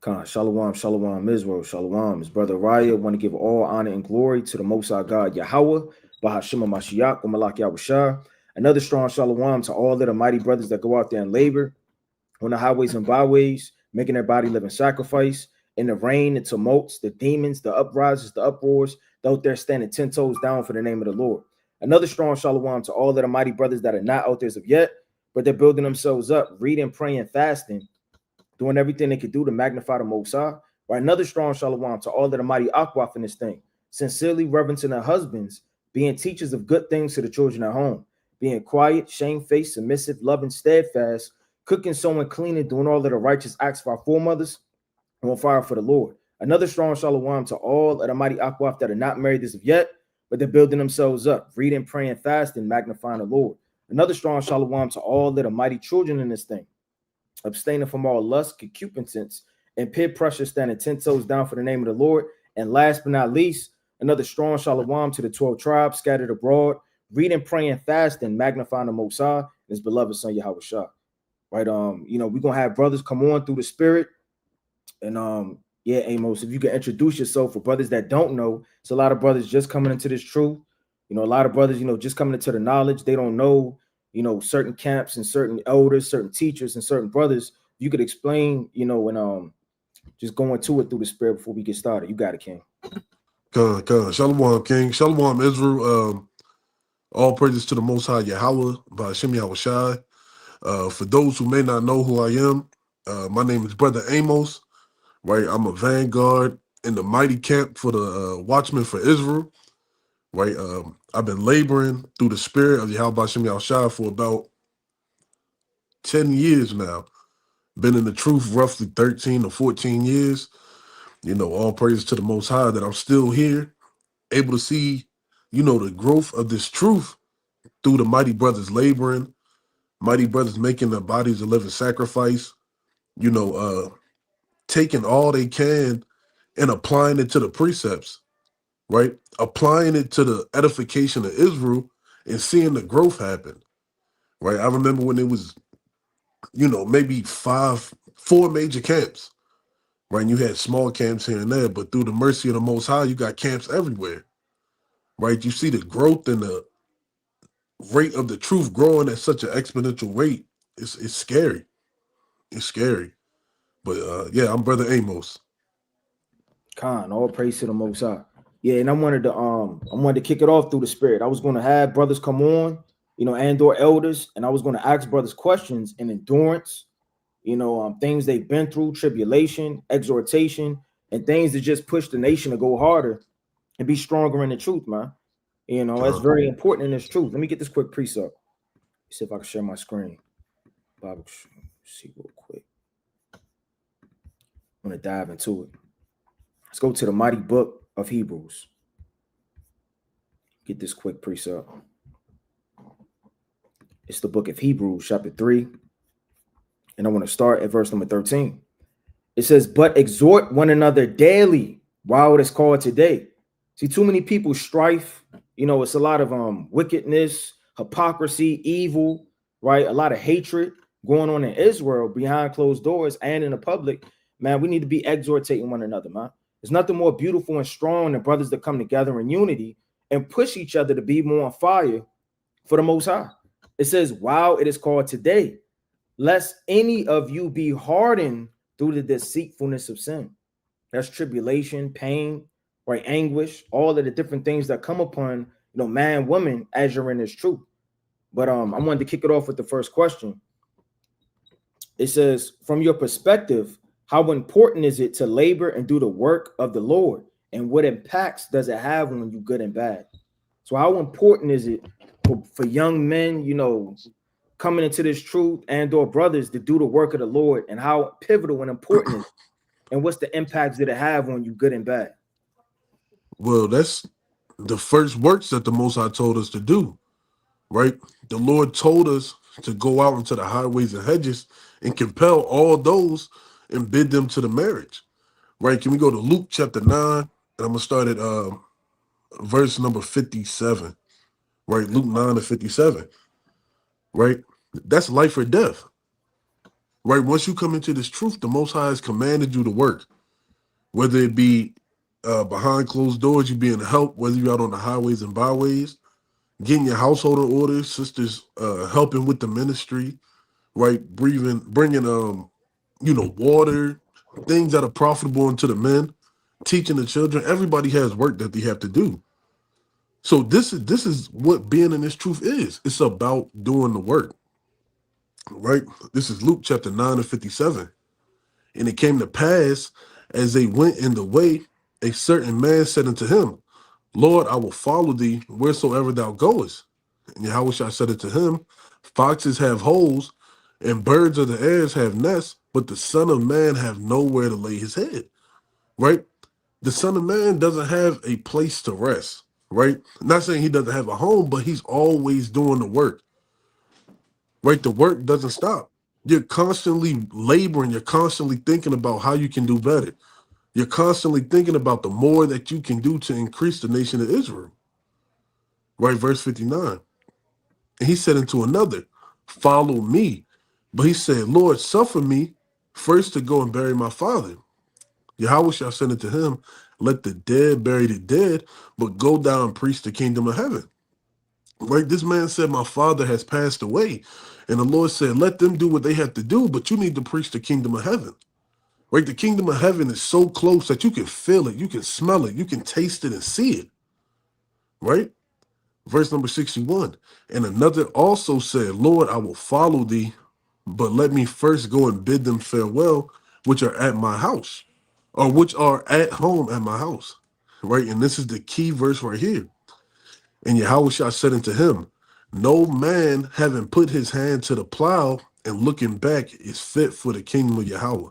Khan, Shalom, Shalom, Israel, Shalom. His brother Raya want to give all honor and glory to the Most High God, Yahweh, Bahashima Mashiach, Malak Yahushua. Another strong Shalom to all of the mighty brothers that go out there and labor on the highways and byways, making their body living sacrifice. In the rain, the tumults, the demons, the uprisings, the uproars, out there standing 10 toes down for the name of the Lord. Another strong Shalom to all of the mighty brothers that are not out there as of yet, but they're building themselves up, reading, praying, fasting, doing everything they could do to magnify the Most High. Right, another strong Shalom to all of the mighty Akwaf in this thing, sincerely reverencing their husbands, being teachers of good things to the children at home, being quiet, shamefaced, submissive, loving, steadfast, cooking, sewing, cleaning, doing all of the righteous acts for our foremothers, on fire for the Lord. Another strong Shalom to all of the mighty Akwaf that are not married as of yet, but they're building themselves up, reading, praying, fasting, magnifying the Lord. Another strong Shalom to all of the mighty children in this thing, abstaining from all lust, concupiscence, and peer pressure, standing 10 toes down for the name of the Lord. And last but not least, another strong Shalom to the 12 tribes scattered abroad, reading, praying, fasting, magnifying the Most High, and his beloved son Yahweh Shah. Right, we're gonna have brothers come on through the spirit. And yeah, Amos, if you can introduce yourself for brothers that don't know, it's a lot of brothers just coming into this truth. A lot of brothers, just coming into the knowledge. They don't know, certain camps and certain elders, certain teachers, and certain brothers. You could explain, and just going to it through the spirit before we get started. You got it, King. Shalom, King. Shalom, Israel. All praises to the Most High Yahweh by Hashem Yahushai. For those who may not know who I am, my name is Brother Amos. Right, I'm a vanguard in the mighty camp for the Watchmen for Israel. Right, I've been laboring through the spirit of Yahweh Hashem Yahushai for about 10 years now. Been in the truth roughly 13 or 14 years. All praises to the Most High that I'm still here, able to see, the growth of this truth through the mighty brothers laboring, mighty brothers making their bodies a living sacrifice, taking all they can and applying it to the precepts, right? Applying it to the edification of Israel and seeing the growth happen, right? I remember when it was, maybe 4 major camps, right? And you had small camps here and there, but through the mercy of the Most High, you got camps everywhere, right? You see the growth and the rate of the truth growing at such an exponential rate. It's scary. It's scary. But yeah, I'm Brother Amos. Khan, all praise to the Most High. Yeah, and I wanted to kick it off through the spirit. I was going to have brothers come on, and/or elders, and I was going to ask brothers questions in endurance, things they've been through, tribulation, exhortation, and things that just push the nation to go harder and be stronger in the truth, man. That's very important in this truth. Let me get this quick precept. See if I can share my screen. Bible, see real quick. I'm going to dive into it. Let's go to the mighty book of Hebrews. Get this quick precept. It's the book of Hebrews, chapter 3. And I want to start at verse number 13. It says, but exhort one another daily while it is called today. See, too many people strife. It's a lot of wickedness, hypocrisy, evil, right? A lot of hatred going on in Israel behind closed doors and in the public. Man, we need to be exhortating one another, man. There's nothing more beautiful and strong than brothers that come together in unity and push each other to be more on fire for the Most High. It says, while it is called today, lest any of you be hardened through the deceitfulness of sin. That's tribulation, pain, right? Anguish, all of the different things that come upon, man, woman, as you're in this truth. But I wanted to kick it off with the first question. It says, from your perspective, how important is it to labor and do the work of the Lord? And what impacts does it have on you, good and bad? So how important is it for young men, coming into this truth and/or brothers to do the work of the Lord, and how pivotal and important is it? And what's the impacts that it have on you, good and bad? Well, that's the first works that the Most High told us to do, right? The Lord told us to go out into the highways and hedges and compel all those and bid them to the marriage, right? Can we go to Luke chapter 9? And I'm going to start at verse number 57, right? Luke 9 to 57, right? That's life or death, right? Once you come into this truth, the Most High has commanded you to work, whether it be behind closed doors, you being help, whether you're out on the highways and byways, getting your household in order, sisters helping with the ministry, right? Bringing water, things that are profitable unto the men, teaching the children. Everybody has work that they have to do. So this is what being in this truth is. It's about doing the work, right? This is Luke chapter 9:57. And it came to pass as they went in the way, a certain man said unto him, Lord, I will follow thee wheresoever thou goest. And Yahushua said unto him, foxes have holes, and birds of the air have nests, but the Son of Man have nowhere to lay his head. Right? The Son of Man doesn't have a place to rest. Right? Not saying he doesn't have a home, but he's always doing the work. Right? The work doesn't stop. You're constantly laboring. You're constantly thinking about how you can do better. You're constantly thinking about the more that you can do to increase the nation of Israel. Right? Verse 59. And he said unto another, follow me. But he said, Lord, suffer me first to go and bury my father. Yahweh shall send it to him, let the dead bury the dead, but go down and preach the kingdom of heaven. Right? This man said, my father has passed away. And the Lord said, let them do what they have to do, but you need to preach the kingdom of heaven. Right? The kingdom of heaven is so close that you can feel it, you can smell it, you can taste it and see it. Right? Verse number 61. And another also said, Lord, I will follow thee, but let me first go and bid them farewell, which are at my house, or which are at home at my house. Right? And this is the key verse right here. And Yahushua said unto him, no man having put his hand to the plow and looking back is fit for the kingdom of Yahweh.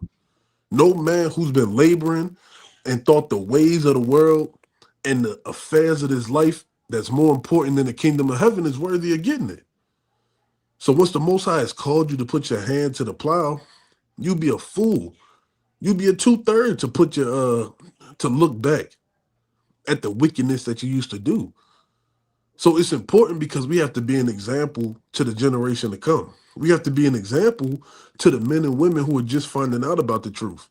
No man who's been laboring and thought the ways of the world and the affairs of this life that's more important than the kingdom of heaven is worthy of getting it. So once the Most High has called you to put your hand to the plow, you be a fool. You be a 2/3 to put your to look back at the wickedness that you used to do. So it's important because we have to be an example to the generation to come. We have to be an example to the men and women who are just finding out about the truth.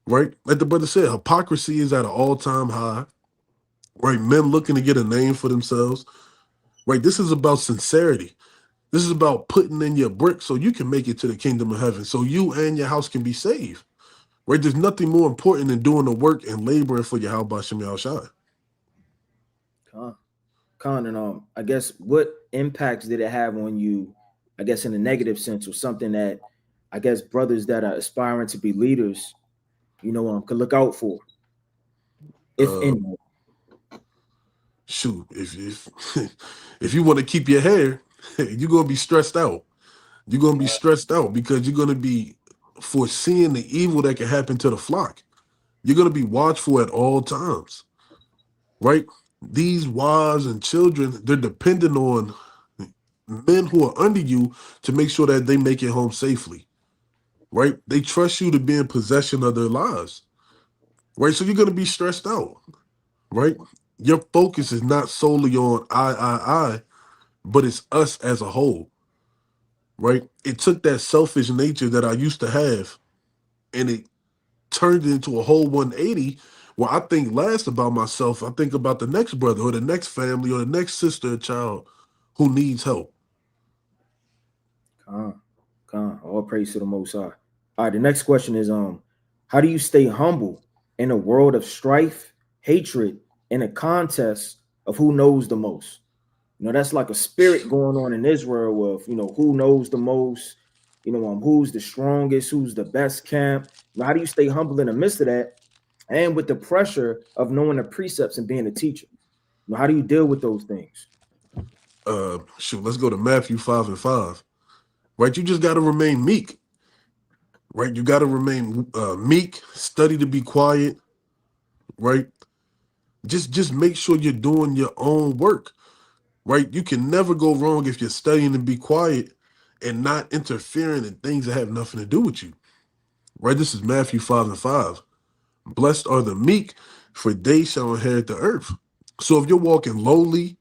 Right? Like the brother said, hypocrisy is at an all-time high. Right? Men looking to get a name for themselves. Right? This is about sincerity. This is about putting in your brick so you can make it to the kingdom of heaven, so you and your house can be saved. Right? There's nothing more important than doing the work and laboring for Yahweh B'Shem Yahushua. Khan, and I guess what impacts did it have on you, I guess in a negative sense, or something that I guess brothers that are aspiring to be leaders, could look out for? If any. Shoot, if you want to keep your hair, you're gonna be stressed out. You're gonna be stressed out because you're gonna be foreseeing the evil that can happen to the flock. You're gonna be watchful at all times, right? These wives and children, they're dependent on men who are under you to make sure that they make it home safely, right? They trust you to be in possession of their lives, right? So you're gonna be stressed out, right? Your focus is not solely on I, but it's us as a whole, right? It took that selfish nature that I used to have and it turned it into a whole 180 where I think less about myself. I think about the next brother or the next family or the next sister or child who needs help. All praise to the Most High. All right, the next question is how do you stay humble in a world of strife, hatred, and a contest of who knows the most? That's like a spirit going on in Israel of, who knows the most, who's the strongest, who's the best camp. How do you stay humble in the midst of that? And with the pressure of knowing the precepts and being a teacher, how do you deal with those things? Let's go to Matthew 5:5. Right, you just got to remain meek. Right, you got to remain meek. Study to be quiet. Right, just make sure you're doing your own work. Right, you can never go wrong if you're studying to be quiet and not interfering in things that have nothing to do with you. Right, this is Matthew 5:5. Blessed are the meek, for they shall inherit the earth. So if you're walking lowly,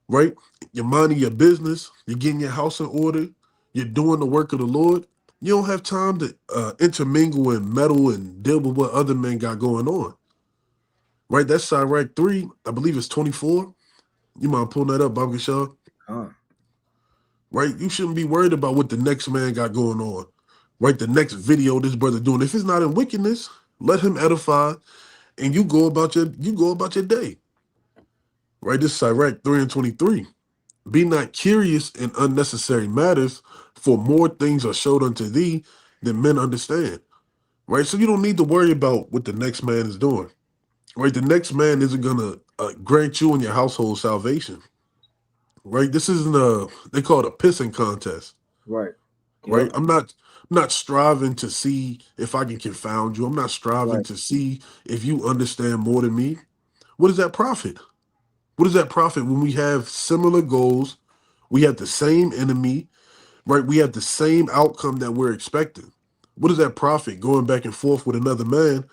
right, you're minding your business, you're getting your house in order, you're doing the work of the Lord, You don't have time to intermingle and meddle and deal with what other men got going on. Right? That's Sirach 3, I believe it's 24. You mind pulling that up, Bob Shaw? Right? You shouldn't be worried about what the next man got going on. Right? The next video this brother doing. If it's not in wickedness, let him edify, and you go about your day. Right? This is Sirach 3 and 23. Be not curious in unnecessary matters, for more things are showed unto thee than men understand. Right? So you don't need to worry about what the next man is doing. Right? The next man isn't gonna grant you and your household salvation. Right? This isn't they call it a pissing contest. Right. Right? Yep. I'm not striving to see if I can confound you. I'm not striving Right. to see if you understand more than me. What does that profit? What does that profit when we have similar goals? We have the same enemy, right? We have the same outcome that we're expecting. What does that profit going back and forth with another man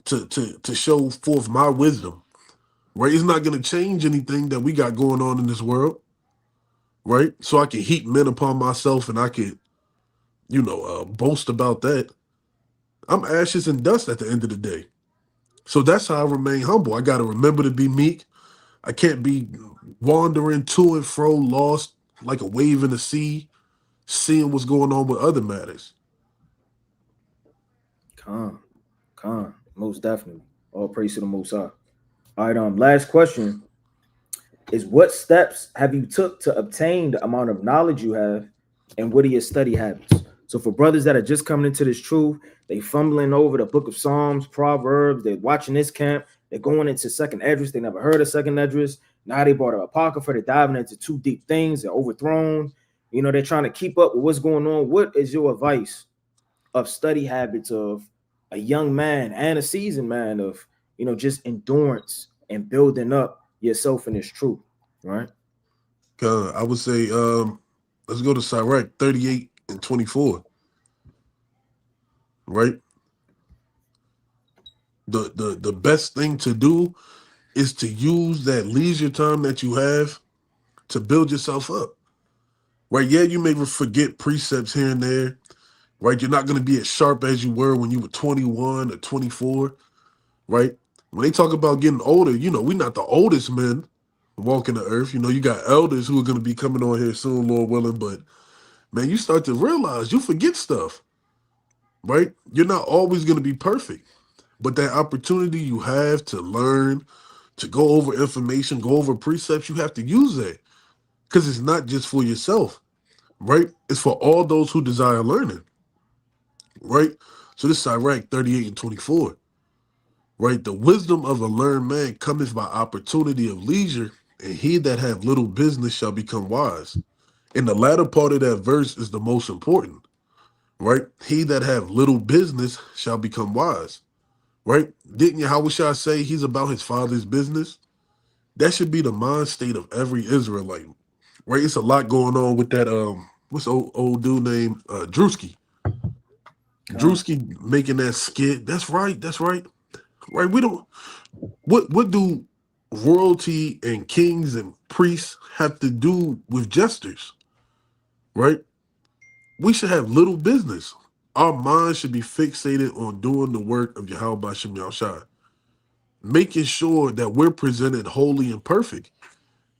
to show forth my wisdom? Right? It's not going to change anything that we got going on in this world, right? So I can heap men upon myself and I can, boast about that. I'm ashes and dust at the end of the day. So that's how I remain humble. I got to remember to be meek. I can't be wandering to and fro, lost like a wave in the sea, seeing what's going on with other matters. Con, most definitely. All praise to the Most High. All right. Last question is: what steps have you took to obtain the amount of knowledge you have, and what are your study habits? So for brothers that are just coming into this truth, they fumbling over the Book of Psalms, Proverbs. They're watching this camp. They're going into Second Esdras. They never heard of Second Esdras. Now they bought an Apocrypha. They're diving into too deep things. They're overthrown. They're trying to keep up with what's going on. What is your advice of study habits of a young man and a seasoned man of, just endurance and building up yourself in this truth, right? I would say, let's go to Sirach 38 and 24. Right? The best thing to do is to use that leisure time that you have to build yourself up. Right? Yeah, you may forget precepts here and there. Right? You're not going to be as sharp as you were when you were 21 or 24. Right? When they talk about getting older, we're not the oldest men walking the earth. You got elders who are going to be coming on here soon, Lord willing. But man, you start to realize you forget stuff. Right? You're not always going to be perfect. But that opportunity you have to learn, to go over information, go over precepts, you have to use that. Because it's not just for yourself, right? It's for all those who desire learning, right? So this is Sirach 38 and 24, right? The wisdom of a learned man cometh by opportunity of leisure, and he that have little business shall become wise. And the latter part of that verse is the most important, right? He that have little business shall become wise. Right? Didn't Yahushua say he's about his father's business? That should be the mind state of every Israelite. Right? It's a lot going on with that. What's old dude named Drewski? Drewski making that skit. That's right. That's right. Right. We don't. What do royalty and kings and priests have to do with jesters? Right? We should have little business. Our minds should be fixated on doing the work of Yahweh Bashem Yahushua, making sure that we're presented holy and perfect,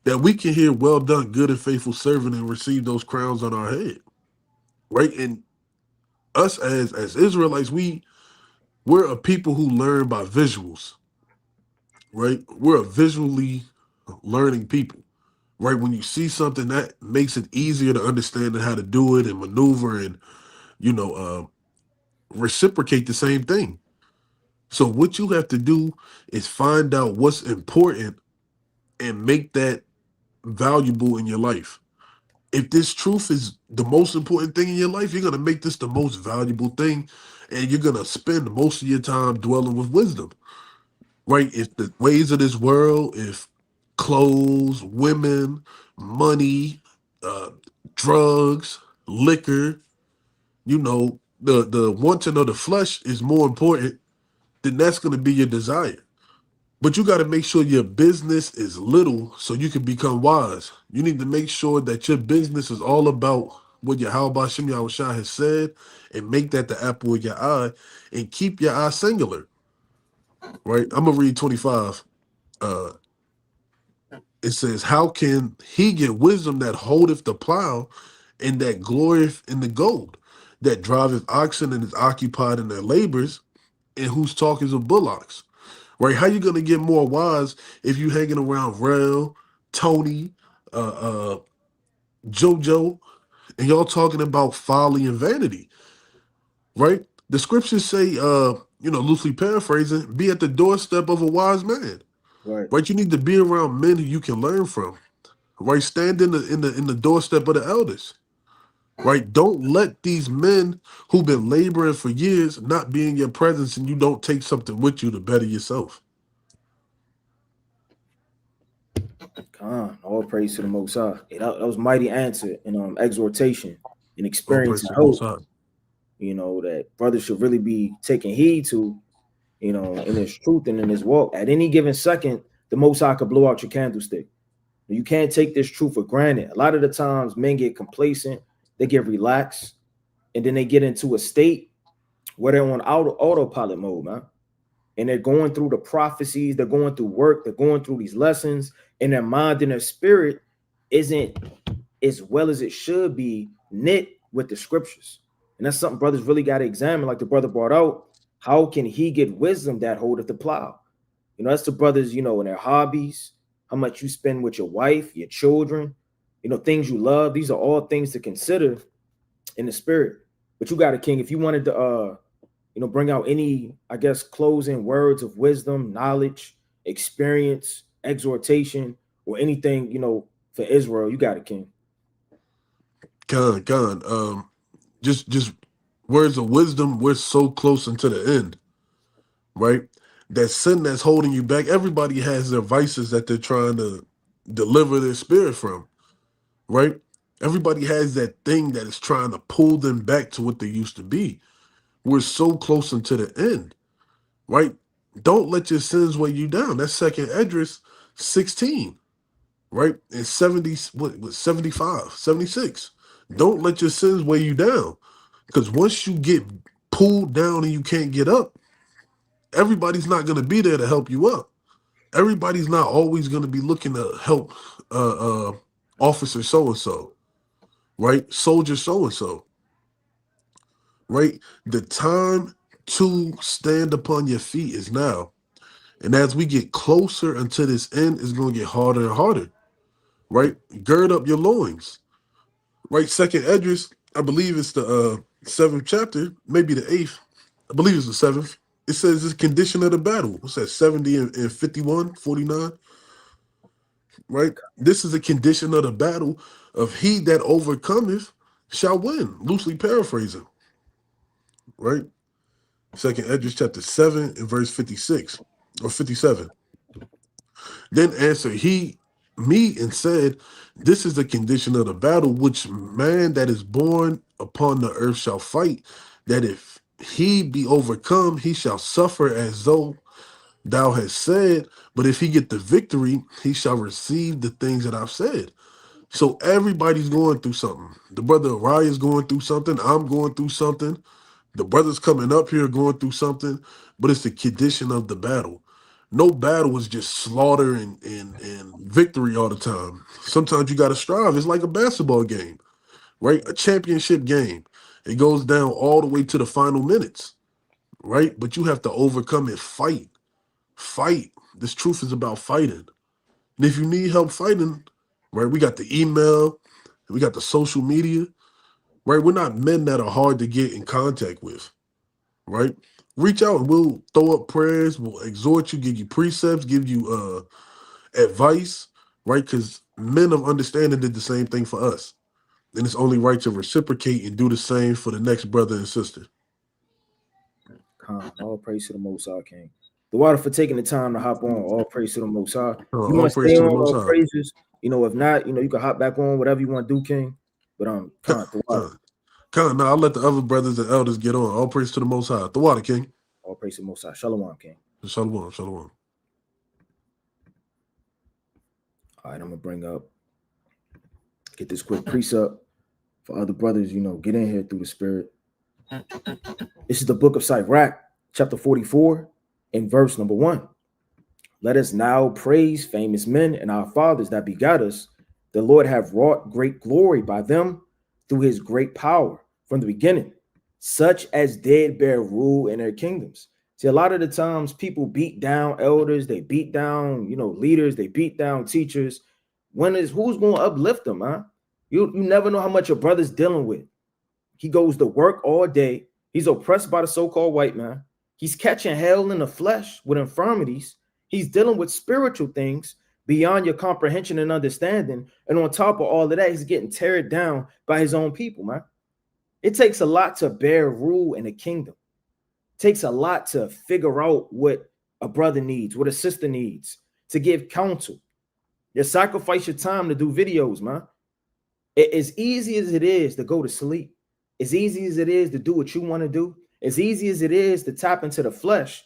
that we can hear well done, good and faithful servant, and receive those crowns on our head. Right? And us as Israelites, we're a people who learn by visuals. Right? We're a visually learning people. Right? When you see something, that makes it easier to understand how to do it and maneuver and reciprocate the same thing. So what you have to do is find out what's important and make that valuable in your life. If this truth is the most important thing in your life, you're going to make this the most valuable thing, and you're going to spend most of your time dwelling with wisdom. Right? If the ways of this world, if clothes, women, money, drugs, liquor, the wanting of the flesh is more important, then that's going to be your desire. But you got to make sure your business is little so you can become wise. You need to make sure that your business is all about what Yahweh Bashim Yahushua has said and make that the apple of your eye and keep your eye singular. Right? I'm gonna read 25. It says, how can he get wisdom that holdeth the plow and that glorieth in the gold, that driveth oxen and is occupied in their labors, and whose talk is of bullocks? Right? How you gonna get more wise if you hanging around Rel, Tony, JoJo, and y'all talking about folly and vanity, right? The scriptures say, loosely paraphrasing, be at the doorstep of a wise man, Right. right? You need to be around men who you can learn from, right? Stand in the doorstep of the elders, right? Don't let these men who've been laboring for years not be in your presence, and you don't take something with you to better yourself. All praise to the Most High. That was mighty answer and exhortation and All experience praise and to the Most hope. High. That brothers should really be taking heed to. In his truth and in his walk. At any given second, the Most High could blow out your candlestick. You can't take this truth for granted. A lot of the times, men get complacent, they get relaxed, and then they get into a state where they're on autopilot mode, man. And they're going through the prophecies, they're going through work, they're going through these lessons, and their mind and their spirit isn't as well as it should be knit with the scriptures. And that's something brothers really got to examine, like the brother brought out. How can he get wisdom that holdeth the plow? That's the brothers, in their hobbies, how much you spend with your wife, your children, things you love. These are all things to consider in the spirit. But you got a king. If you wanted to, bring out any, I guess, closing words of wisdom, knowledge, experience, exhortation, or anything, for Israel, you got a king. Con. Just words of wisdom. We're so close into the end, right? That sin that's holding you back. Everybody has their vices that they're trying to deliver their spirit from, right? Everybody has that thing that is trying to pull them back to what they used to be. We're so close into the end, right? Don't let your sins weigh you down. That's second Esdras 16, right? And 70, what 75, 76. Don't let your sins weigh you down. Because once you get pulled down and you can't get up, everybody's not going to be there to help you up. Everybody's not always going to be looking to help officer so-and-so, right? Soldier so-and-so, right? The time to stand upon your feet is now. And as we get closer until this end, it's going to get harder and harder, right? Gird up your loins, right? Second Esdras, I believe it's the 7th chapter, maybe the 8th. I believe it's the 7th. It says this condition of the battle. What's that, 70 and 51, 49? Right? This is a condition of the battle of he that overcometh shall win. Loosely paraphrasing. Right? Second Esdras chapter 7 and verse 56 or 57. Then answered he me and said, this is the condition of the battle which man that is born upon the earth shall fight, that if he be overcome, he shall suffer as though thou hast said, but if he get the victory, he shall receive the things that I've said. So everybody's going through something. The brother Uriah is going through something. I'm going through something. The brothers coming up here going through something, but it's the condition of the battle. No battle is just slaughter and victory all the time. Sometimes you got to strive. It's like a basketball game, right? A championship game. It goes down all the way to the final minutes, right? But you have to overcome and fight. Fight. This truth is about fighting. And if you need help fighting, right, we got the email, we got the social media, right? We're not men that are hard to get in contact with, right? Reach out and we'll throw up prayers, we'll exhort you, give you precepts, give you advice, right? Because men of understanding did the same thing for us. And it's only right to reciprocate and do the same for the next brother and sister. All praise to the Most High, King. The water for taking the time to hop on. All praise to the Most High. You All want to praise stay to the on? Most All High. praises. If not, you can hop back on. Whatever you want to do, King. But the water. Now I'll let the other brothers and elders get on. All praise to the Most High. The water, King. All praise to the Most High. Shalom, King. Shalom, shalom. All right, I'm gonna get this quick precept For other brothers, get in here through the spirit. This is the book of Sirach, chapter 44, and verse number 1. Let us now praise famous men and our fathers that begot us. The Lord have wrought great glory by them through his great power from the beginning, such as did bear rule in their kingdoms. See, a lot of the times people beat down elders, they beat down, leaders, they beat down teachers. Who's going to uplift them, huh? You never know how much your brother's dealing with. He goes to work all day. He's oppressed by the so-called white man. He's catching hell in the flesh with infirmities. He's dealing with spiritual things beyond your comprehension and understanding. And on top of all of that, he's getting teared down by his own people, man. It takes a lot to bear rule in a kingdom. It takes a lot to figure out what a brother needs, what a sister needs, to give counsel. You sacrifice your time to do videos, man. As easy as it is to go to sleep, as easy as it is to do what you want to do, as easy as it is to tap into the flesh,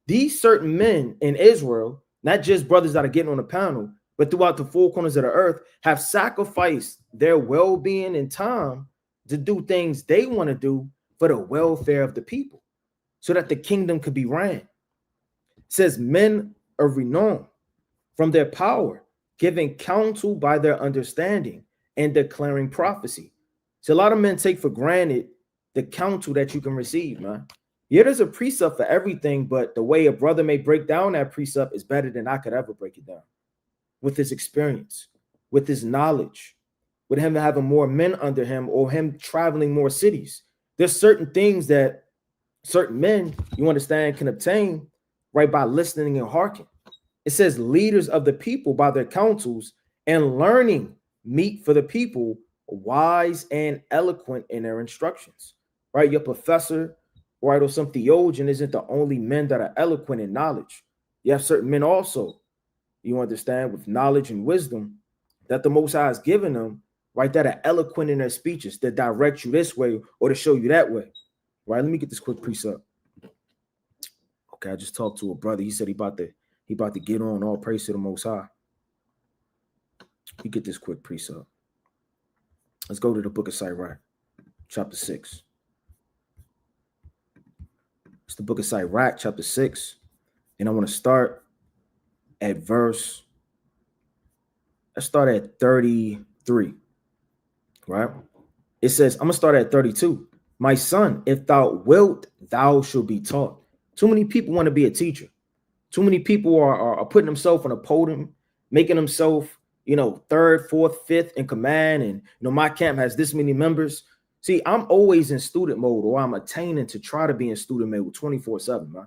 these certain men in Israel, not just brothers that are getting on the panel, but throughout the four corners of the earth, have sacrificed their well-being and time to do things they want to do for the welfare of the people, so that the kingdom could be ran. It says men of renown from their power, giving counsel by their understanding and declaring prophecy. So a lot of men take for granted the counsel that you can receive, man. Yeah, there's a precept for everything, but the way a brother may break down that precept is better than I could ever break it down. With his experience, with his knowledge, with him having more men under him, or him traveling more cities. There's certain things that certain men, you understand, can obtain right by listening and hearkening. It says leaders of the people by their counsels and learning meet for the people, wise and eloquent in their instructions. Right? Your professor, right, or some theologian isn't the only men that are eloquent in knowledge. You have certain men also, you understand, with knowledge and wisdom that the Most High has given them, right, that are eloquent in their speeches, that direct you this way or to show you that way. Right? Let me get this quick precept. Okay, I just talked to a brother. He said he about to get on. All praise to the Most High. You get this quick precept. Let's go to the book of Sirach, chapter 6. It's the book of Sirach, chapter 6. And I want to start at let's start at 33. Right? It says, I'm going to start at 32. My son, if thou wilt, thou shalt be taught. Too many people want to be a teacher. Too many people are putting themselves on a podium, making themselves, third, fourth, fifth in command. And, my camp has this many members. See, I'm always in student mode, or I'm attaining to try to be in student mode 24/7, man.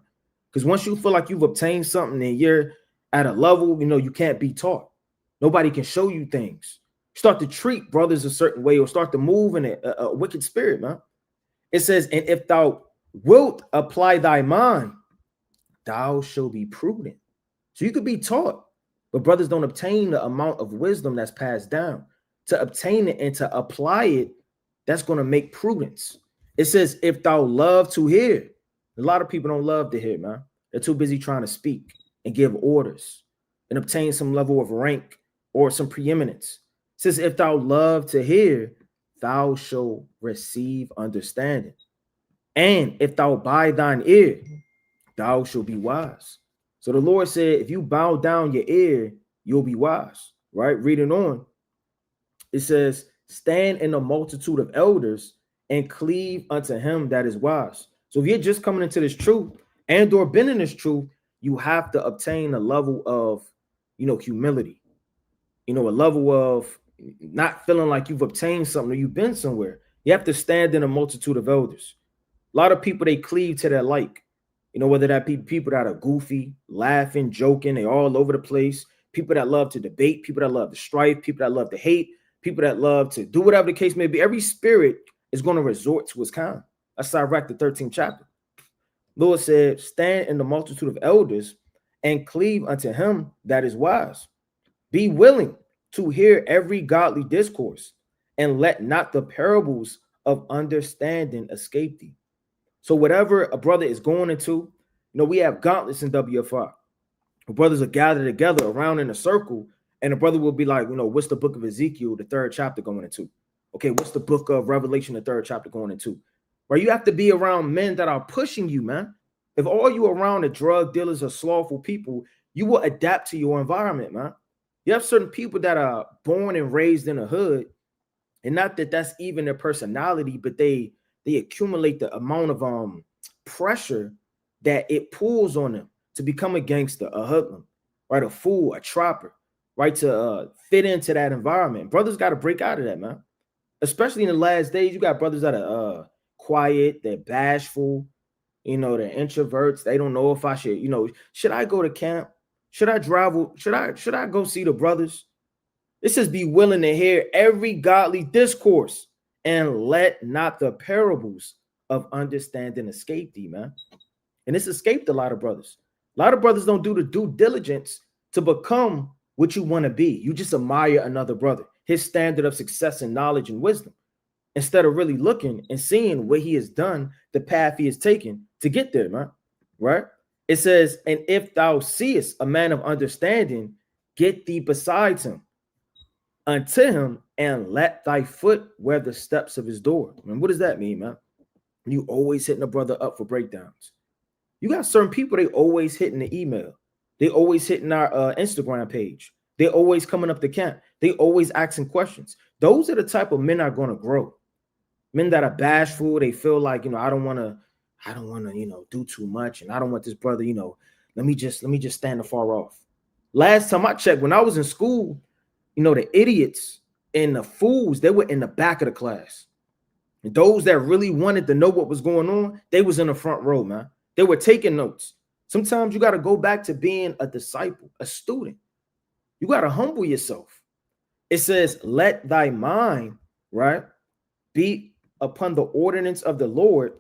Because once you feel like you've obtained something and you're at a level, you can't be taught. Nobody can show you things. Start to treat brothers a certain way or start to move in a wicked spirit, man. It says, and if thou wilt apply thy mind, thou shalt be prudent. So you could be taught, but brothers don't obtain the amount of wisdom that's passed down. To obtain it and to apply it, that's going to make prudence. It says, if thou love to hear. A lot of people don't love to hear, man. They're too busy trying to speak and give orders and obtain some level of rank or some preeminence. It says, if thou love to hear, thou shalt receive understanding. And if thou buy thine ear, thou shalt be wise. So the Lord said, if you bow down your ear, you'll be wise. Right? Reading on, it says, stand in the multitude of elders and cleave unto him that is wise. So if you're just coming into this truth and or been in this truth, you have to obtain a level of, humility, a level of not feeling like you've obtained something or you've been somewhere. You have to stand in a multitude of elders. A lot of people, they cleave to their like, whether that be people that are goofy, laughing, joking, they all over the place, people that love to debate, people that love to strife, people that love to hate, people that love to do whatever the case may be. Every spirit is going to resort to its kind. That's Sirach, the 13th chapter. Lord said, stand in the multitude of elders and cleave unto him that is wise. Be willing to hear every godly discourse and let not the parables of understanding escape thee. So whatever a brother is going into, we have gauntlets in WFI. Brothers are gathered together around in a circle, and a brother will be like, what's the book of Ezekiel, the 3rd chapter going into? Okay, what's the book of Revelation, the 3rd chapter, going into? Right, you have to be around men that are pushing you, man. If all you around are drug dealers or slothful people, you will adapt to your environment, man. You have certain people that are born and raised in a hood, and not that that's even their personality, but they accumulate the amount of pressure that it pulls on them to become a gangster, a hoodlum, right, a fool, a trapper, right, to fit into that environment. Brothers got to break out of that, man. Especially in the last days, you got brothers that are quiet, they're bashful, they're introverts. They don't know if I should, should I go to camp? Should I travel? Should I go see the brothers? It says, be willing to hear every godly discourse and let not the parables of understanding escape thee, man. And it's escaped a lot of brothers. A lot of brothers don't do the due diligence to become what you want to be. You just admire another brother, his standard of success and knowledge and wisdom, instead of really looking and seeing what he has done, the path he has taken to get there, man. Right? It says, and if thou seest a man of understanding, get thee besides him unto him, and let thy foot wear the steps of his door. And what does that mean, man? You always hitting a brother up for breakdowns. You got certain people, they always hitting the email. They always hitting our Instagram page. They always coming up to camp. They always asking questions. Those are the type of men that are going to grow. Men that are bashful. They feel like, I don't want to, do too much. And I don't want this brother, let me just stand afar off. Last time I checked, when I was in school, the idiots and the fools, they were in the back of the class. And those that really wanted to know what was going on, they was in the front row, man. They were taking notes. Sometimes you got to go back to being a disciple, a student. You got to humble yourself. It says, let thy mind, right, be upon the ordinance of the Lord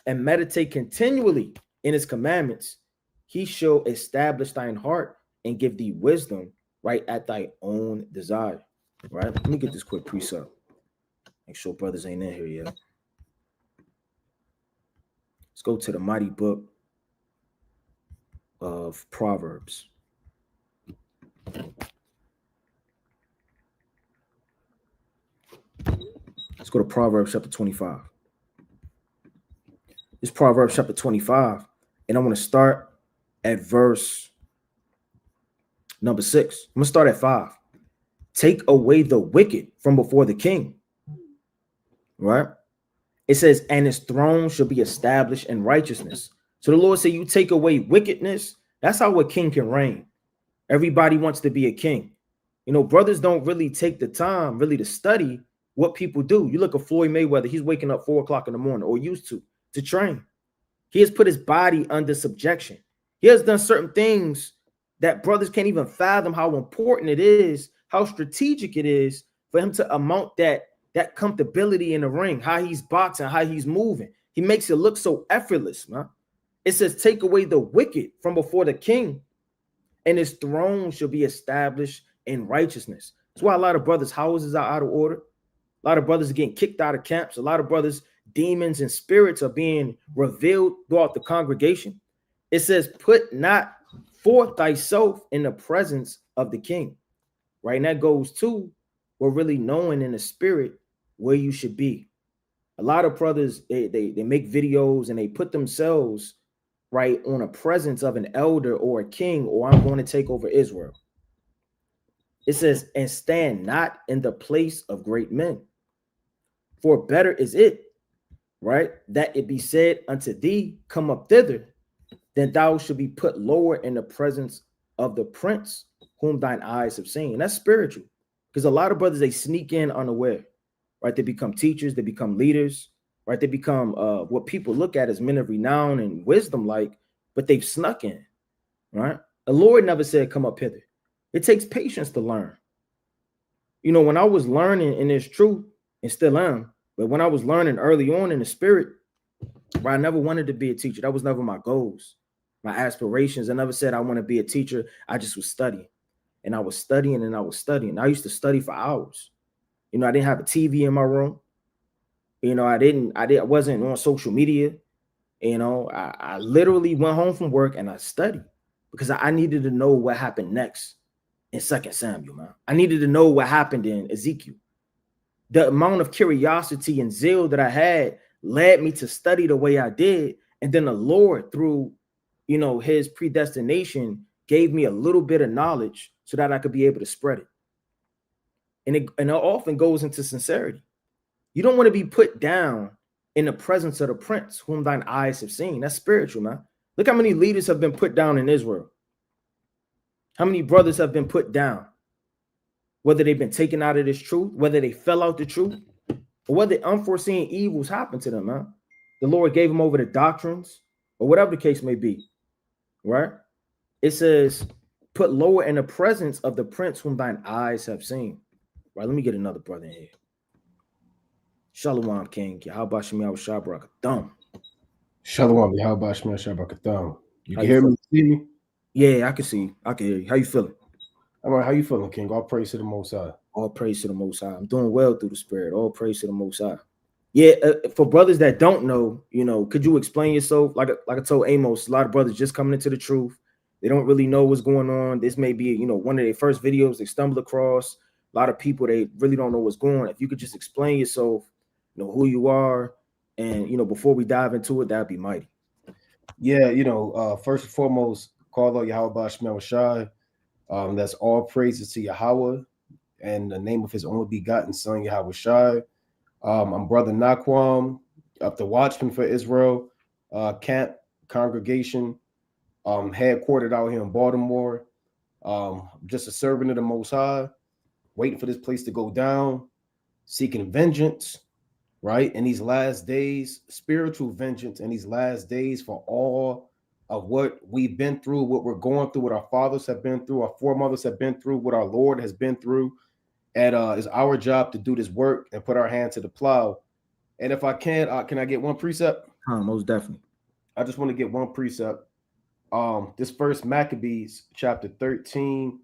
and meditate continually in his commandments. He shall establish thine heart and give thee wisdom, right, at thy own desire. Right? Let me get this quick precept. Make sure brothers ain't in here yet. Let's go to the mighty book of Proverbs. Let's go to Proverbs chapter 25. This Proverbs chapter 25, and I want to start at verse number 6. I'm going to start at 5. Take away the wicked from before the king. Right? It says, and his throne shall be established in righteousness. So the Lord said, you take away wickedness. That's how a king can reign. Everybody wants to be a king. Brothers don't really take the time really to study what people do. You look at Floyd Mayweather. He's waking up 4 o'clock in the morning, or used to train. He has put his body under subjection. He has done certain things that brothers can't even fathom how important it is, how strategic it is for him to amount that comfortability in the ring, how he's boxing, how he's moving. He makes it look so effortless, man. It says, take away the wicked from before the king, and his throne shall be established in righteousness. That's why a lot of brothers' houses are out of order. A lot of brothers are getting kicked out of camps. A lot of brothers, demons and spirits are being revealed throughout the congregation. It says, put not forth thyself in the presence of the king. Right? And that goes to we're really knowing in the spirit where you should be. A lot of brothers, they make videos and they put themselves right on a presence of an elder or a king, or I'm going to take over Israel. It says, and stand not in the place of great men. For better is it, right, that it be said unto thee, come up thither, than thou should be put lower in the presence of the prince whom thine eyes have seen. And that's spiritual. Because a lot of brothers, they sneak in unaware, right? They become teachers, they become leaders, right? They become what people look at as men of renown and wisdom, but they've snuck in, right? The Lord never said, come up hither. It takes patience to learn. When I was learning in this truth, and still am, but when I was learning early on in the spirit, I never wanted to be a teacher. That was never my goals, my aspirations. I never said I want to be a teacher. I just was studying. And I was studying and I was studying. I used to study for hours. I didn't have a TV in my room. I wasn't on social media. I literally went home from work and I studied because I needed to know what happened next in 2 Samuel, man. I needed to know what happened in Ezekiel. the amount of curiosity and zeal that I had led me to study the way I did. And then the Lord, through, his predestination, gave me a little bit of knowledge so that I could be able to spread it. And it often goes into sincerity. You don't want to be put down in the presence of the prince whom thine eyes have seen. That's spiritual, man. Look how many leaders have been put down in Israel. How many brothers have been put down? Whether they've been taken out of this truth, whether they fell out the truth, or whether unforeseen evils happened to them, man. The Lord gave them over to doctrines, or whatever the case may be, right? It says, put lower in the presence of the prince whom thine eyes have seen. Right, let me get another brother in here. Shalom, King. How about Shemiah Shabrak? Shalom, how about Shemiah Shabrak? You can hear me, see me? Yeah, I can see you. I can hear you. How you feeling? All right, how you feeling, King? All praise to the Most High. All praise to the Most High. I'm doing well through the Spirit. All praise to the Most High. Yeah, for brothers that don't know, could you explain yourself? Like I told Amos, a lot of brothers just coming into the truth. They don't really know what's going on. This may be, one of their first videos they stumble across. A lot of people, they really don't know what's going on. If you could just explain yourself, who you are, and before we dive into it, that'd be mighty. Yeah, first and foremost, call out Yahweh Shemel Shai. That's all praises to Yahweh and the name of his only begotten son, Yahweh Shai. I'm Brother Naquam, of the Watchman for Israel camp congregation, headquartered out here in Baltimore. Just a servant of the Most High, waiting for this place to go down, seeking vengeance, right? In these last days, spiritual vengeance in these last days for all of what we've been through, what we're going through, what our fathers have been through, our foremothers have been through, what our Lord has been through. And it's our job to do this work and put our hand to the plow. And if I can I get one precept? Most definitely. I just want to get one precept. This first Maccabees chapter 13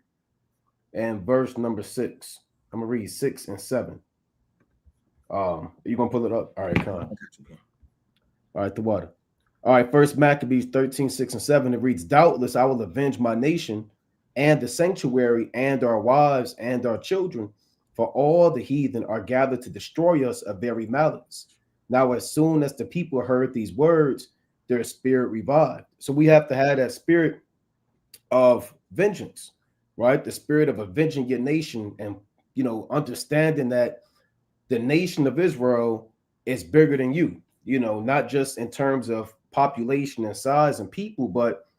and verse number 6. I'm gonna read 6 and 7. You gonna pull it up? All right, come on. All right, the water. All right, first Maccabees 13, 6 and 7. It reads, doubtless I will avenge my nation and the sanctuary and our wives and our children, for all the heathen are gathered to destroy us of very malice. Now, as soon as the people heard these words, their spirit revived. So we have to have that spirit of vengeance, right? The spirit of avenging your nation, and understanding that the nation of Israel is bigger than you, not just in terms of population and size and people, but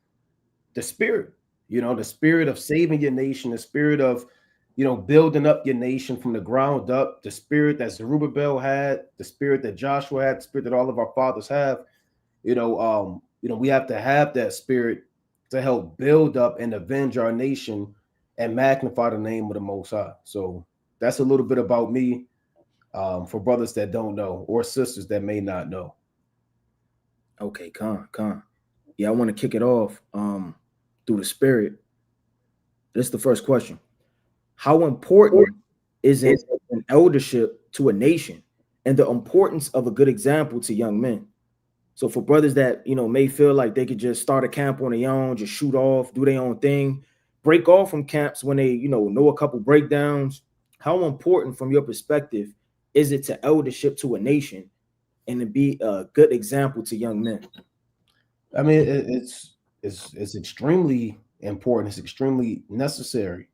the spirit, the spirit of saving your nation, the spirit of, building up your nation from the ground up, the spirit that Zerubbabel had, the spirit that Joshua had, the spirit that all of our fathers have. We have to have that spirit to help build up and avenge our nation and magnify the name of the Most High. So that's a little bit about me, for brothers that don't know or sisters that may not know. Okay, con. Yeah, I want to kick it off through the spirit. This is the first question. How important is it an eldership to a nation, and the importance of a good example to young men? So for brothers that, may feel like they could just start a camp on their own, just shoot off, do their own thing, break off from camps when they, know a couple breakdowns, how important from your perspective is it to eldership to a nation and to be a good example to young men? I mean, it's extremely important. It's extremely necessary.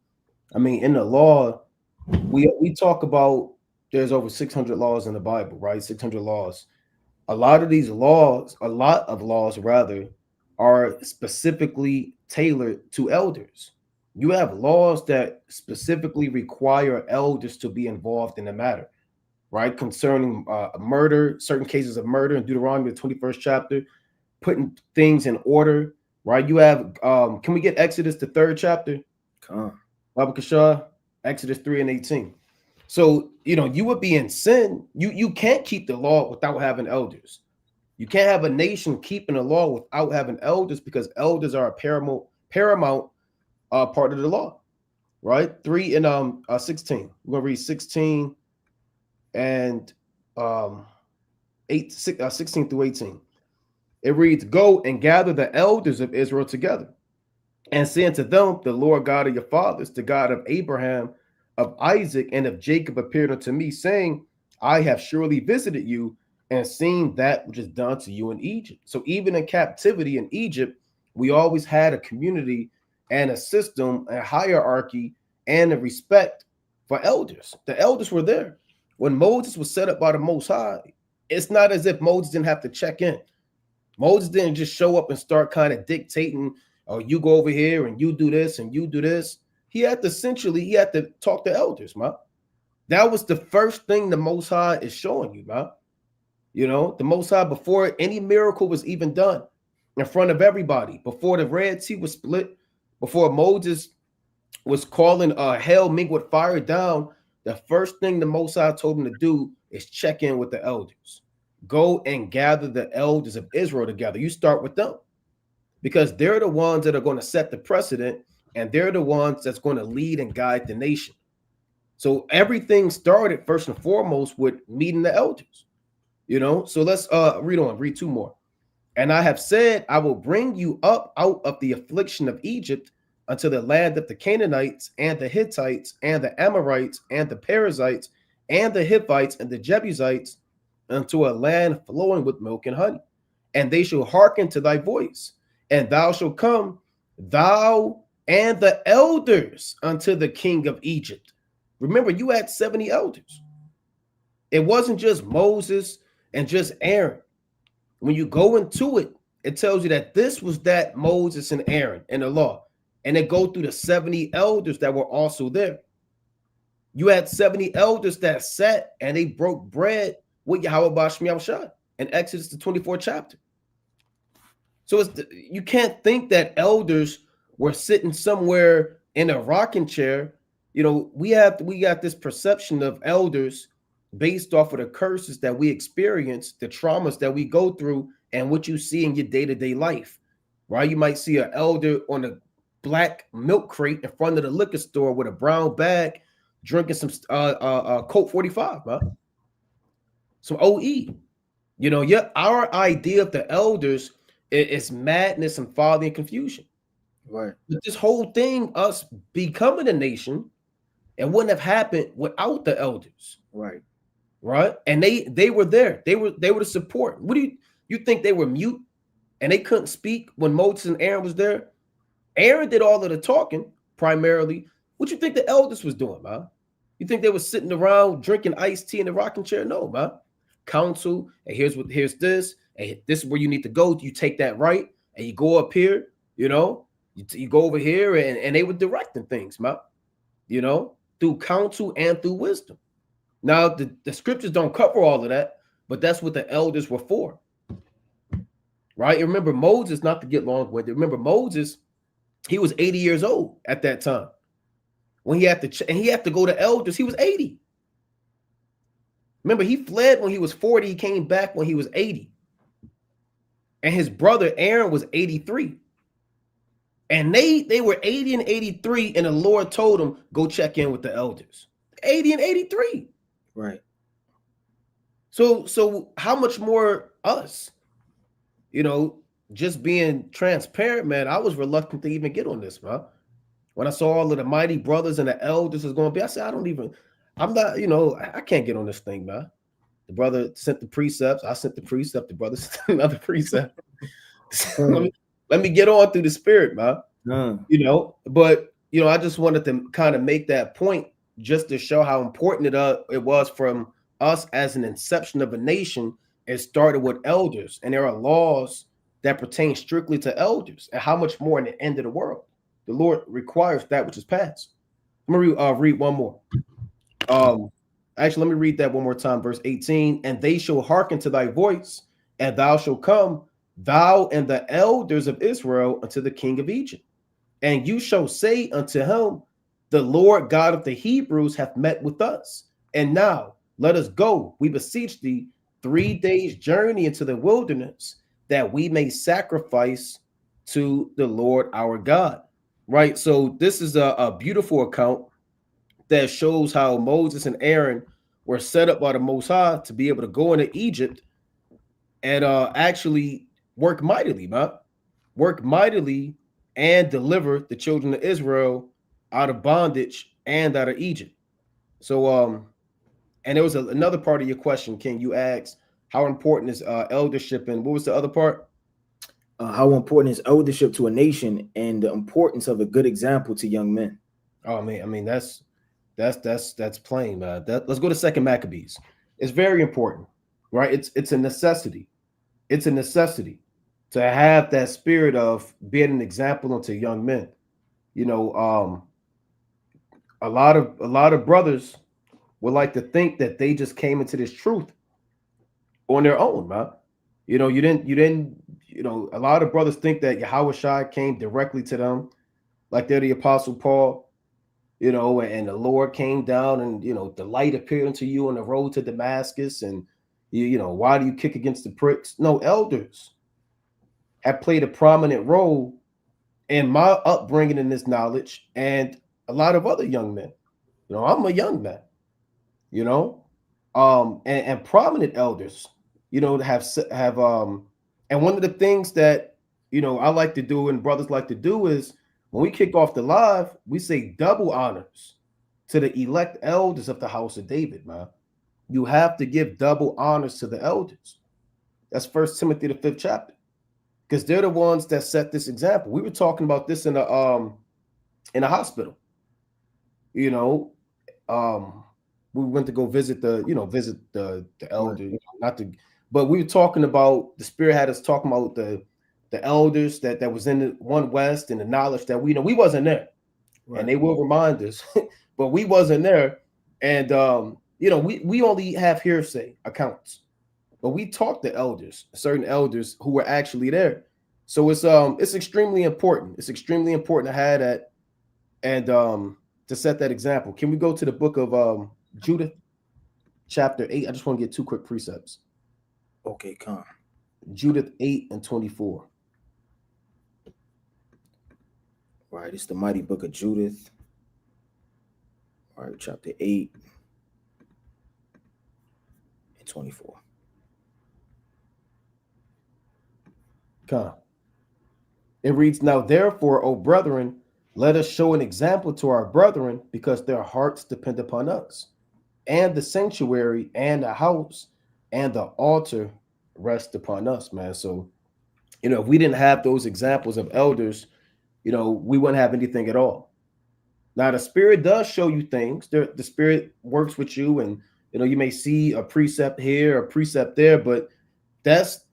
I mean, in the law, we talk about there's over 600 laws in the Bible, right? 600 laws. A lot of laws rather, are specifically tailored to elders. You have laws that specifically require elders to be involved in the matter, right? Concerning murder, certain cases of murder in Deuteronomy, the 21st chapter, putting things in order, right? You have, can we get Exodus, the 3rd chapter? Baba Kashah, Exodus 3 and 18. So, you would be in sin. You can't keep the law without having elders. You can't have a nation keeping the law without having elders, because elders are a paramount part of the law, right? 3 and 16. We're gonna read 16 and 16 through 18. It reads, go and gather the elders of Israel together, and say unto them, the Lord God of your fathers, the God of Abraham, of Isaac and of Jacob appeared unto me, saying, I have surely visited you and seen that which is done to you in Egypt. So even in captivity in Egypt, we always had a community and a system, a hierarchy, and a respect for elders. The elders were there. When Moses was set up by the Most High, it's not as if Moses didn't have to check in. Moses didn't just show up and start kind of dictating, oh, you go over here and you do this and you do this. He had to talk to elders, man. That was the first thing the Most High is showing you, man. You know, the Most High, before any miracle was even done, in front of everybody, before the Red Sea was split, before Moses was calling hell mingled with fire down, the first thing the Most High told him to do is check in with the elders. Go and gather the elders of Israel together. You start with them because they're the ones that are going to set the precedent, and they're the ones that's going to lead and guide the nation. So everything started first and foremost with meeting the elders, you know. So let's read two more. And I have said, I will bring you up out of the affliction of Egypt unto the land of the Canaanites and the Hittites and the Amorites and the Perizzites and the Hivites and the Jebusites, unto a land flowing with milk and honey. And they shall hearken to thy voice, and thou shalt come, thou and the elders, unto the king of Egypt. Remember, you had 70 elders. It wasn't just Moses and just Aaron. When you go into it, it tells you that this was that Moses and Aaron in the law. And they go through the 70 elders that were also there. You had 70 elders that sat and they broke bread with Yahweh Bashmi Yahushua in Exodus the 24th chapter. So you can't think that elders were sitting somewhere in a rocking chair. You know, we got this perception of elders based off of the curses that we experience, the traumas that we go through, and what you see in your day-to-day life. Right? You might see an elder on a black milk crate in front of the liquor store with a brown bag, drinking some Colt 45, bro. Some OE. You know, our idea of the elders is madness and folly and confusion. Right. But this whole thing, us becoming a nation, it wouldn't have happened without the elders. Right. Right. And they were there. They were the support. What do you think they were mute and they couldn't speak when Moses and Aaron was there? Aaron did all of the talking primarily. What you think the elders was doing, man? You think they were sitting around drinking iced tea in the rocking chair? No, man. Council, and here's this, and this is where you need to go. You take that right, and you go up here, you know, you go over here, and they were directing things, man, you know, through counsel and through wisdom. Now, the scriptures don't cover all of that, but that's what the elders were for. Right? You remember Moses, not to get long with it, remember Moses, he was 80 years old at that time. When he had to go to elders, he was 80. Remember, he fled when he was 40. He came back when he was 80. And his brother Aaron was 83. And they were 80 and 83, and the Lord told them, go check in with the elders. 80 and 83. Right. So how much more us? You know, just being transparent, man, I was reluctant to even get on this, man. When I saw all of the mighty brothers and the elders is going to be, I said, I'm not, you know, I can't get on this thing, man. The brother sent the precepts. I sent the precept. The brother sent another precept. let me get on through the spirit, man. You know, but, you know, I just wanted to kind of make that point just to show how important it was from us as an inception of a nation. It started with elders, and there are laws that pertain strictly to elders, and how much more in the end of the world. The Lord requires that which is past. I'm going to read one more. Actually, let me read that one more time. Verse 18, and they shall hearken to thy voice, and thou shalt come, thou and the elders of Israel, unto the king of Egypt. And you shall say unto him, the Lord God of the Hebrews hath met with us. And now let us go, we beseech thee, 3 days' journey into the wilderness, that we may sacrifice to the Lord our God. Right. So this is a beautiful account that shows how Moses and Aaron were set up by the Most High to be able to go into Egypt and actually work mightily, man. Work mightily and deliver the children of Israel out of bondage and out of Egypt. So and there was another part of your question, King. You asked how important is eldership, and what was the other part? How important is eldership to a nation and the importance of a good example to young men? Oh, I mean that's plain, man. Let's go to Second Maccabees. It's very important, right? It's a necessity. It's a necessity to have that spirit of being an example unto young men. You know, a lot of brothers would like to think that they just came into this truth on their own, man. You didn't, a lot of brothers think that Yahweh Shai came directly to them, like they're the apostle Paul, and the Lord came down and, the light appeared unto you on the road to Damascus. And, why do you kick against the pricks? No, elders have played a prominent role in my upbringing in this knowledge and a lot of other young men. I'm a young man, and prominent elders, have and one of the things that, I like to do and brothers like to do is when we kick off the live, we say double honors to the elect elders of the house of David, man. You have to give double honors to the elders. That's First Timothy, the 5th chapter, because they're the ones that set this example. We were talking about this in a hospital. We went to go visit the elder, but we were talking about, the Spirit had us talking about the elders that was in the One West, and the knowledge that we wasn't there, right. And they will remind us, but we wasn't there, and we only have hearsay accounts, but we talked to elders, certain elders who were actually there. So it's extremely important. It's extremely important to have that, and to set that example. Can we go to the book of Judith, chapter 8? I just want to get 2 quick precepts. Okay, come. Judith 8 and 24. Right, it's the mighty book of Judith. All right, chapter 8 and 24. Come. It reads, "Now therefore, O brethren, let us show an example to our brethren, because their hearts depend upon us, and the sanctuary and the house and the altar rest upon us," man. So, if we didn't have those examples of elders, we wouldn't have anything at all. Now, the Spirit does show you things. The Spirit works with you, and you may see a precept here, a precept there, but that's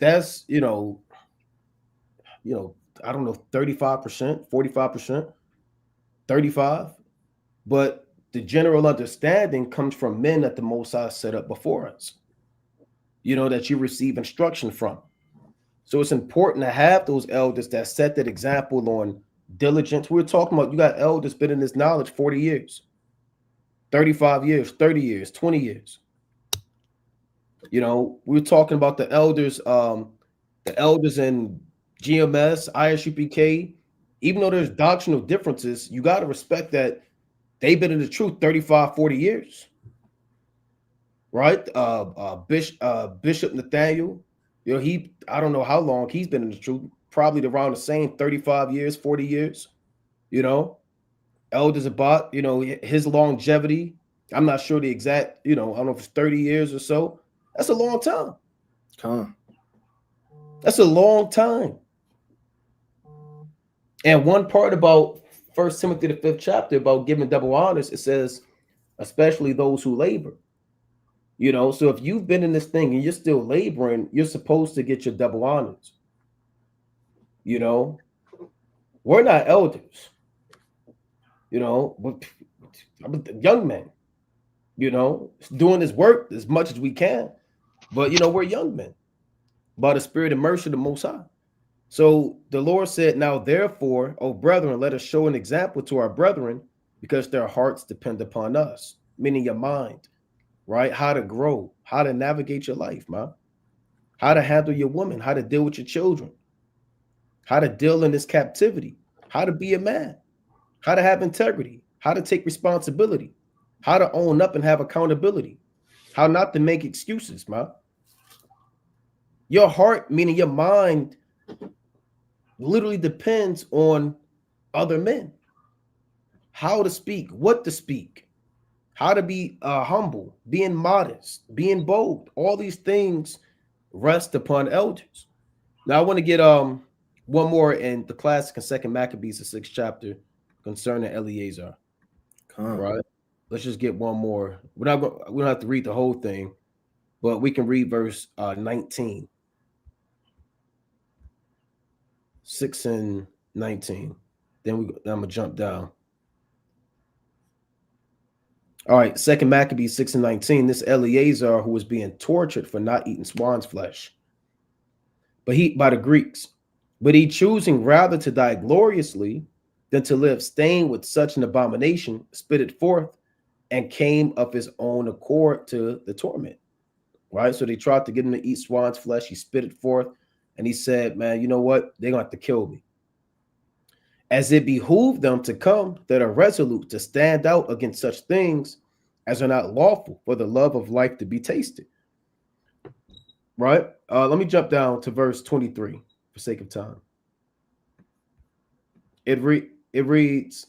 I don't know, 35%, 45%, 35%. But the general understanding comes from men that the Most High set up before us, that you receive instruction from. So it's important to have those elders that set that example on diligence. We're talking about, you got elders been in this knowledge 40 years, 35 years, 30 years, 20 years. We're talking about the elders in GMS, ISUPK. Even though there's doctrinal differences, you got to respect that they've been in the truth 35, 40 years. Right? Bishop Nathaniel, I don't know how long he's been in the truth, probably around the same 35 years, 40 years. Elders about, his longevity, I'm not sure the exact, I don't know if it's 30 years or so. That's a long time. That's a long time. And one part about First Timothy, the 5th chapter, about giving double honors, it says, especially those who labor. So if you've been in this thing and you're still laboring, you're supposed to get your double honors. We're not elders. I'm a young man, doing this work as much as we can. But, we're young men by the Spirit and mercy of the Most High. So the Lord said, "Now therefore, O brethren, let us show an example to our brethren, because their hearts depend upon us," meaning your mind, right? How to grow, how to navigate your life, man. How to handle your woman, how to deal with your children, how to deal in this captivity, how to be a man, how to have integrity, how to take responsibility, how to own up and have accountability, how not to make excuses, man. Your heart, meaning your mind, literally depends on other men. How to speak, what to speak, how to be humble, being modest, being bold. All these things rest upon elders. Now I want to get one more in the classic and second Maccabees, the 6th chapter, concerning Eleazar. Con. Right. Let's just get one more. We don't have to read the whole thing, but we can read verse 19. 6 and 19. Then I'm gonna jump down. All right, second Maccabees 6 and 19. This Eleazar, who was being tortured for not eating swan's flesh, by the Greeks, but he choosing rather to die gloriously than to live stained with such an abomination, spit it forth, and came of his own accord to the torment. Right? So they tried to get him to eat swan's flesh. He spit it forth, and he said, man, you know what? They're going to have to kill me. As it behooved them to come that are resolute to stand out against such things as are not lawful for the love of life to be tasted. Right? Let me jump down to verse 23 for sake of time. It reads,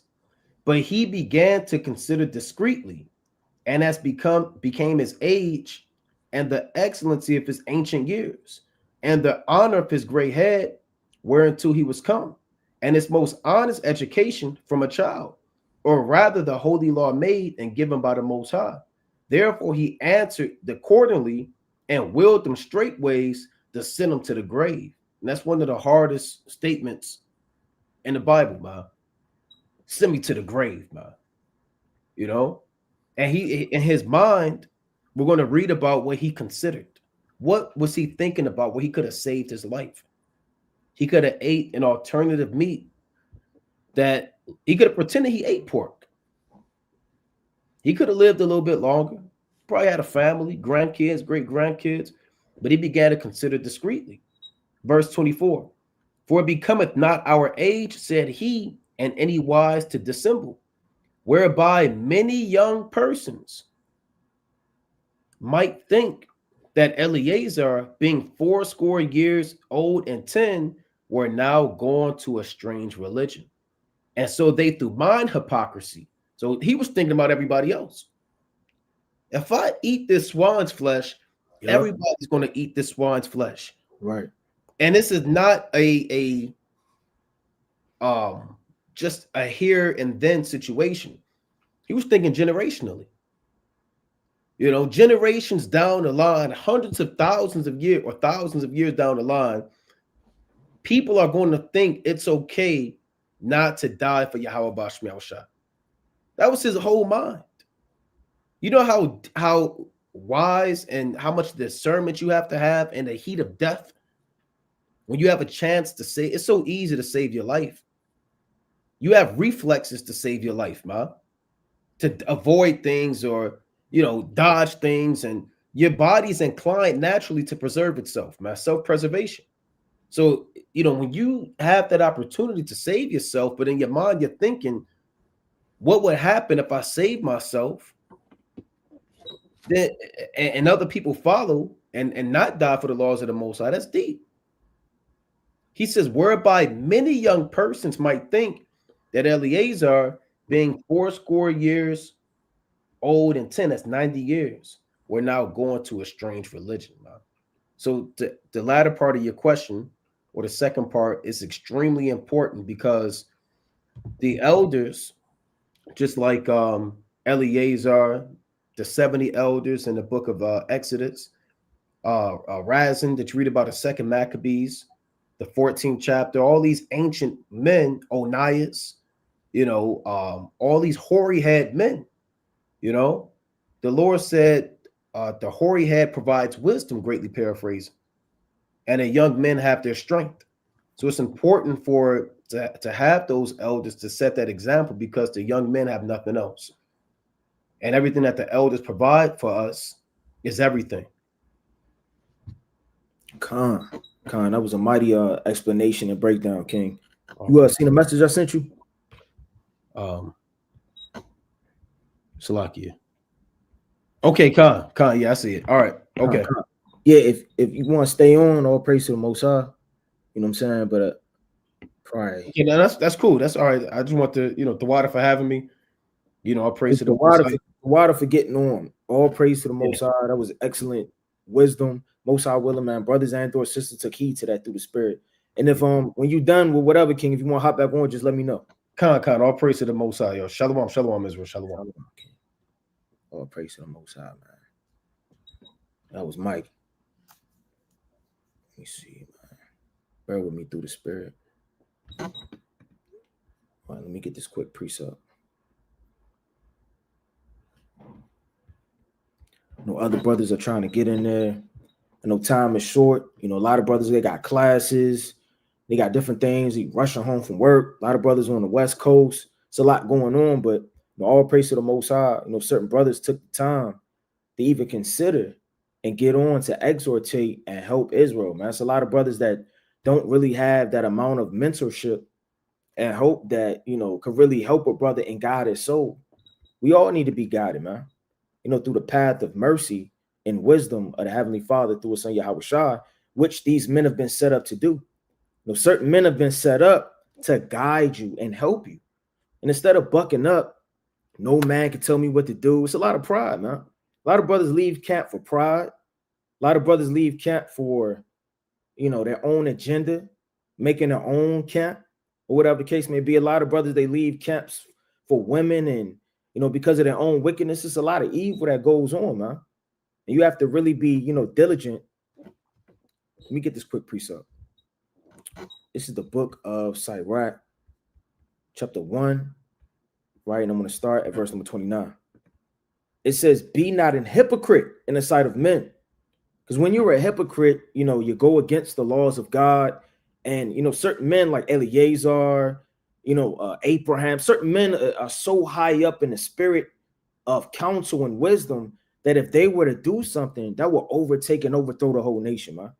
but he began to consider discreetly, and as became his age and the excellency of his ancient years, and the honor of his gray head, whereunto he was come, and his most honest education from a child, or rather the holy law made and given by the Most High. Therefore he answered accordingly and willed them straightways to send him to the grave. And that's one of the hardest statements in the Bible, man. Send me to the grave, man. You know? And he, in his mind, we're going to read about what he considered. What was he thinking about where he could have saved his life? He could have ate an alternative meat that he could have pretended he ate pork. He could have lived a little bit longer, probably had a family, grandkids, great grandkids, but he began to consider discreetly. Verse 24, for it becometh not our age, said he, and any wise to dissemble, whereby many young persons might think that Eleazar, being 80 years old and 10, were now gone to a strange religion. And so they, through mind hypocrisy, so he was thinking about everybody else. If I eat this swine's flesh, everybody's going to eat this swine's flesh. Right. And this is not a just a here and then situation. He was thinking generationally. You know, generations down the line, hundreds of thousands of years or thousands of years down the line, people are going to think it's okay not to die for Yahweh Bashmiel Shah. That was his whole mind. You know how wise and how much discernment you have to have in the heat of death when you have a chance to say, it's so easy to save your life. You have reflexes to save your life, man, to avoid things or, you know, dodge things, and your body's inclined naturally to preserve itself, man, self-preservation. So, you know, when you have that opportunity to save yourself, but in your mind, you're thinking, what would happen if I save myself? Then, and other people follow and not die for the laws of the Most High. That's deep. He says, whereby many young persons might think that Eleazar, being 80 years old and 10, that's 90 years, we're now going to a strange religion, man. So the latter part of your question, or the second part, is extremely important, because the elders, just like Eleazar, the 70 elders in the book of Exodus, Razin that you read about, the second Maccabees, the 14th chapter, all these ancient men, Onias, you know, all these hoary head men, you know, the Lord said, the hoary head provides wisdom, greatly paraphrasing, and the young men have their strength. So it's important to have those elders to set that example, because the young men have nothing else. And everything that the elders provide for us is everything. Khan, that was a mighty explanation and breakdown, King. You seen the message I sent you? Salakia. Okay, Khan, yeah, I see it. All right, okay. Khan. Yeah, if you want to stay on, all praise to the Most High. You know what I'm saying? But probably. Yeah, that's cool. That's all right. I just want to, you know, the water for having me. You know, I praise to the water. Water for getting on. All praise to the Yeah. Most High. That was excellent wisdom. Most High willing, man. Brothers and or sisters took heed to that through the Spirit. And if when you done with whatever, King, if you want to hop back on, just let me know. Khan, all praise to the Most High, yo. Shalom, shalom, Israel, shalom. Shalom, King. All praise to the Most High, man. That was Mike. Let me see, man. Bear with me through the Spirit. All right, let me get this quick precept. No other brothers are trying to get in there. I know time is short. You know, a lot of brothers, they got classes. They got different things. They rushing home from work. A lot of brothers on the West Coast. It's a lot going on, but all praise to the Most High. You know, certain brothers took the time to even consider and get on to exhortate and help Israel, man. It's a lot of brothers that don't really have that amount of mentorship and hope that, you know, could really help a brother and guide his soul. We all need to be guided, man. You know, through the path of mercy and wisdom of the Heavenly Father through his son Yahweh Shai, which these men have been set up to do. You know, certain men have been set up to guide you and help you. And instead of bucking up, no man can tell me what to do. It's a lot of pride, man. A lot of brothers leave camp for pride. A lot of brothers leave camp for, you know, their own agenda, making their own camp, or whatever the case may be. A lot of brothers, they leave camps for women and, you know, because of their own wickedness. It's a lot of evil that goes on, man. And you have to really be, you know, diligent. Let me get this quick precept. This is the book of Sirach, chapter 1, right? And I'm going to start at verse number 29. It says, be not an hypocrite in the sight of men. Because when you're a hypocrite, you know, you go against the laws of God. And, you know, certain men like Eleazar, you know, Abraham, certain men are so high up in the spirit of counsel and wisdom that if they were to do something, that will overtake and overthrow the whole nation, man.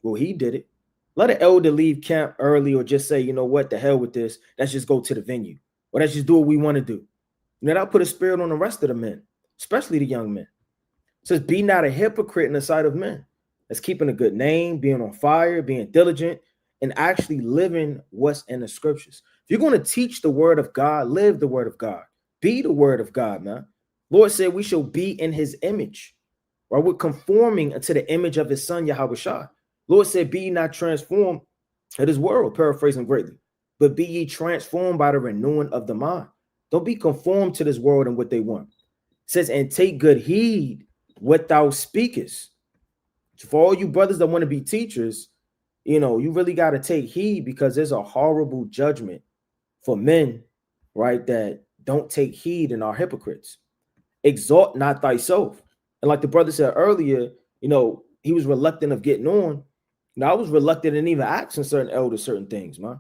Well, he did it. Let an elder leave camp early or just say, you know what, the hell with this. Let's just go to the venue. Or let's just do what we want to do. You know, that'll put a spirit on the rest of the men, especially the young men. It says, be not a hypocrite in the sight of men. That's keeping a good name, being on fire, being diligent, and actually living what's in the scriptures. If you're going to teach the word of God, live the word of God. Be the word of God, man. Lord said we shall be in his image. Right? We're conforming to the image of his son, Yahweh Shai. Lord said, be ye not transformed to this world, paraphrasing greatly, but be ye transformed by the renewing of the mind. Don't be conformed to this world and what they want. It says, and take good heed what thou speakest. So for all you brothers that want to be teachers, you know, you really got to take heed because there's a horrible judgment for men, right, that don't take heed and are hypocrites. Exalt not thyself. And like the brother said earlier, you know, he was reluctant of getting on. Now, I was reluctant in even asking certain elders certain things, man.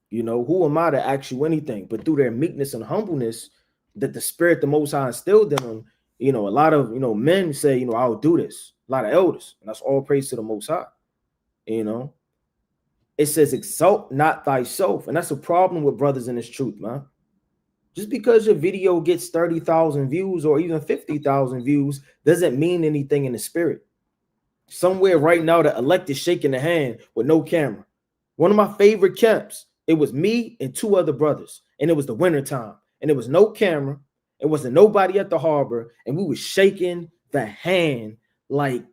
You know, who am I to ask you anything? But through their meekness and humbleness that the Spirit, the Most High, instilled in them, you know, a lot of, you know, men say, you know, I'll do this. A lot of elders. And that's all praise to the Most High. You know, it says, exalt not thyself. And that's a problem with brothers in this truth, man. Just because your video gets 30,000 views or even 50,000 views doesn't mean anything in the spirit. Somewhere right now, the elect is shaking the hand with no camera. One of my favorite camps, it was me and two other brothers, and it was the winter time, and there was no camera. It wasn't nobody at the harbor, and we was shaking the hand like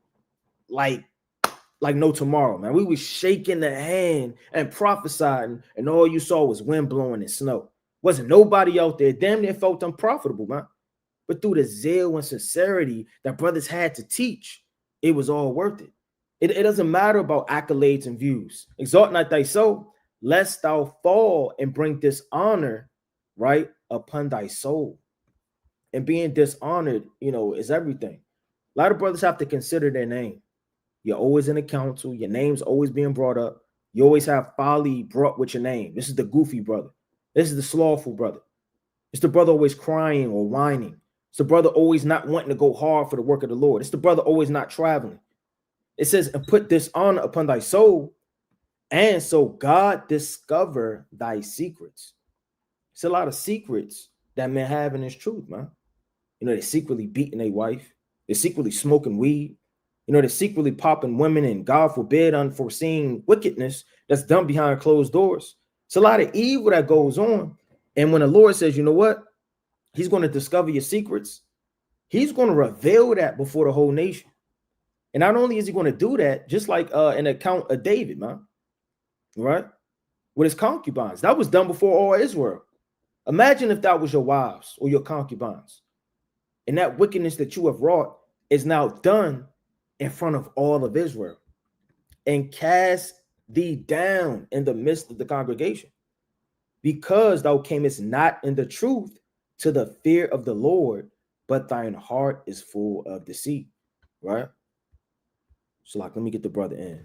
no tomorrow, man. We was shaking the hand and prophesying, and all you saw was wind blowing and snow. Wasn't nobody out there. Damn near felt unprofitable, man. But through the zeal and sincerity that brothers had to teach, it was all worth it. It doesn't matter about accolades and views. Exalt not thyself, lest thou fall and bring dishonor, right, upon thy soul. And being dishonored, you know, is everything. A lot of brothers have to consider their name. You're always in the council. Your name's always being brought up. You always have folly brought with your name. This is the goofy brother. This is the slothful brother. It's the brother always crying or whining. It's the brother always not wanting to go hard for the work of the Lord. It's the brother always not traveling. It says, and put dishonor upon thy soul, and so God discover thy secrets. It's a lot of secrets that men have in this truth, man. You know, they're secretly beating their wife. They're secretly smoking weed. You know, they're secretly popping women, and God forbid, unforeseen wickedness that's done behind closed doors. It's a lot of evil that goes on. And when the Lord says, you know what? He's going to discover your secrets. He's going to reveal that before the whole nation. And not only is he going to do that, just like an account of David, man, right? With his concubines. That was done before all Israel. Imagine if that was your wives or your concubines. And that wickedness that you have wrought is now done in front of all of Israel. And cast thee down in the midst of the congregation. Because thou camest not in the truth to the fear of the Lord, but thine heart is full of deceit. Right? So, like, let me get the brother in.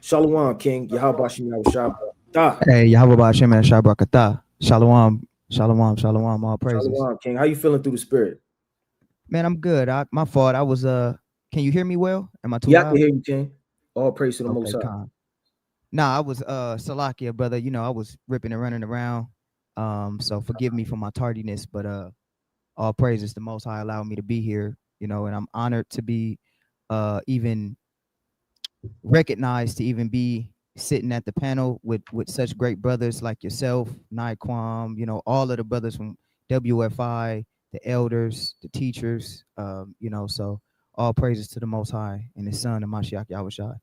Shalom, King. Yahweh Bashim Yahushua. Hey, Yahweh Bashim and Shabrakatah. Shalom, shalom, shalom, all praises. Shalom, King. How you feeling through the spirit? Man, I'm good. My fault. I was can you hear me well? Am I too Yeah, loud? I can hear you, King. All praise to the Most High. Calm. Nah, I was Salakia, brother. You know, I was ripping and running around. So forgive me for my tardiness, but all praises the Most High allowed me to be here, you know, and I'm honored to be even recognized to even be sitting at the panel with such great brothers like yourself, Naiquam, you know, all of the brothers from WFI, the elders, the teachers, you know, so all praises to the Most High and his son, Mashiach Yahushua.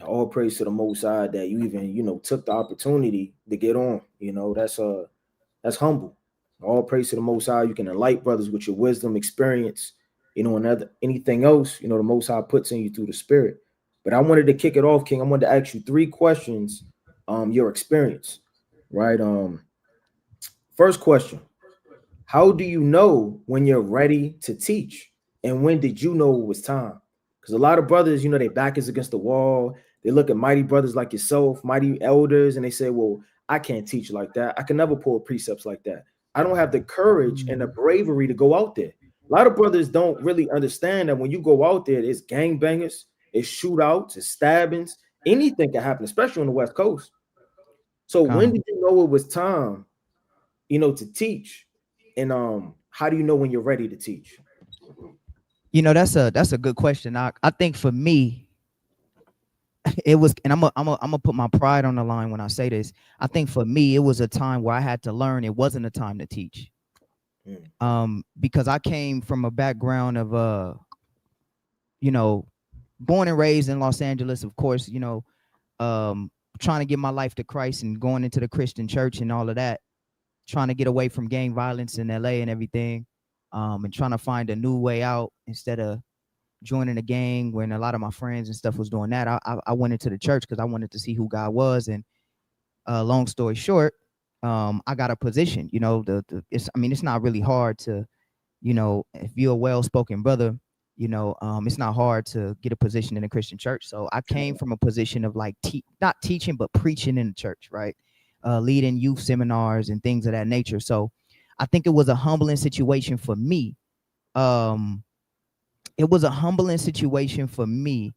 All praise to the Most High that you even, you know, took the opportunity to get on. You know, that's humble. All praise to the Most High. You can enlighten brothers with your wisdom, experience, you know, and anything else, you know, the Most High puts in you through the Spirit. But I wanted to kick it off, King. I wanted to ask you 3 questions, your experience, right? First question, how do you know when you're ready to teach? And when did you know it was time? Because a lot of brothers, you know, their back is against the wall. They look at mighty brothers like yourself, mighty elders, and they say, well, I can't teach like that. I can never pull precepts like that. I don't have the courage and the bravery to go out there. A lot of brothers don't really understand that when you go out there, it's gangbangers, it's shootouts, it's stabbings, anything can happen, especially on the West Coast. So when did you know it was time, you know, to teach? And how do you know when you're ready to teach? You know, that's a good question. I think for me, it was, and I'm gonna put my pride on the line when I say this. I think for me, it was a time where I had to learn. It wasn't a time to teach. Because I came from a background of you know, born and raised in Los Angeles, of course, you know, trying to give my life to Christ and going into the Christian church and all of that, trying to get away from gang violence in LA and everything, and trying to find a new way out instead of joining a gang when a lot of my friends and stuff was doing that. I went into the church because I wanted to see who God was. And long story short, I got a position, you know, it's not really hard to, you know, if you're a well-spoken brother, you know, it's not hard to get a position in a Christian church. So I came from a position of like, not teaching, but preaching in the church, right? Leading youth seminars and things of that nature. So I think it was a humbling situation for me. It was a humbling situation for me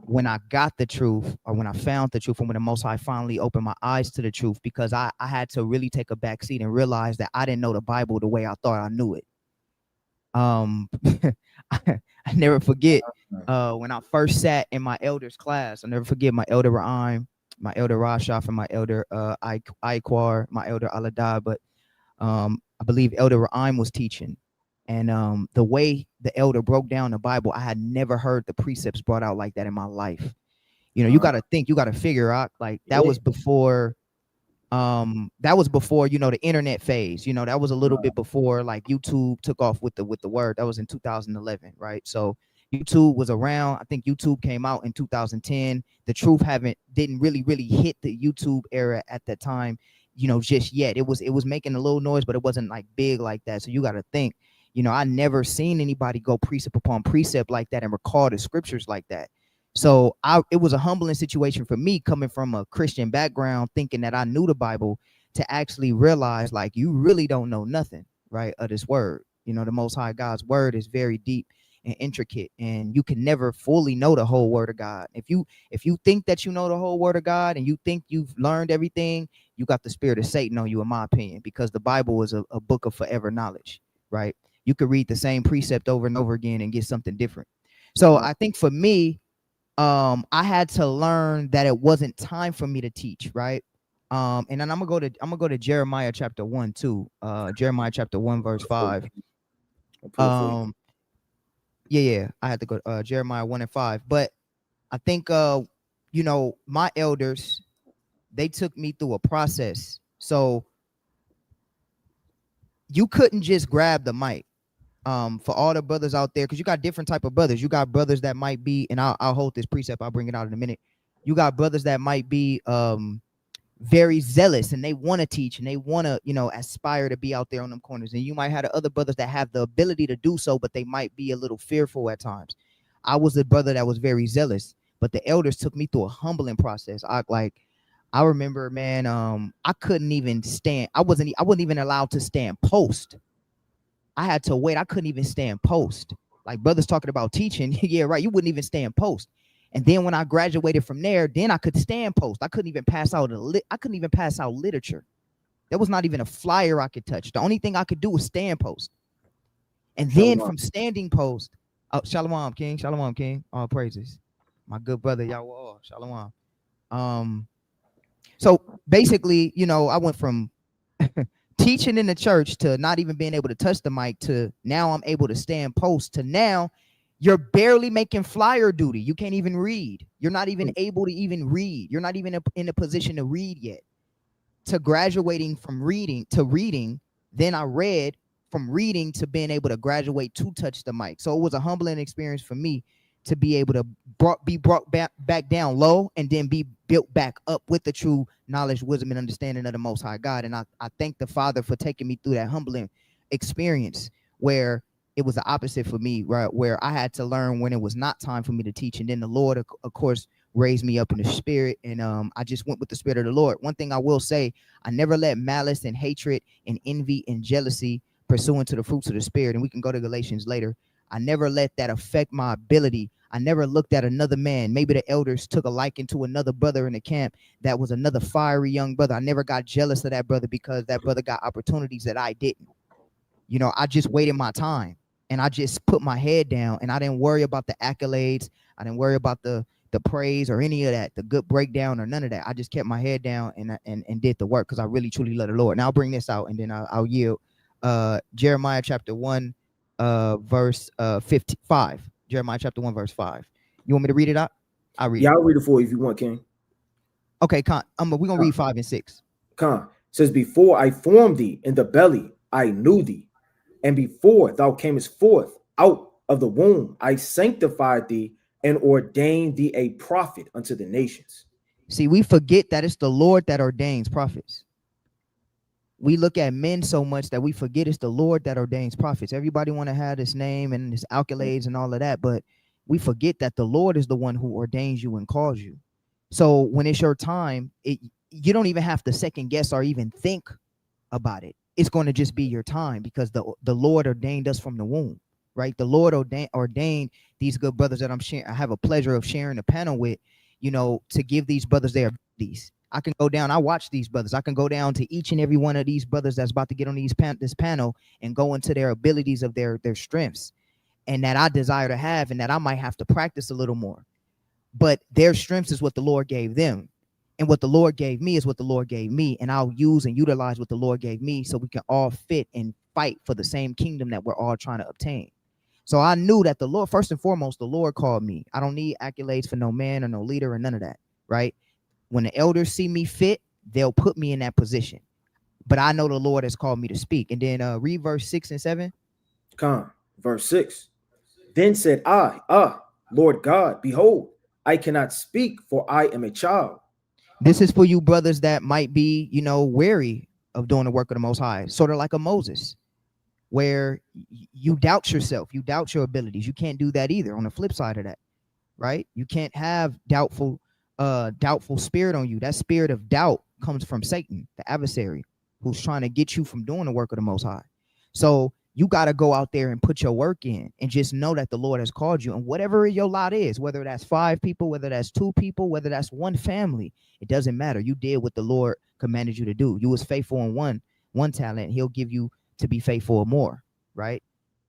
when I got the truth, or when I found the truth, and when the Most High finally opened my eyes to the truth, because I had to really take a back seat and realize that I didn't know the Bible the way I thought I knew it. I never forget when I first sat in my elders class. I never forget my elder Ra'im, my elder Rashaf, and my elder Iquar, my elder Aladai. But I believe Elder Ra'im was teaching. And the way the elder broke down the Bible, I had never heard the precepts brought out like that in my life. You know, you got to think, you got to figure out, like, that was before, you know, the internet phase. You know, that was a little bit before like YouTube took off with the word. That was in 2011, right? So YouTube was around. I think YouTube came out in 2010. The truth didn't really hit the YouTube era at that time, you know, just yet. It was making a little noise, but it wasn't like big like that. So you got to think, you know, I never seen anybody go precept upon precept like that and record the scriptures like that. So it was a humbling situation for me, coming from a Christian background, thinking that I knew the Bible, to actually realize, like, you really don't know nothing, right, of this word. You know, the Most High God's word is very deep and intricate, and you can never fully know the whole word of God. If you think that you know the whole word of God and you think you've learned everything, you got the spirit of Satan on you, in my opinion, because the Bible is a book of forever knowledge, right? You could read the same precept over and over again and get something different. So I think for me, I had to learn that it wasn't time for me to teach, right? And then I'm gonna go to Jeremiah chapter 1 too. Jeremiah chapter 1 verse 5. I'll pull it for you. Yeah, I had to go Jeremiah 1 and 5. But I think you know, my elders, they took me through a process. So you couldn't just grab the mic. For all the brothers out there, because you got different type of brothers. You got brothers that might be, and I'll hold this precept, I'll bring it out in a minute. You got brothers that might be very zealous and they want to teach and they want to, you know, aspire to be out there on them corners. And you might have the other brothers that have the ability to do so, but they might be a little fearful at times. I was a brother that was very zealous, but the elders took me through a humbling process. I remember, man, I couldn't even stand. I wasn't even allowed to stand post. I had to wait. I couldn't even stand post. Like brothers talking about teaching. Yeah, right. You wouldn't even stand post. And then when I graduated from there, then I could stand post. I couldn't even pass out I couldn't even pass out literature. There was not even a flyer I could touch. The only thing I could do was stand post. And then from standing post, Shalom King, Shalom King, all praises. My good brother, y'all, Shalom. So basically, you know, I went from teaching in the church to not even being able to touch the mic to now I'm able to stand post to now you're barely making flyer duty. You can't even read. You're not even able to even read. You're not even in a position to read yet. To graduating from reading to reading, then I read from reading to being able to graduate to touch the mic. So it was a humbling experience for me to be able to be brought back down low and then be built back up with the true knowledge, wisdom, and understanding of the Most High God. And I thank the Father for taking me through that humbling experience where it was the opposite for me, right? Where I had to learn when it was not time for me to teach. And then the Lord, of course, raised me up in the spirit. And I just went with the spirit of the Lord. One thing I will say, I never let malice and hatred and envy and jealousy pursuant to the fruits of the spirit. And we can go to Galatians later. I never let that affect my ability. I never looked at another man. Maybe the elders took a liking to another brother in the camp that was another fiery young brother. I never got jealous of that brother because that brother got opportunities that I didn't. You know, I just waited my time and I just put my head down and I didn't worry about the accolades. I didn't worry about the praise or any of that, the good breakdown or none of that. I just kept my head down and did the work because I really truly love the Lord. Now I'll bring this out and then I'll yield. Jeremiah chapter 1, verse 55. Jeremiah chapter 1, verse 5. You want me to read it out? I'll read it. I'll read it for you if you want, King. Okay, we're gonna read 5 and 6. It says, before I formed thee in the belly, I knew thee. And before thou camest forth out of the womb, I sanctified thee and ordained thee a prophet unto the nations. See, we forget that it's the Lord that ordains prophets. We look at men so much that we forget it's the Lord that ordains prophets. Everybody want to have this name and this accolades and all of that, but we forget that the Lord is the one who ordains you and calls you. So when it's your time, you don't even have to second guess or even think about it. It's going to just be your time because the Lord ordained us from the womb, right? The Lord ordained these good brothers that I have a pleasure of sharing the panel with, you know, to give these brothers their abilities. I can go down. I watch these brothers. I can go down to each and every one of these brothers that's about to get on this panel and go into their abilities of their strengths and that I desire to have and that I might have to practice a little more. But their strengths is what the Lord gave them. And what the Lord gave me is what the Lord gave me. And I'll use and utilize what the Lord gave me so we can all fit and fight for the same kingdom that we're all trying to obtain. So I knew that the Lord, first and foremost, the Lord called me. I don't need accolades for no man or no leader or none of that, right? When the elders see me fit, they'll put me in that position. But I know the Lord has called me to speak. And then read verse 6 and 7. Verse 6. Then said I, Lord God, behold, I cannot speak, for I am a child. This is for you brothers that might be, you know, wary of doing the work of the Most High, sort of like a Moses, where you doubt yourself, you doubt your abilities. You can't do that either. On the flip side of that, right? You can't have doubtful spirit on you. That spirit of doubt comes from Satan, the adversary, who's trying to get you from doing the work of the Most High. So you got to go out there and put your work in and just know that the Lord has called you. And whatever your lot is, whether that's 5 people, whether that's 2 people, whether that's 1 family, it doesn't matter. You did what the Lord commanded you to do. You was faithful in one talent. He'll give you to be faithful in more, right?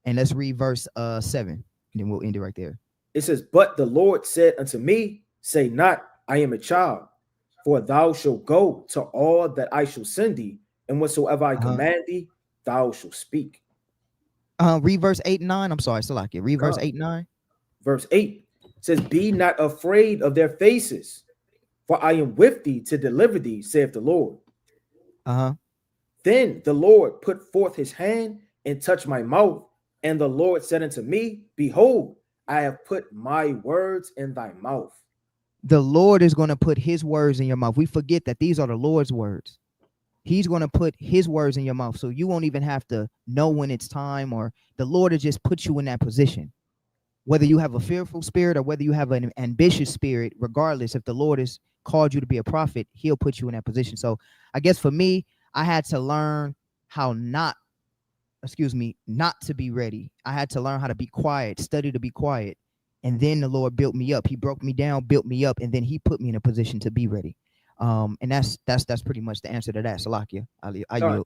And let's read verse 7, and then we'll end it right there. It says, but the Lord said unto me, say not, I am a child, For thou shalt go to all that I shall send thee, and whatsoever I command thee, thou shalt speak. Read verse 8 and 9. I'm sorry, Salakia. Read verse 8 and 9. Verse 8 says, Be not afraid of their faces, for I am with thee to deliver thee, saith the Lord. Then the Lord put forth his hand and touched my mouth, and the Lord said unto me, Behold, I have put my words in thy mouth. The Lord is going to put his words in your mouth. We forget that these are the Lord's words. He's going to put his words in your mouth, so you won't even have to know when it's time, or the Lord will just put you in that position. Whether you have a fearful spirit or whether you have an ambitious spirit, regardless, if the Lord has called you to be a prophet, he'll put you in that position. So I guess for me, I had to learn how not to be ready. I had to learn how to be quiet, study to be quiet. And then the Lord built me up. He broke me down, built me up, and then he put me in a position to be ready. And that's pretty much the answer to that. Salakia. I yield.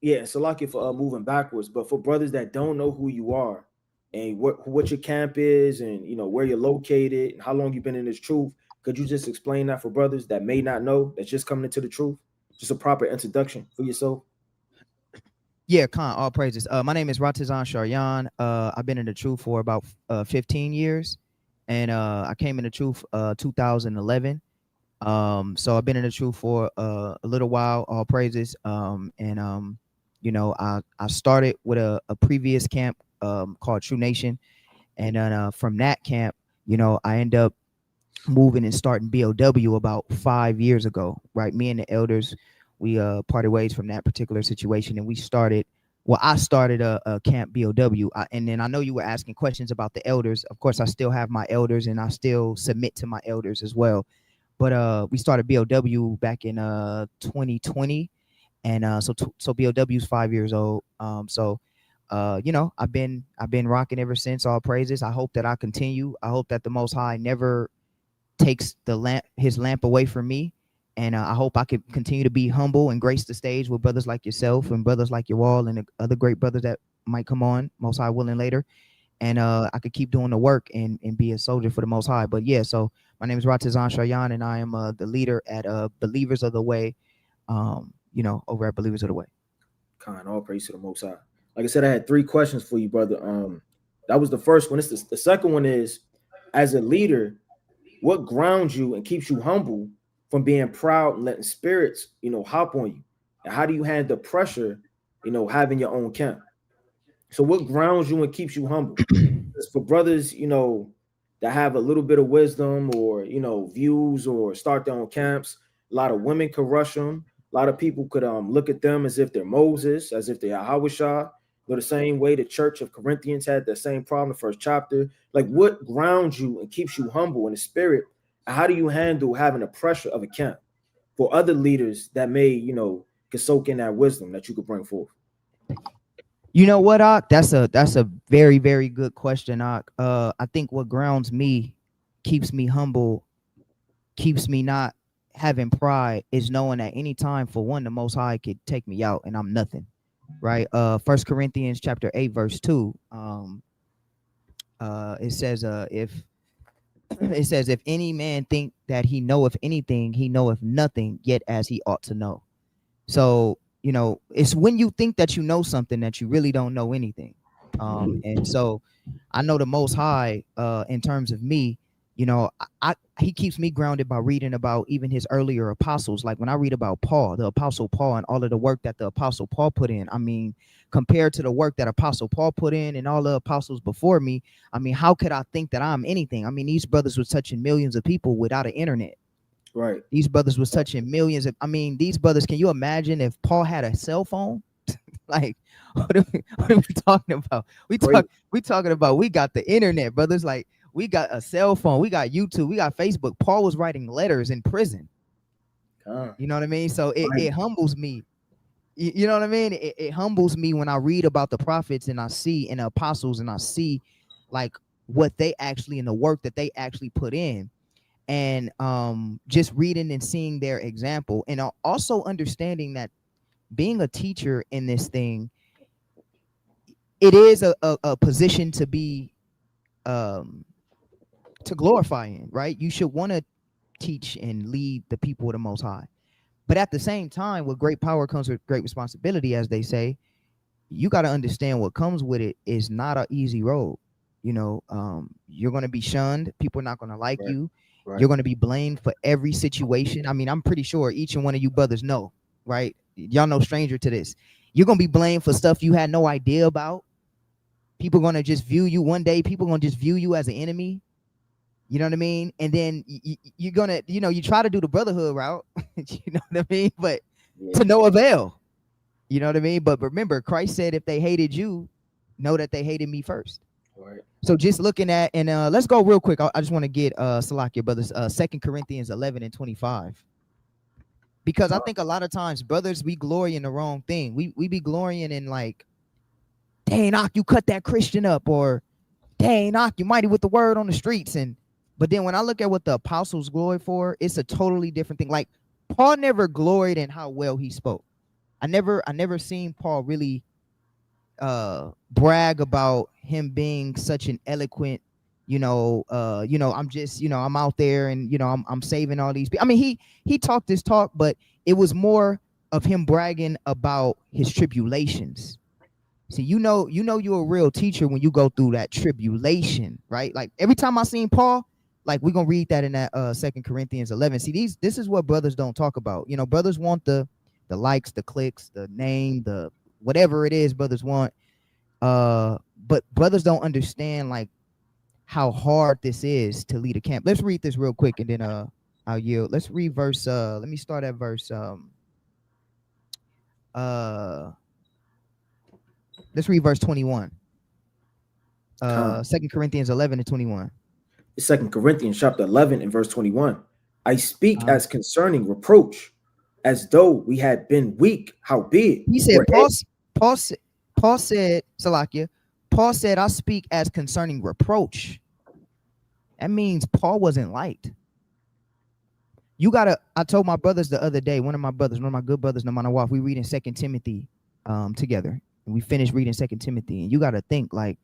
Yeah, Salakia for moving backwards. But for brothers that don't know who you are and what your camp is, and where you're located and how long you've been in this truth, could you just explain that for brothers that may not know, that's just coming into the truth? Just a proper introduction for yourself. Yeah, Khan, all praises. My name is Ratazan Sharyan. I've been in the truth for about 15 years, and I came in the truth 2011. So I've been in the truth for a little while. All praises. I started with a previous camp called True Nation, and then from that camp, I end up moving and starting BOW about 5 years ago. Right, me and the elders, we parted ways from that particular situation, and I started a camp BOW. And then I know you were asking questions about the elders. Of course, I still have my elders, and I still submit to my elders as well. But we started BOW back in 2020, and so BOW is 5 years old. I've been rocking ever since. All praises. I hope that I continue. I hope that the Most High never takes his lamp away from me. And I hope I could continue to be humble and grace the stage with brothers like yourself and brothers like Yawal and the other great brothers that might come on, Most High willing, later. And I could keep doing the work and be a soldier for the Most High. But yeah, so my name is Ratazan Sharyan, and I am the leader at Believers of the Way, over at Believers of the Way. Khan, all praise to the Most High. Like I said, I had 3 questions for you, brother. That was the first one. The second one is, as a leader, what grounds you and keeps you humble from being proud and letting spirits, hop on you? And how do you handle the pressure, having your own camp? So what grounds you and keeps you humble? For brothers, that have a little bit of wisdom or, views or start their own camps, a lot of women could rush them. A lot of people could look at them as if they're Moses, as if they're Ahawashah. The same way the Church of Corinthians had the same problem, the first chapter. Like, what grounds you and keeps you humble in the spirit? How do you handle having the pressure of a camp for other leaders that may, could soak in that wisdom that you could bring forth? You know what, Ak? That's a very, very good question, Ak. I think what grounds me, keeps me humble, keeps me not having pride, is knowing that any time, for one, the Most High could take me out and I'm nothing. Right. 1 Corinthians chapter 8, verse 2. It says, if any man think that he knoweth anything, he knoweth nothing, yet as he ought to know. So, it's when you think that you know something that you really don't know anything. And so I know the Most High, in terms of me, he keeps me grounded by reading about even his earlier apostles. Like when I read about Paul, the Apostle Paul, and all of the work that the Apostle Paul put in, I mean, compared to the work that Apostle Paul put in and all the apostles before me, I mean, how could I think that I'm anything? I mean, these brothers were touching millions of people without an internet. Right. These brothers was touching millions of, these brothers, can you imagine if Paul had a cell phone? Like, what are we talking about? We talking about, we got the internet, brothers. Like, we got a cell phone, we got YouTube, we got Facebook. Paul was writing letters in prison. You know what I mean? So it humbles me. You know what I mean? It humbles me when I read about the prophets and I see in the apostles and I see like what they actually, and the work that they actually put in, and just reading and seeing their example, and also understanding that being a teacher in this thing, it is a position to be to glorify in, right? You should want to teach and lead the people of the Most High. But at the same time, with great power comes with great responsibility, as they say. You got to understand what comes with it is not an easy road. You know, you're going to be shunned. People are not going to like Right. you. Right. You're going to be blamed for every situation. I mean, I'm pretty sure each and one of you brothers know, right? Y'all no stranger to this. You're going to be blamed for stuff you had no idea about. People are going to just view you one day. People are going to just view you as an enemy. You know what I mean? And then you're going to, you know, you try to do the brotherhood route. You know what I mean? But Yeah. to no avail. You know what I mean? But remember, Christ said, if they hated you, know that they hated me first. Right. So just looking at, and let's go real quick. I just want to get Salakia, brothers, 2 Corinthians 11 and 25. Because I think a lot of times, brothers, we glory in the wrong thing. We be glorying in like, dang, Ak, you cut that Christian up, or dang, Ak, you mighty with the word on the streets. But then when I look at what the apostles glory for, it's a totally different thing. Like Paul never gloried in how well he spoke. I never seen Paul really brag about him being such an eloquent, I'm just, I'm out there and I'm saving all these people. I mean, he talked this talk, but it was more of him bragging about his tribulations. See, you're a real teacher when you go through that tribulation, right? Like every time I seen Paul, like we're gonna read that in that 2 Corinthians 11. See, this is what brothers don't talk about. Brothers want the likes, the clicks, the name, the whatever it is brothers want. But brothers don't understand like how hard this is to lead a camp. Let's read this real quick and then I'll yield. Let's read verse let me start at verse let's read verse 21. 2 Corinthians 11 and 21. 2 Corinthians chapter 11 and verse 21. I speak as concerning reproach, as though we had been weak. Howbeit, he said, Paul said, Salakia, Paul said, I speak as concerning reproach. That means Paul wasn't liked. I told my brothers the other day, one of my good brothers, no matter what, we read in 2 Timothy together. And we finished reading 2 Timothy. And you got to think like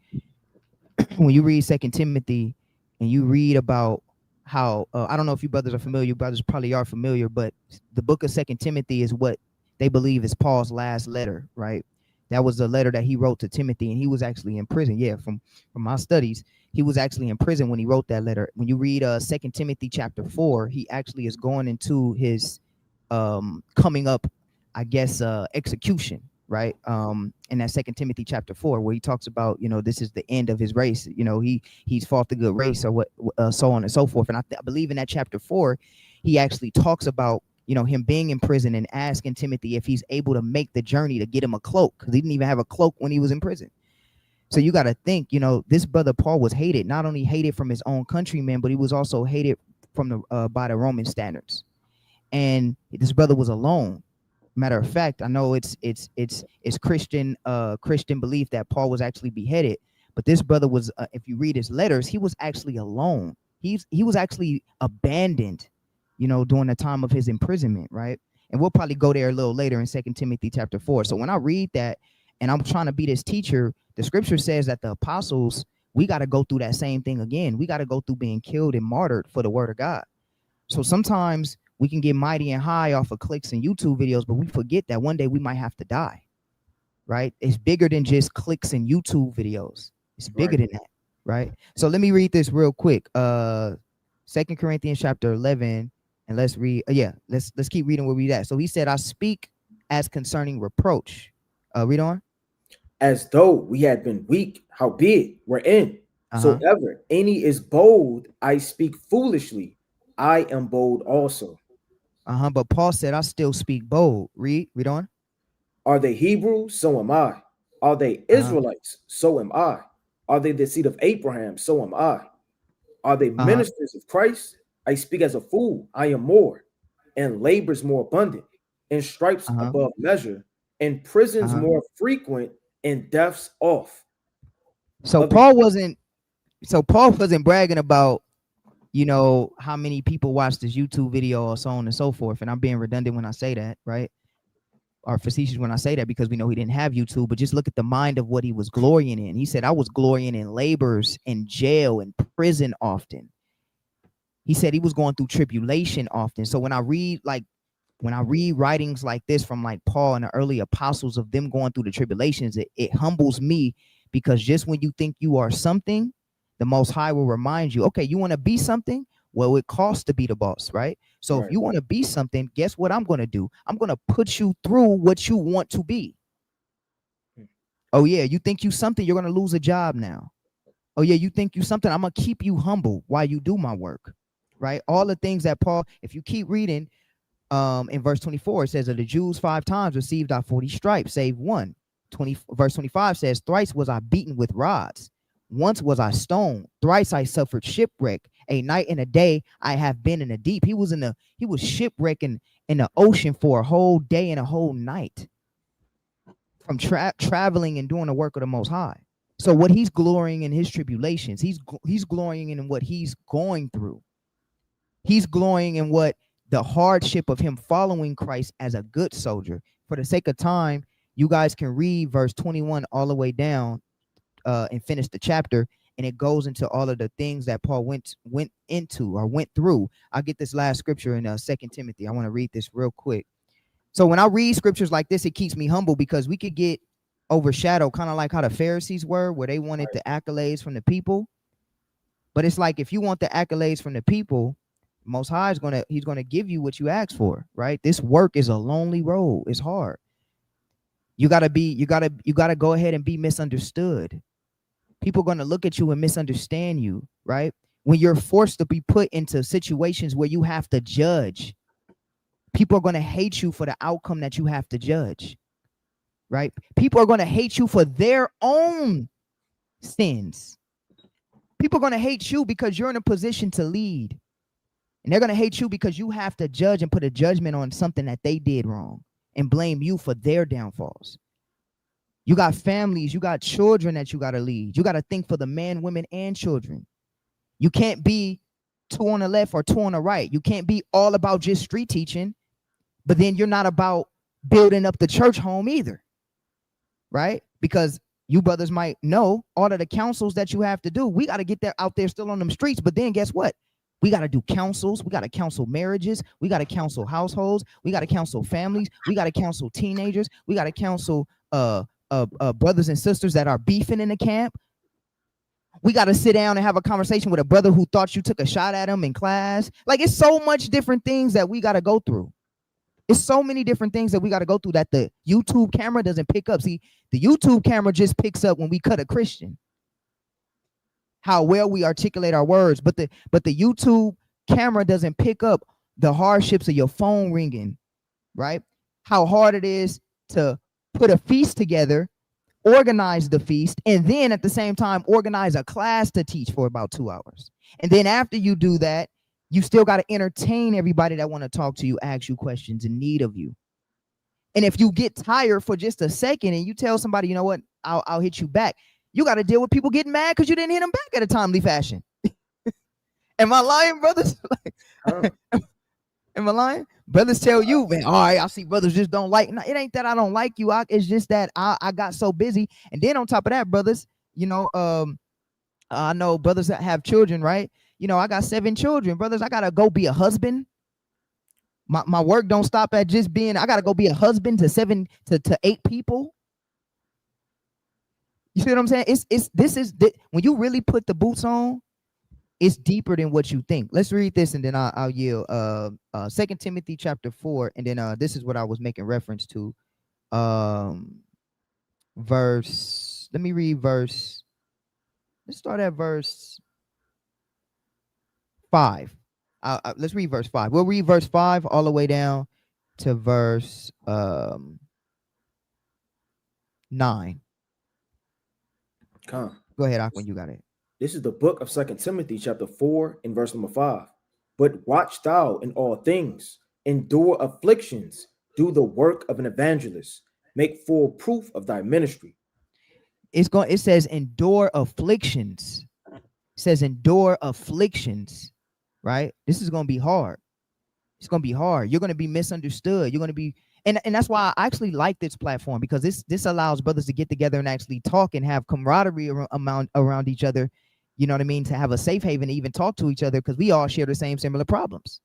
when you read 2 Timothy and you read about how, I don't know if you brothers are familiar, you brothers probably are familiar, but the book of 2 Timothy is what they believe is Paul's last letter, right? That was the letter that he wrote to Timothy, and he was actually in prison. Yeah, from my studies, he was actually in prison when he wrote that letter. When you read 2 Timothy chapter 4, he actually is going into his coming up, I guess, execution, right? In that 2 Timothy chapter 4, where he talks about, this is the end of his race. He's fought the good race, or what, so on and so forth. And I believe in that chapter 4, he actually talks about him being in prison and asking Timothy if he's able to make the journey to get him a cloak, because he didn't even have a cloak when he was in prison. So you got to think, this brother Paul was hated, not only hated from his own countrymen, but he was also hated from the by the Roman standards. And this brother was alone. Matter of fact, I know it's Christian belief that Paul was actually beheaded, but this brother was, if you read his letters, he was actually alone. He was actually abandoned, during the time of his imprisonment, right? And we'll probably go there a little later in 2 Timothy chapter 4. So when I read that and I'm trying to be this teacher, the scripture says that the apostles, we got to go through that same thing again. We got to go through being killed and martyred for the word of God. So sometimes we can get mighty and high off of clicks and YouTube videos, but we forget that one day we might have to die, right? It's bigger than just clicks and YouTube videos. It's bigger than that, right? So let me read this real quick. 2 Corinthians chapter 11. And let's read, let's keep reading where we at. So he said, I speak as concerning reproach. Read on. As though we had been weak, howbeit we're in. So ever any is bold, I speak foolishly. I am bold also. But Paul said, I still speak bold. Read on. Are they Hebrews? So am I. Are they Israelites? So am I. Are they the seed of Abraham? So am I. Are they ministers of Christ? I speak as a fool, I am more, and labors more abundant, and stripes above measure, and prisons more frequent, and deaths off. So Paul wasn't bragging about, how many people watch this YouTube video or so on and so forth. And I'm being redundant when I say that, right? Or facetious when I say that, because we know he didn't have YouTube, but just look at the mind of what he was glorying in. He said, I was glorying in labors, in jail, in prison often. he said he was going through tribulation often. So when I read writings like this from like Paul and the early apostles of them going through the tribulations, it humbles me, because just when you think you are something, the Most High will remind you, okay, you want to be something? Well, it costs to be the boss, right? So Right. if you want to be something, guess what I'm going to do? I'm going to put you through what you want to be. Oh yeah, you think you something, you're going to lose a job now. Oh yeah, you think you something, I'm going to keep you humble while you do my work, right? All the things that Paul, if you keep reading, in verse 24, it says that the Jews 5 times received our 40 stripes, save one. Verse 25 says, thrice was I beaten with rods. Once was I stoned. Thrice I suffered shipwreck. A night and a day I have been in the deep. He was shipwrecking in the ocean for a whole day and a whole night from traveling and doing the work of the Most High. So what he's glorying in his tribulations, he's glorying in what he's going through. He's glorying in what the hardship of him following Christ as a good soldier. For the sake of time, you guys can read verse 21 all the way down and finish the chapter, and it goes into all of the things that Paul went into or went through. I'll get this last scripture in 2 Timothy. I want to read this real quick. So when I read scriptures like this, it keeps me humble, because we could get overshadowed, kind of like how the Pharisees were, where they wanted the accolades from the people. But it's like, if you want the accolades from the people, Most High is he's gonna give you what you ask for, right? This work is a lonely road. It's hard. You gotta go ahead and be misunderstood. People are gonna look at you and misunderstand you, right? When you're forced to be put into situations where you have to judge, people are gonna hate you for the outcome that you have to judge, right? People are gonna hate you for their own sins. People are gonna hate you because you're in a position to lead. And they're going to hate you because you have to judge and put a judgment on something that they did wrong and blame you for their downfalls. You got families, you got children that you got to lead. You got to think for the men, women, and children. You can't be 2 on the left or 2 on the right. You can't be all about just street teaching, but then you're not about building up the church home either, right? Because you brothers might know all of the counsels that you have to do. We got to get there out there still on them streets, but then guess what? We got to do counsels. We got to counsel marriages. We got to counsel households. We got to counsel families. We got to counsel teenagers. We got to counsel brothers and sisters that are beefing in the camp. We got to sit down and have a conversation with a brother who thought you took a shot at him in class. Like, it's so much different things that we got to go through. It's so many different things that we got to go through that the YouTube camera doesn't pick up. See, the YouTube camera just picks up when we cut a Christian, how well we articulate our words, but the YouTube camera doesn't pick up the hardships of your phone ringing, right? How hard it is to put a feast together, organize the feast, and then at the same time organize a class to teach for about 2 hours. And then after you do that, you still got to entertain everybody that want to talk to you, ask you questions, in need of you. And if you get tired for just a second and you tell somebody, you know what, I'll hit you back, you got to deal with people getting mad because you didn't hit them back at a timely fashion. Am I lying, brothers? Am I lying? Brothers tell you, man, all right, I see brothers just don't like. No, it ain't that I don't like you. It's just that I got so busy. And then on top of that, brothers, you know, I know brothers that have children, right? You know, I got 7 children. Brothers, I got to go be a husband. My work don't stop at just being, I got to go be a husband to 8 people. You see what I'm saying? When you really put the boots on, it's deeper than what you think. Let's read this and then I'll yield. 2 Timothy chapter 4, and then this is what I was making reference to. Verse. Let me read verse. Let's start at verse 5. Let's read verse 5. We'll read verse 5 all the way down to verse 9. Come. Go ahead, Ak, when you got it. This is the book of 2 Timothy chapter 4 and verse number 5. But watch thou in all things, endure afflictions, do the work of an evangelist, make full proof of thy ministry. It says endure afflictions. It says endure afflictions, right? This is going to be hard. It's going to be hard. You're going to be misunderstood. You're going to be, and that's why I actually like this platform, because this allows brothers to get together and actually talk and have camaraderie around each other, you know what I mean, to have a safe haven to even talk to each other, because we all share the same similar problems.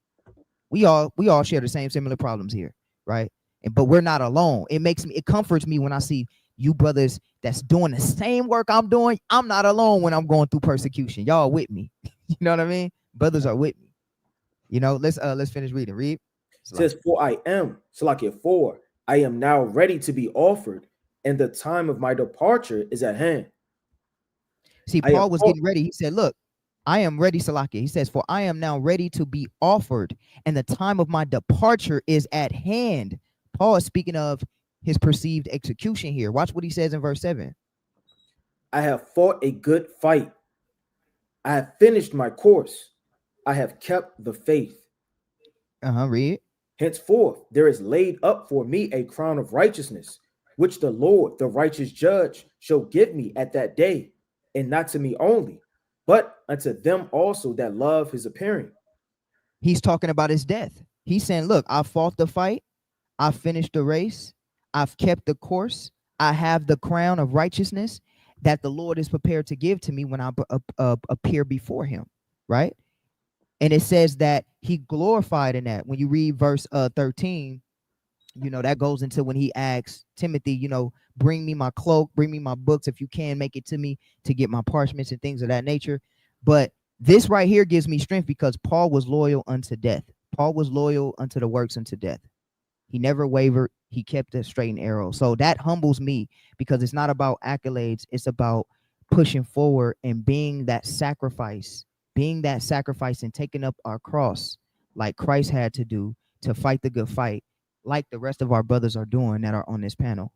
We all share the same similar problems here, right? But we're not alone. It comforts me when I see you brothers that's doing the same work I'm doing. I'm not alone when I'm going through persecution. Y'all with me. You know what I mean? Brothers are with me. You know, let's finish reading. Read. It says, for I am now ready to be offered, and the time of my departure is at hand. See, Paul was getting ready. He said, look, I am ready, Salakia. He says, for I am now ready to be offered, and the time of my departure is at hand. Paul is speaking of his perceived execution here. Watch what he says in verse 7. I have fought a good fight. I have finished my course. I have kept the faith. Read. Henceforth, there is laid up for me a crown of righteousness, which the Lord, the righteous judge, shall give me at that day, and not to me only, but unto them also that love his appearing. He's talking about his death. He's saying, look, I fought the fight. I finished the race. I've kept the course. I have the crown of righteousness that the Lord is prepared to give to me when I appear before him, right? And it says that he glorified in that. When you read verse 13, you know, that goes into when he asks Timothy, you know, bring me my cloak, bring me my books, if you can, make it to me to get my parchments and things of that nature. But this right here gives me strength because Paul was loyal unto death. Paul was loyal unto the works unto death. He never wavered. He kept a straight and arrow. So that humbles me because it's not about accolades. It's about pushing forward and being that sacrifice and taking up our cross like Christ had to do to fight the good fight, like the rest of our brothers are doing that are on this panel.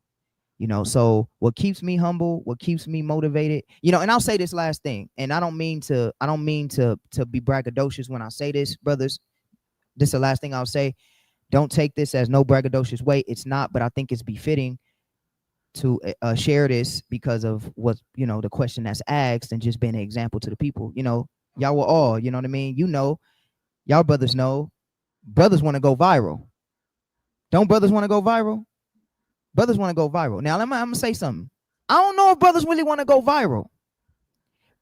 You know, so what keeps me humble, what keeps me motivated, you know, and I'll say this last thing, and I don't mean to be braggadocious when I say this, brothers. This is the last thing I'll say. Don't take this as no braggadocious way. It's not, but I think it's befitting to share this because of what, you know, the question that's asked and just being an example to the people. You know, y'all were all, you know what I mean? You know, y'all brothers know, brothers want to go viral. Don't brothers want to go viral? Brothers want to go viral. Now, I'm going to say something. I don't know if brothers really want to go viral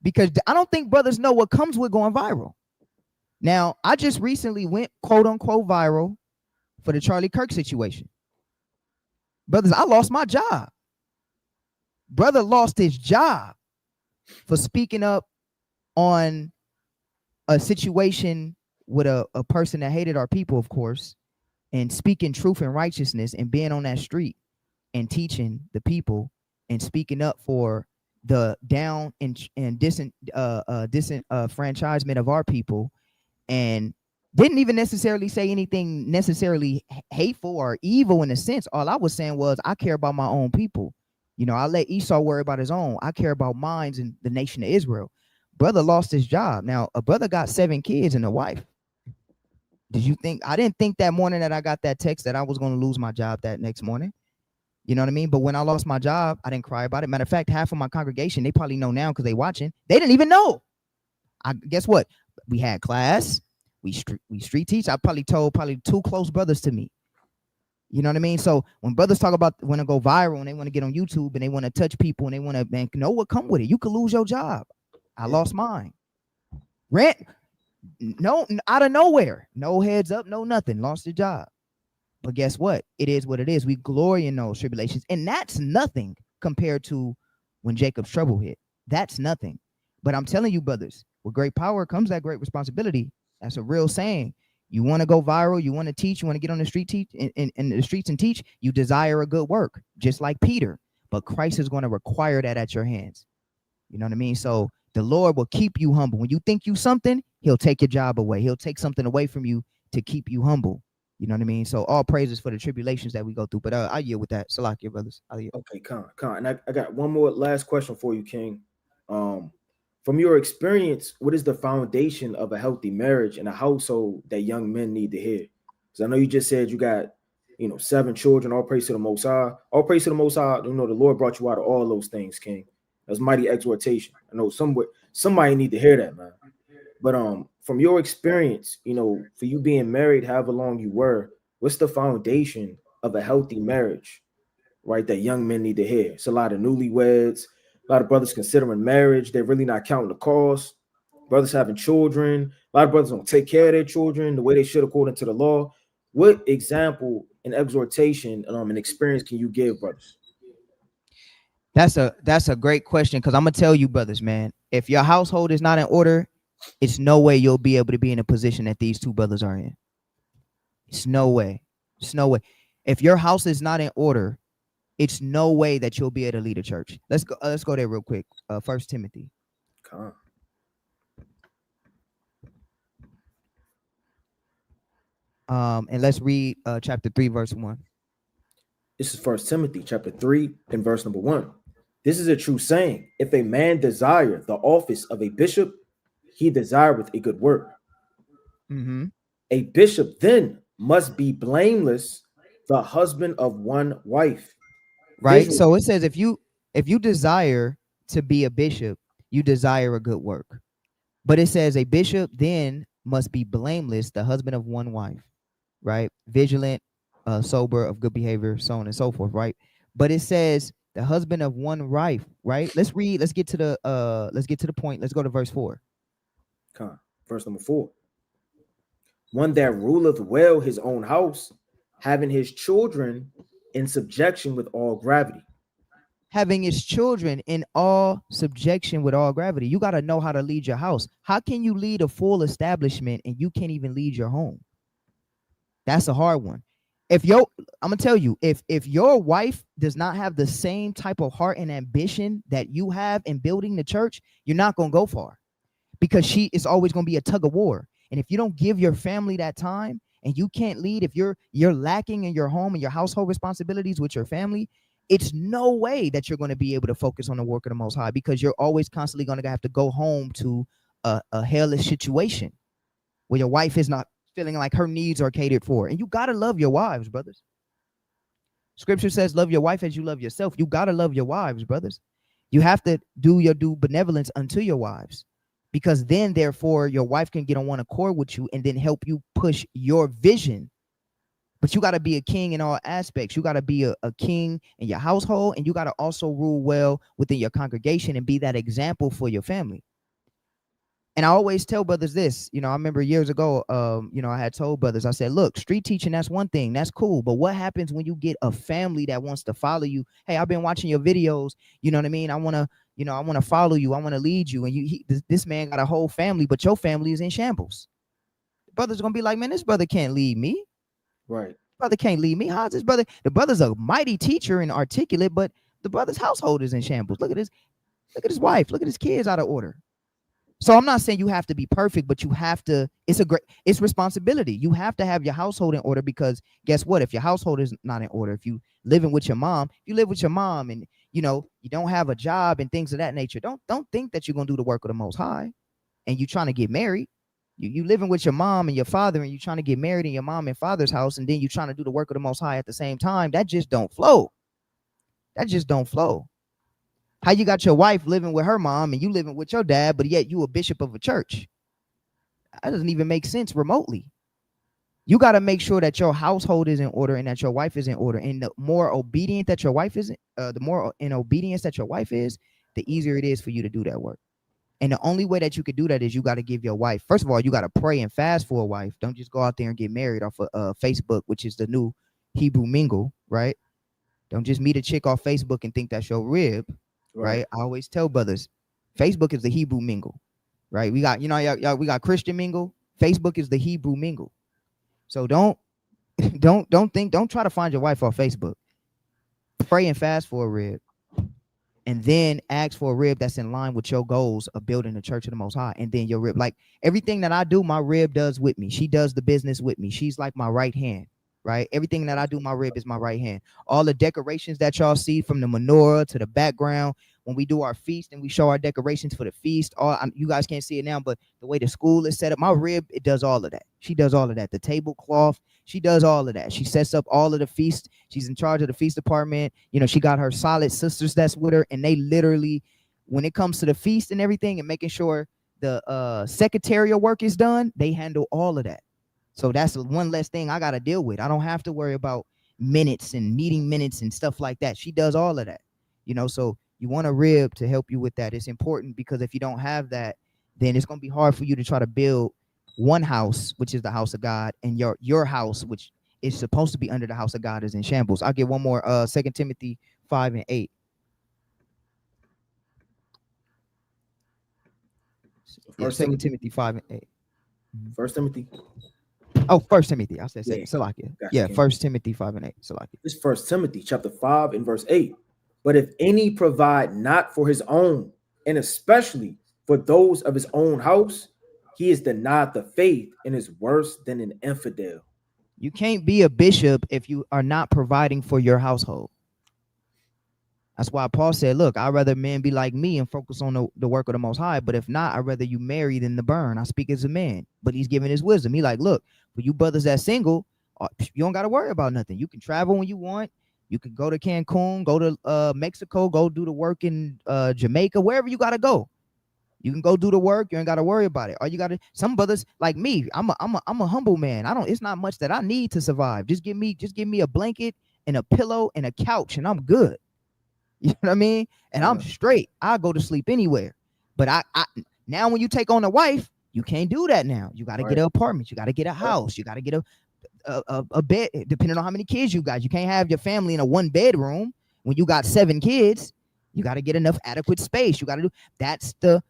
because I don't think brothers know what comes with going viral. Now, I just recently went, quote unquote, viral for the Charlie Kirk situation. Brothers, I lost my job. Brother lost his job for speaking up on a situation with a person that hated our people, of course, and speaking truth and righteousness and being on that street and teaching the people and speaking up for the down and disenfranchisement of our people, and didn't even necessarily say anything necessarily hateful or evil in a sense. All I was saying was I care about my own people. You know, I let Esau worry about his own. I care about mine and the nation of Israel. Brother lost his job. Now, a brother got 7 kids and a wife. Did you think? I didn't think that morning that I got that text that I was going to lose my job that next morning. You know what I mean? But when I lost my job, I didn't cry about it. Matter of fact, half of my congregation, they probably know now because they watching. They didn't even know. Guess what? We had class. We street teach. I probably told 2 close brothers to me. You know what I mean? So when brothers talk about want to go viral and they want to get on YouTube and they want to touch people and they want to know what come with it, you could lose your job. I lost mine. Rent, no, out of nowhere, no heads up, no nothing. Lost the job. But guess what? It is what it is. We glory in those tribulations, and that's nothing compared to when Jacob's trouble hit. That's nothing. But I'm telling you, brothers, with great power comes that great responsibility. That's a real saying. You want to go viral, you want to teach, you want to get on the street teach in the streets and teach, you desire a good work, just like Peter. But Christ is going to require that at your hands. You know what I mean? So the Lord will keep you humble. When you think you something, he'll take your job away. He'll take something away from you to keep you humble. You know what I mean? So all praises for the tribulations that we go through. But I yield with that. Salakia, brothers. Okay, Khan. And I got one more last question for you, King. From your experience, what is the foundation of a healthy marriage and a household that young men need to hear? Because I know you just said you got, 7 children. All praise to the Most High. All praise to the Most High. The Lord brought you out of all those things, King. That's mighty exhortation. I know somebody need to hear that, man. But from your experience, for you being married, however long you were, what's the foundation of a healthy marriage, right? That young men need to hear. It's a lot of newlyweds, A lot of brothers considering marriage, they're really not counting the cost. Brothers having children, a lot of brothers don't take care of their children the way they should according to the law. What example and exhortation and experience can you give, brothers? That's a great question, because I'm gonna tell you, brothers, man, if your household is not in order, it's no way you'll be able to be in a position that these two brothers are in. It's no way. It's no way. If your house is not in order, it's no way that you'll be able to lead a church. Let's go there real quick. 1 Timothy. Come on. And let's read chapter 3, verse 1. This is 1 Timothy chapter 3 and verse number 1. This is a true saying. If a man desire the office of a bishop, he desireth a good work. Mm-hmm. A bishop then must be blameless, the husband of one wife. Right. Visual- So it says if you desire to be a bishop, you desire a good work. But it says a bishop then must be blameless, the husband of one wife, right? Vigilant, sober, of good behavior, so on and so forth, right? But it says the husband of one wife, right? Let's get to the point. Let's go to verse 4. Come on. Verse number 4. One that ruleth well his own house, having his children in subjection with all gravity. Having his children in all subjection with all gravity. You got to know how to lead your house. How can you lead a full establishment and you can't even lead your home? That's a hard one. I'm gonna tell you, if your wife does not have the same type of heart and ambition that you have in building the church, you're not gonna go far, because she is always gonna be a tug of war. And if you don't give your family that time and you can't lead, if you're lacking in your home and your household responsibilities with your family, it's no way that you're going to be able to focus on the work of the Most High, because you're always constantly going to have to go home to a hellish situation where your wife is not feeling like her needs are catered for. And you got to love your wives, brothers. Scripture says, love your wife as you love yourself. You got to love your wives, brothers. You have to do your due benevolence unto your wives, because then, therefore, your wife can get on one accord with you and then help you push your vision. But you got to be a king in all aspects. You got to be a king in your household, and you got to also rule well within your congregation and be that example for your family. And I always tell brothers this, I remember years ago, I had told brothers, I said, look, street teaching, that's one thing. That's cool. But what happens when you get a family that wants to follow you? Hey, I've been watching your videos. You know what I mean? I want to follow you. I want to lead you. And this man got a whole family, but your family is in shambles. The brother's going to be like, man, this brother can't lead me. Right. Brother can't lead me. How's this brother? The brother's a mighty teacher and articulate, but the brother's household is in shambles. Look at his wife. Look at his kids out of order. So I'm not saying you have to be perfect, but you have to, it's responsibility. You have to have your household in order, because guess what? If your household is not in order, if you live with your mom and you don't have a job and things of that nature, don't think that you're going to do the work of the Most High and you trying to get married. You living with your mom and your father, and you trying to get married in your mom and father's house, and then you trying to do the work of the Most High at the same time. That just don't flow. How you got your wife living with her mom and you living with your dad, but yet you a bishop of a church? That doesn't even make sense remotely. You got to make sure that your household is in order and that your wife is in order. And the more obedient that your wife is, the more in obedience that your wife is, the easier it is for you to do that work. And the only way that you could do that is you got to give your wife, first of all, you got to pray and fast for a wife. Don't just go out there and get married off of Facebook, which is the new Hebrew mingle, right? Don't just meet a chick off Facebook and think that's your rib, right? I always tell brothers, Facebook is the Hebrew mingle, right? We got, we got Christian mingle. Facebook is the Hebrew mingle. So don't try to find your wife off Facebook. Pray and fast for a rib. And then ask for a rib that's in line with your goals of building the church of the Most High. And then your rib, like everything that I do, my rib does with me. She does the business with me. She's like my right hand, right? Everything that I do, my rib is my right hand. All the decorations that y'all see, from the menorah to the background, when we do our feast and we show our decorations for the feast, you guys can't see it now, but the way the school is set up, my rib, it does all of that. She does all of that. The tablecloth, she does all of that. She sets up all of the feast. She's in charge of the feast department. She got her solid sisters that's with her, and they literally, when it comes to the feast and everything and making sure the secretarial work is done, they handle all of that. So that's one less thing I got to deal with. I don't have to worry about minutes and meeting minutes and stuff like that. She does all of that, so You want a rib to help you with that. It's important because if you don't have that, then it's going to be hard for you to try to build one house, which is the house of God, and your house, which is supposed to be under the house of God, is in shambles. I'll get one more. 2 Timothy 5:8. Yeah, First 2 Timothy. Timothy 5:8. First Timothy. Oh, 1 Timothy. I said second. Yeah. Salakia. Gotcha, Yeah, King. 1 Timothy 5:8. Salakia. This is 1 Timothy chapter 5 and verse 8. But if any provide not for his own, and especially for those of his own house, he is denied the faith and is worse than an infidel. You can't be a bishop if you are not providing for your household. That's why Paul said, look, I'd rather men be like me and focus on the work of the Most High. But if not, I'd rather you marry than to burn. I speak as a man. But he's giving his wisdom. He like, look, for you brothers that single, you don't got to worry about nothing. You can travel when you want. You can go to Cancun, go to Mexico, go do the work in Jamaica, wherever you got to go. You can go do the work. You ain't got to worry about it. All you got to, some brothers like me, I'm a humble man. It's not much that I need to survive. Just give me a blanket and a pillow and a couch and I'm good. You know what I mean? And I'm straight. I'll go to sleep anywhere. But I now when you take on a wife, you can't do that now. You got to get an apartment. You got to get a house. You got to get a bed, depending on how many kids you got. You can't have your family in a 1 bedroom when you got 7 kids. You got to get enough adequate space. You got to do, that's the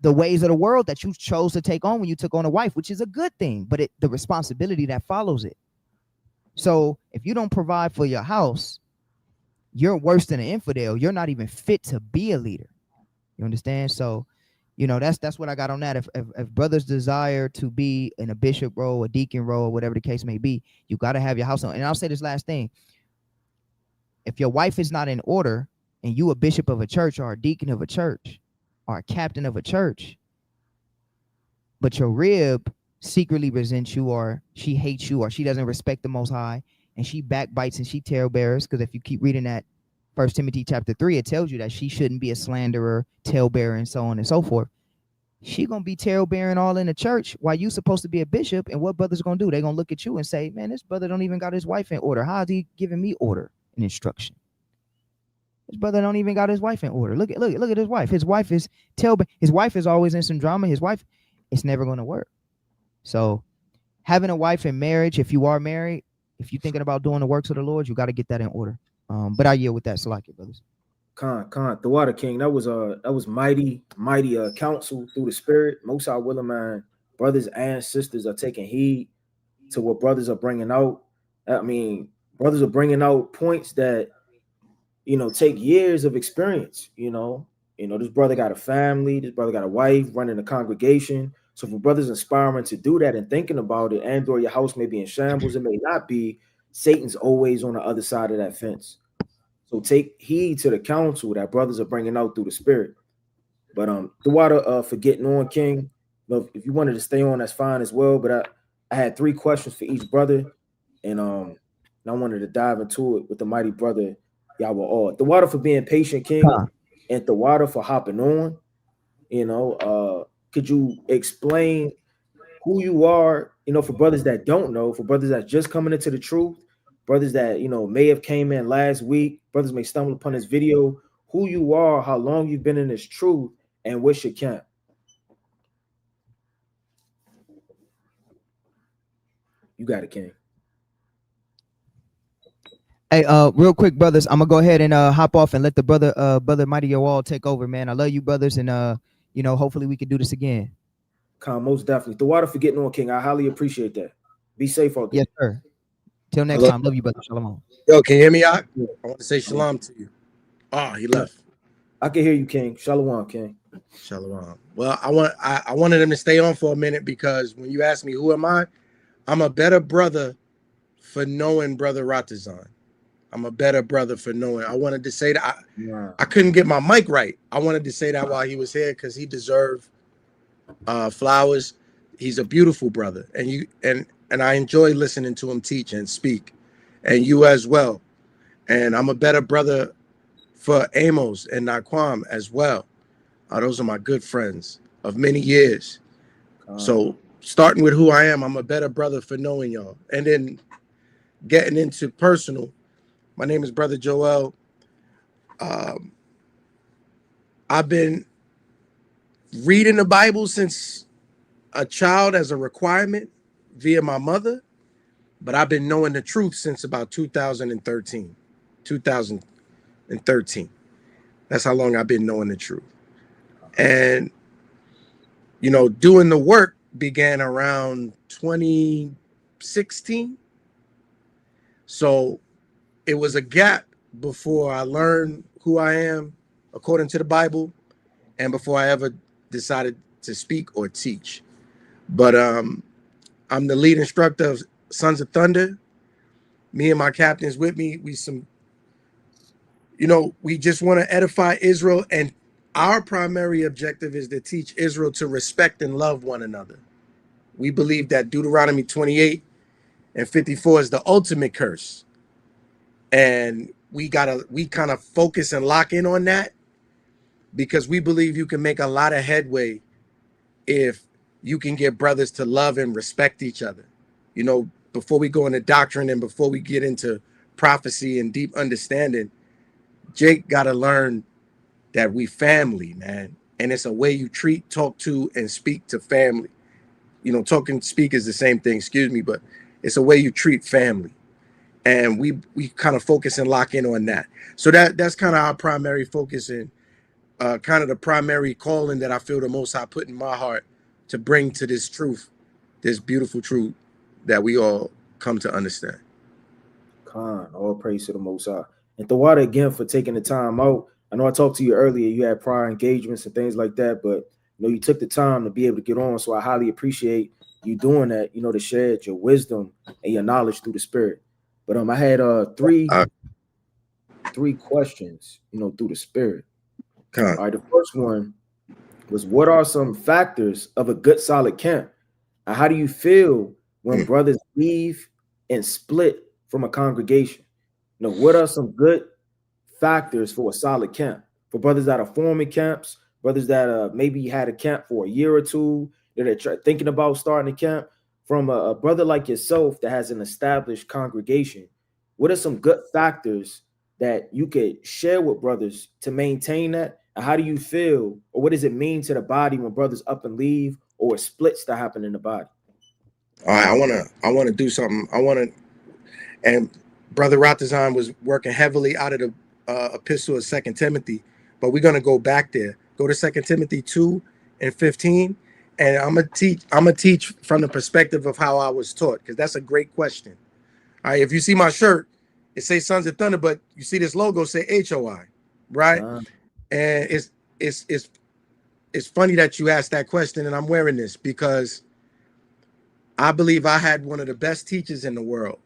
ways of the world that you chose to take on when you took on a wife, which is a good thing, but the responsibility that follows it. So if you don't provide for your house, you're worse than an infidel. You're not even fit to be a leader. You understand? So, that's what I got on that. If brothers desire to be in a bishop role, a deacon role, whatever the case may be, you got to have your house on. And I'll say this last thing. If your wife is not in order and you a bishop of a church or a deacon of a church or a captain of a church, but your rib secretly resents you or she hates you or she doesn't respect the Most High, and she backbites and she talebearers, because if you keep reading that 1 Timothy chapter 3, it tells you that she shouldn't be a slanderer, talebearer, and so on and so forth. She gonna be talebearing all in the church while you supposed to be a bishop. And what brothers gonna do? They're gonna look at you and say, man, this brother don't even got his wife in order. How is he giving me order and instruction? His brother don't even got his wife in order. Look at his wife. His wife is his wife is always in some drama. His wife, it's never gonna work. So having a wife in marriage, if you are married, if you're thinking about doing the works of the Lord, you got to get that in order. But I yield with that. Salakia, brothers. Khan, the Water King. That was mighty counsel through the Spirit. Most High willing, man. Brothers and sisters are taking heed to what brothers are bringing out. I mean, brothers are bringing out points that take years of experience. This brother got a family. This brother got a wife, running a congregation. So for brothers inspiring to do that and thinking about it, and or your house may be in shambles, it may not be, Satan's always on the other side of that fence. So take heed to the counsel that brothers are bringing out through the Spirit. But the water for getting on, King, if you wanted to stay on, that's fine as well. But I had 3 questions for each brother, and I wanted to dive into it with the mighty brother Yahweh. The water for being patient, King, and the water for hopping on. Could you explain who you are, for brothers that don't know, for brothers that just coming into the truth, brothers that, may have came in last week, brothers may stumble upon this video, who you are, how long you've been in this truth, and what's your camp? You got it, King. Hey, real quick, brothers, I'm gonna go ahead and hop off and let the brother Mighty Yoel take over, man. I love you, brothers, and hopefully we can do this again. Most definitely. The water for getting on, King. I highly appreciate that. Be safe out there. Yes, sir. Till next time. Love you, brother. Shalom. Yo, can you hear me out? I want to say shalom to you. Oh, he left. I can hear you, King. Shalom, King. Shalom. Well, I wanted him to stay on for a minute because when you asked me who am I, I'm a better brother for knowing Brother Ratazan. I'm a better brother for knowing. I wanted to say that I couldn't get my mic right. I wanted to say that while he was here because he deserved flowers. He's a beautiful brother, and I enjoy listening to him teach and speak, and you as well. And I'm a better brother for Amos and Naquam as well. Those are my good friends of many years. So starting with who I am, I'm a better brother for knowing y'all. And then getting into personal, my name is Brother Joel. I've been reading the Bible since a child as a requirement via my mother, but I've been knowing the truth since about 2013. 2013. That's how long I've been knowing the truth. And, you know, doing the work began around 2016. So it was a gap before I learned who I am according to the Bible and before I ever decided to speak or teach. But I'm the lead instructor of Sons of Thunder. Me and my captains with me, we just want to edify Israel, and our primary objective is to teach Israel to respect and love one another. We believe that Deuteronomy 28 and 54 is the ultimate curse. And we kind of focus and lock in on that because we believe you can make a lot of headway if you can get brothers to love and respect each other. You know, before we go into doctrine and before we get into prophecy and deep understanding, Jake got to learn that we family, man. And it's a way you treat, talk to, and speak to family. You know, talk and speak is the same thing, excuse me, but it's a way you treat family. And we kind of focus and lock in on that. So that's kind of our primary focus and kind of the primary calling that I feel the Most High put in my heart to bring to this truth, this beautiful truth that we all come to understand. Khan, all praise to the Most High. And Tawada again for taking the time out. I know I talked to you earlier. You had prior engagements and things like that, but you know you took the time to be able to get on. So I highly appreciate you doing that. You know, to share your wisdom and your knowledge through the Spirit. But I had three questions. You know, through the Spirit. All right, the first one was, what are some factors of a good solid camp? And how do you feel when brothers leave and split from a congregation? You know, what are some good factors for a solid camp? For brothers that are forming camps, brothers that maybe had a camp for a year or two, that are thinking about starting a camp, from a brother like yourself that has an established congregation, what are some good factors that you could share with brothers to maintain that? And how do you feel, or what does it mean to the body when brothers up and leave, or splits that happen in the body? All right, I wanna do something. And Brother Ratazan was working heavily out of the epistle of 2 Timothy, but we're gonna go back there. Go to 2 Timothy 2:15, and I'm gonna teach from the perspective of how I was taught, because that's a great question. All right, if you see my shirt, it says Sons of Thunder, but you see this logo say HOI, right? And it's funny that you asked that question, and I'm wearing this because I believe I had one of the best teachers in the world.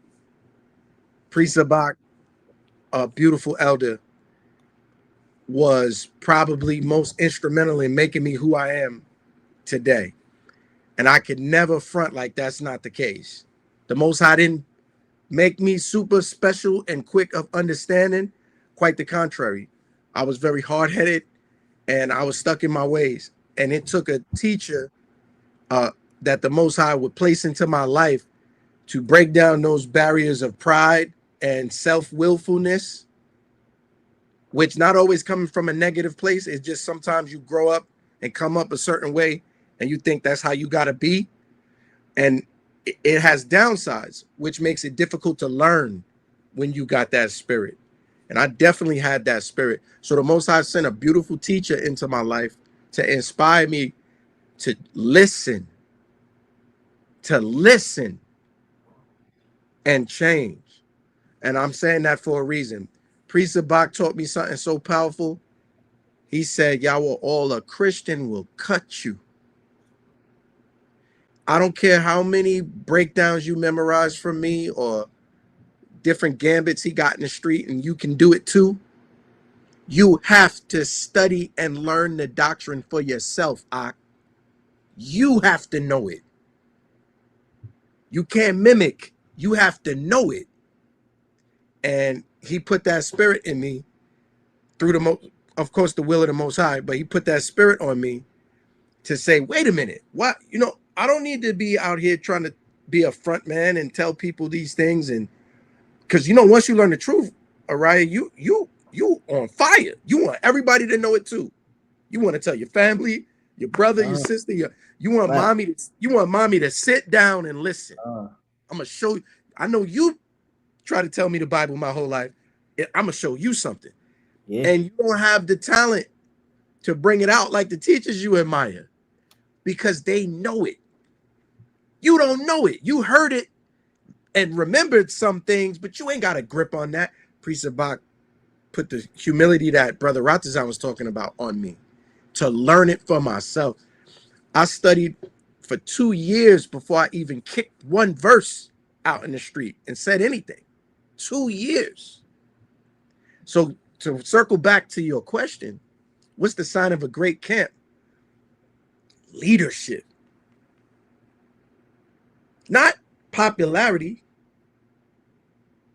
Priest Sabak, a beautiful elder, was probably most instrumental in making me who I am today. And I could never front like that's not the case. The Most High didn't make me super special and quick of understanding. Quite the contrary. I was very hard-headed and I was stuck in my ways. And it took a teacher that the Most High would place into my life to break down those barriers of pride and self-willfulness, which not always coming from a negative place. It's just sometimes you grow up and come up a certain way and you think that's how you got to be. And it has downsides, which makes it difficult to learn when you got that spirit. And I definitely had that spirit. So the Most High sent a beautiful teacher into my life to inspire me to listen and change. And I'm saying that for a reason. Priest Sabak taught me something so powerful. He said, y'all will all, a Christian will cut you. I don't care how many breakdowns you memorize from me or different gambits he got in the street, and you can do it too. You have to study and learn the doctrine for yourself. You have to know it. You can't mimic. You have to know it. And he put that spirit in me through of course, the will of the Most High, but he put that spirit on me to say, wait a minute, what? You know, I don't need to be out here trying to be a front man and tell people these things. And because, you know, once you learn the truth, Araya, you on fire. You want everybody to know it too. You want to tell your family, your brother, your sister, you want mommy to sit down and listen. I'm gonna show you. I know you try to tell me the Bible my whole life. I'm gonna show you something. Yeah. And you don't have the talent to bring it out like the teachers you admire because they know it. You don't know it. You heard it and remembered some things, but you ain't got a grip on that. Priest Sabak put the humility that Brother Ratazan was talking about on me to learn it for myself. I studied for 2 years before I even kicked one verse out in the street and said anything. 2 years. So to circle back to your question, what's the sign of a great camp? Leadership. Not popularity.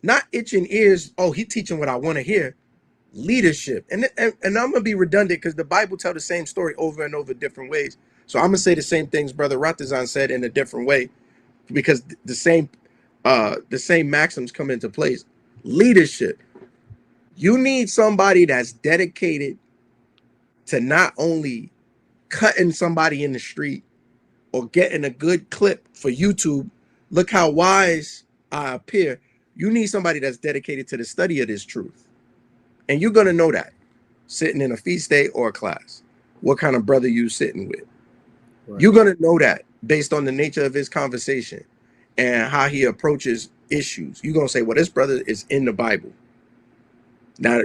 Not itching ears. Oh, he teaching what I want to hear. Leadership. And I'm going to be redundant because the Bible tells the same story over and over different ways. So I'm going to say the same things Brother Ratazan said in a different way because the same maxims come into place. Leadership. You need somebody that's dedicated to not only cutting somebody in the street or getting a good clip for YouTube. Look how wise I appear. You need somebody that's dedicated to the study of this truth. And you're going to know that sitting in a feast day or a class, what kind of brother you sitting with. Right. You're going to know that based on the nature of his conversation and how he approaches issues. You're going to say, well, this brother is in the Bible. Now,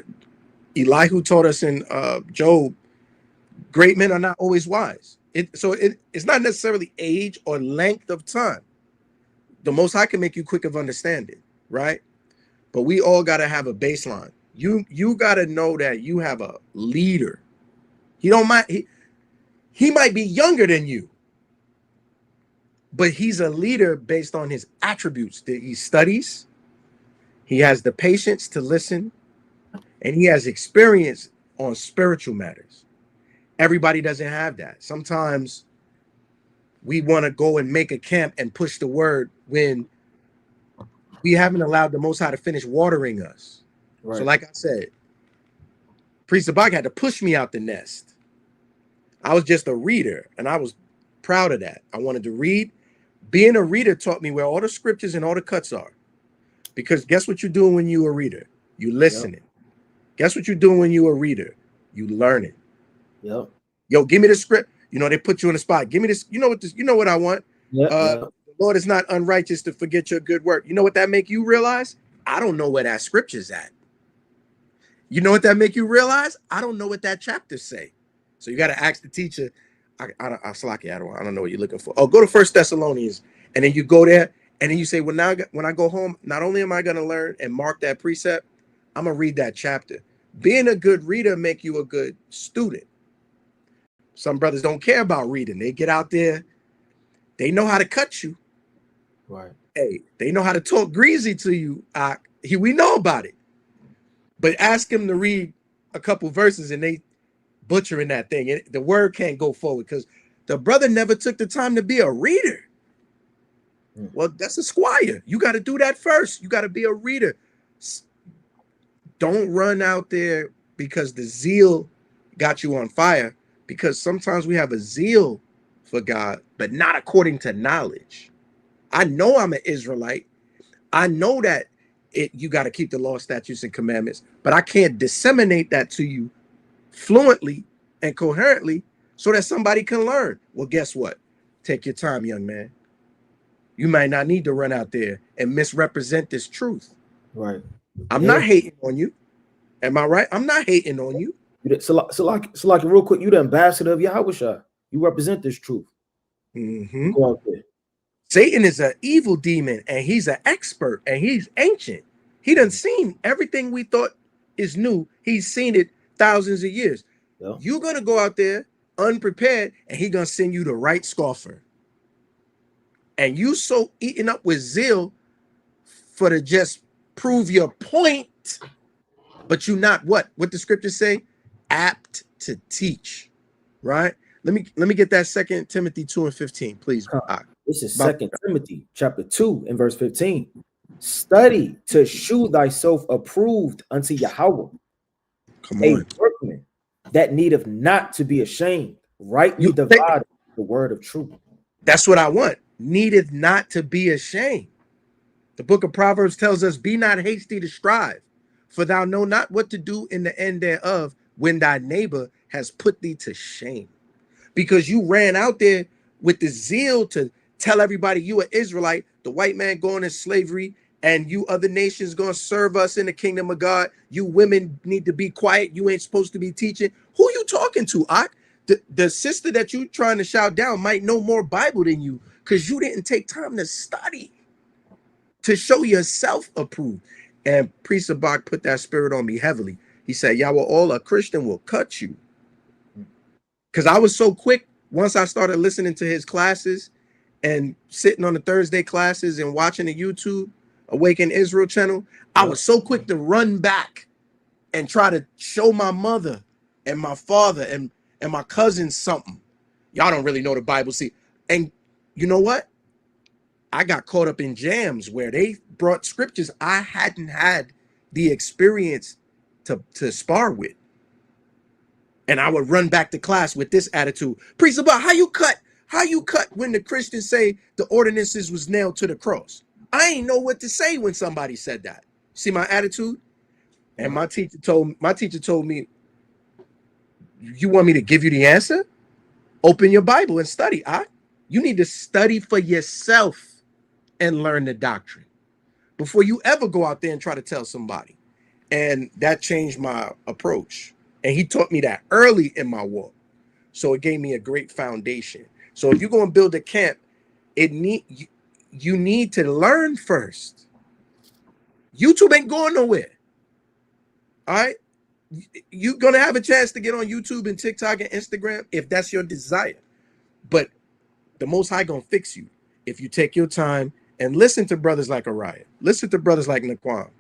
Elihu taught us in Job, great men are not always wise. It's not necessarily age or length of time. The Most High can make you quick of understanding, right? But we all got to have a baseline. You got to know that you have a leader. He might be younger than you, but he's a leader based on his attributes that he studies. He has the patience to listen, and he has experience on spiritual matters. Everybody doesn't have that. Sometimes we want to go and make a camp and push the word when we haven't allowed the Most High to finish watering us. Right. So like I said, Priest Sabak had to push me out the nest. I was just a reader, and I was proud of that. I wanted to read. Being a reader taught me where all the scriptures and all the cuts are. Because guess what you're doing when you're a reader? You listening. Yep. Guess what you're doing when you're a reader? You learning. Yep. Yo, give me the script. You know, they put you on the spot. Give me this. You know what I want. Yep. The Lord is not unrighteous to forget your good work. You know what that make you realize? I don't know where that scripture's at. You know what that make you realize? I don't know what that chapter say. So you got to ask the teacher. I don't know what you're looking for. Oh, go to 1 Thessalonians, and then you go there, and then you say, well, now when I go home, not only am I going to learn and mark that precept, I'm gonna read that chapter. Being a good reader make you a good student. Some brothers don't care about reading. They get out there, they know how to cut you. Right. Hey, they know how to talk greasy to you. We know about it. But ask them to read a couple verses and they butchering that thing. The word can't go forward because the brother never took the time to be a reader. Well, that's a squire. You got to do that first. You got to be a reader. Don't run out there because the zeal got you on fire, because sometimes we have a zeal for God, but not according to knowledge. I know I'm an Israelite. I know that you got to keep the law, statutes, and commandments, but I can't disseminate that to you fluently and coherently so that somebody can learn. Well, guess what? Take your time, young man. You might not need to run out there and misrepresent this truth. Right. I'm not hating on you. Am I right? I'm not hating on you. So like real quick, you the ambassador of Yahushua. You represent this truth. Mm-hmm. Go out there. Satan is an evil demon, and he's an expert, and he's ancient. He done seen everything we thought is new. He's seen it thousands of years. Yeah. You're going to go out there unprepared, and he's going to send you the right scoffer. And you so eaten up with zeal for to just prove your point, but you're not what the scriptures say? Apt to teach, right? Let me get that 2 Timothy 2:15, please. This is 2 Timothy chapter 2 and verse 15. Study to shew thyself approved unto Yahweh. Come on. A workman that needeth not to be ashamed, rightly You think dividing the word of truth. that's what I want. Needeth not to be ashamed. The book of Proverbs tells us, be not hasty to strive, for thou know not what to do in the end thereof when thy neighbor has put thee to shame. Because you ran out there with the zeal to tell everybody you an Israelite, the white man going in slavery, and you other nations going to serve us in the kingdom of God. You women need to be quiet. You ain't supposed to be teaching. Who you talking to, Ak? The sister that you trying to shout down might know more Bible than you because you didn't take time to study, to show yourself approved. And Priest Sabak put that spirit on me heavily. He said, Yahweh, all a Christian will cut you. Because I was so quick once I started listening to his classes and sitting on the Thursday classes and watching the YouTube Awaken Israel channel, I was so quick to run back and try to show my mother and my father and my cousins something. Y'all don't really know the Bible. See, and you know what? I got caught up in jams where they brought scriptures I hadn't had the experience to spar with. And I would run back to class with this attitude. Priest about how you cut when the Christians say the ordinances was nailed to the cross. I ain't know what to say when somebody said that. See my attitude? And my teacher told me, you want me to give you the answer? Open your Bible and study. You need to study for yourself and learn the doctrine before you ever go out there and try to tell somebody. And that changed my approach. And he taught me that early in my walk. So it gave me a great foundation. So if you're going to build a camp, you need to learn first. YouTube ain't going nowhere. All right. You're going to have a chance to get on YouTube and TikTok and Instagram if that's your desire. But the Most High going to fix you if you take your time and listen to brothers like Ariah. Listen to brothers like Naquan.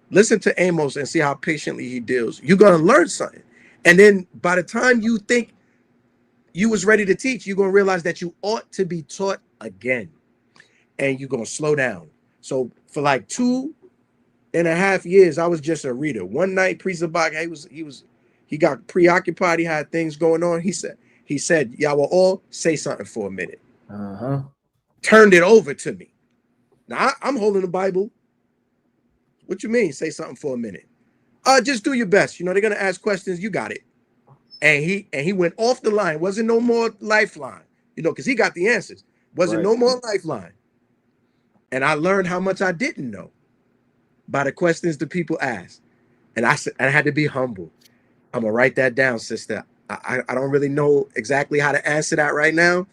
Listen to Amos and see how patiently he deals. You're going to learn something. And then by the time you think you was ready to teach, you're going to realize that you ought to be taught again. And you're going to slow down. So for like 2.5 years, I was just a reader. One night, Priest Zabak, he got preoccupied. He had things going on. He said, y'all will all say something for a minute. Turned it over to me. Now I'm holding the Bible. What you mean? Say something for a minute. Just do your best. You know, they're gonna ask questions. You got it. And he went off the line. Wasn't no more lifeline. You know, because he got the answers. Wasn't no more lifeline. And I learned how much I didn't know by the questions the people asked. And I had to be humble. I'm gonna write that down, sister. I don't really know exactly how to answer that right now,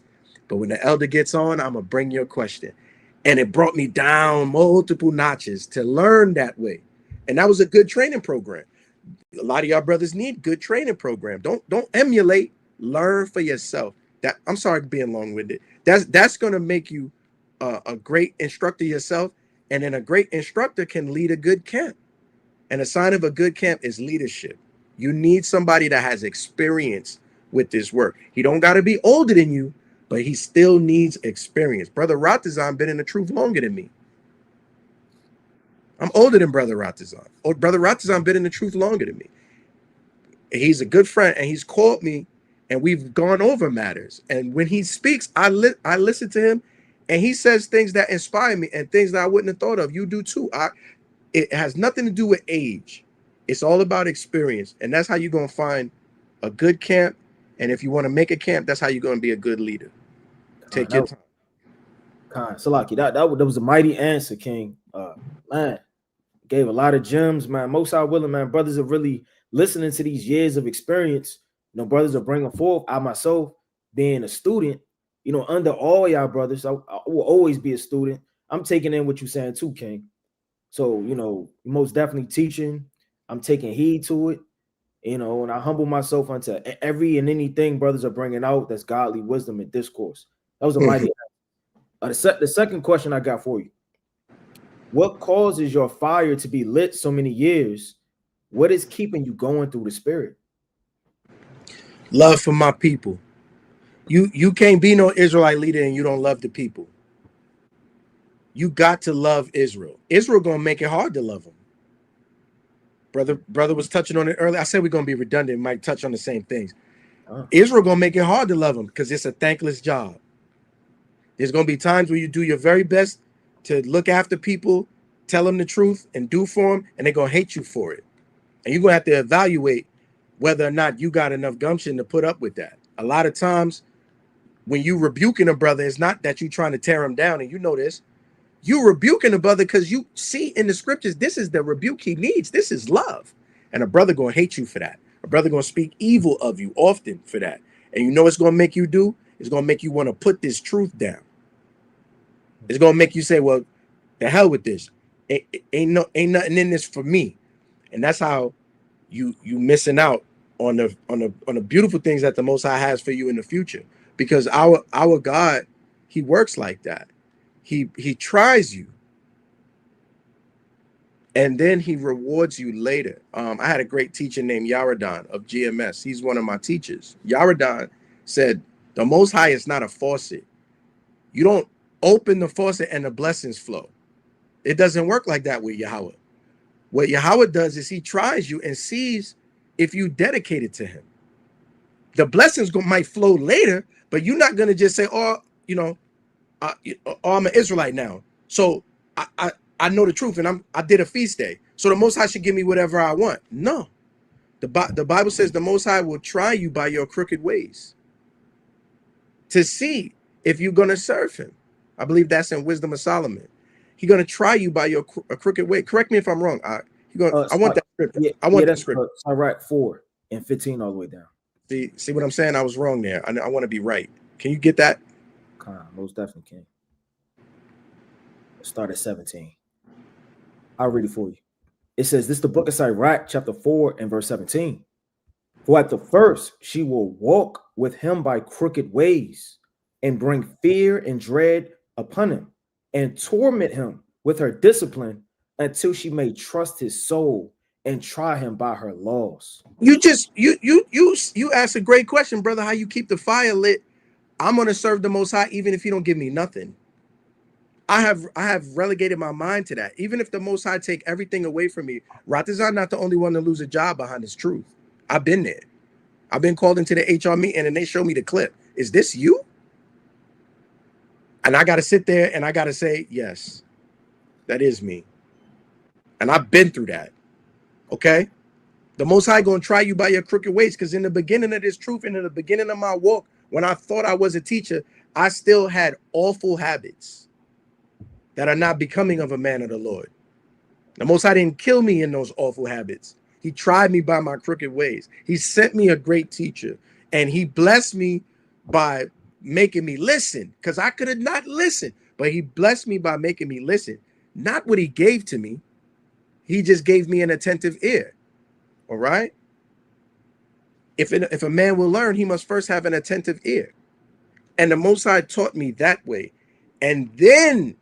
but when the elder gets on, I'm gonna bring your question. And it brought me down multiple notches to learn that way. And that was a good training program. A lot of y'all brothers need good training program. Don't emulate, learn for yourself. That I'm sorry for being long-winded. That's gonna make you a great instructor yourself. And then a great instructor can lead a good camp. And a sign of a good camp is leadership. You need somebody that has experience with this work. He don't got to be older than you, but he still needs experience. Brother Ratazan been in the truth longer than me. I'm older than Brother Ratazan. Brother Ratazan been in the truth longer than me. He's a good friend, and he's called me, and we've gone over matters. And when he speaks, I listen to him, and he says things that inspire me and things that I wouldn't have thought of. You do too. It has nothing to do with age. It's all about experience. And that's how you're going to find a good camp. And if you want to make a camp, that's how you're going to be a good leader. Take your time. Salaki, that was a mighty answer, King. Man, gave a lot of gems, man. Most I willing, man. Brothers are really listening to these years of experience. You know, brothers are bringing forth. I myself, being a student, you know, under all y'all brothers, I will always be a student. I'm taking in what you're saying too, King. So, you know, most definitely teaching. I'm taking heed to it, you know, and I humble myself unto every and anything brothers are bringing out that's godly wisdom and discourse. That was a mighty. The second question I got for you: what causes your fire to be lit so many years? What is keeping you going through the spirit? Love for my people. You can't be no Israelite leader and you don't love the people. You got to love Israel. Israel gonna make it hard to love them. Brother was touching on it earlier. I said we're gonna be redundant, might touch on the same things. Oh. Israel gonna make it hard to love him because it's a thankless job. There's gonna be times where you do your very best to look after people, tell them the truth, and do for them, and they're gonna hate you for it. And you're gonna have to evaluate whether or not you got enough gumption to put up with that. A lot of times, when you rebuking a brother, it's not that you trying to tear him down, and you know this. You rebuking a brother because you see in the scriptures, this is the rebuke he needs. This is love. And a brother gonna hate you for that. A brother gonna speak evil of you often for that. And you know what's gonna make you do? It's gonna make you want to put this truth down. It's gonna make you say, well, the hell with this. Ain't nothing in this for me. And that's how you missing out on the beautiful things that the Most High has for you in the future. Because our God, he works like that. He tries you, and then he rewards you later. I had a great teacher named Yaradon of GMS. He's one of my teachers. Yaradon said, the Most High is not a faucet. You don't open the faucet and the blessings flow. It doesn't work like that with Yahweh. What Yahweh does is he tries you and sees if you dedicate it to him. The blessings might flow later, but you're not going to just say, oh, I'm an Israelite now, so I know the truth, and I did a feast day, so the Most High should give me whatever I want. No, the Bible says the Most High will try you by your crooked ways to see if you're going to serve him. I believe that's in Wisdom of Solomon. He's going to try you by your crooked way. Correct me if I'm wrong. I want that scripture. I want that scripture. Sirach 4:15 all the way down. See what I'm saying? I was wrong there. I want to be right. Can you get that? Most definitely can. Let's start at 17. I'll read it for you. It says, this is the book of Sirach, chapter 4 and verse 17. For at the first she will walk with him by crooked ways and bring fear and dread upon him and torment him with her discipline until she may trust his soul and try him by her laws. You asked a great question, brother. How you keep the fire lit? I'm going to serve the Most High even if he don't give me nothing. I have relegated my mind to that. Even if the Most High take everything away from me, Ratazan not the only one to lose a job behind his truth. I've been there. I've been called into the HR meeting and they show me the clip. Is this you? And I got to sit there and I got to say, yes, that is me. And I've been through that. Okay. The Most High going to try you by your crooked ways. Because in the beginning of this truth and in the beginning of my walk, when I thought I was a teacher, I still had awful habits that are not becoming of a man of the Lord. The Most High didn't kill me in those awful habits. He tried me by my crooked ways. He sent me a great teacher, and he blessed me by making me listen, because I could have not listened, but he blessed me by making me listen. Not what he gave to me. He just gave me an attentive ear. All right? If a man will learn, he must first have an attentive ear. And the Most High taught me that way. And then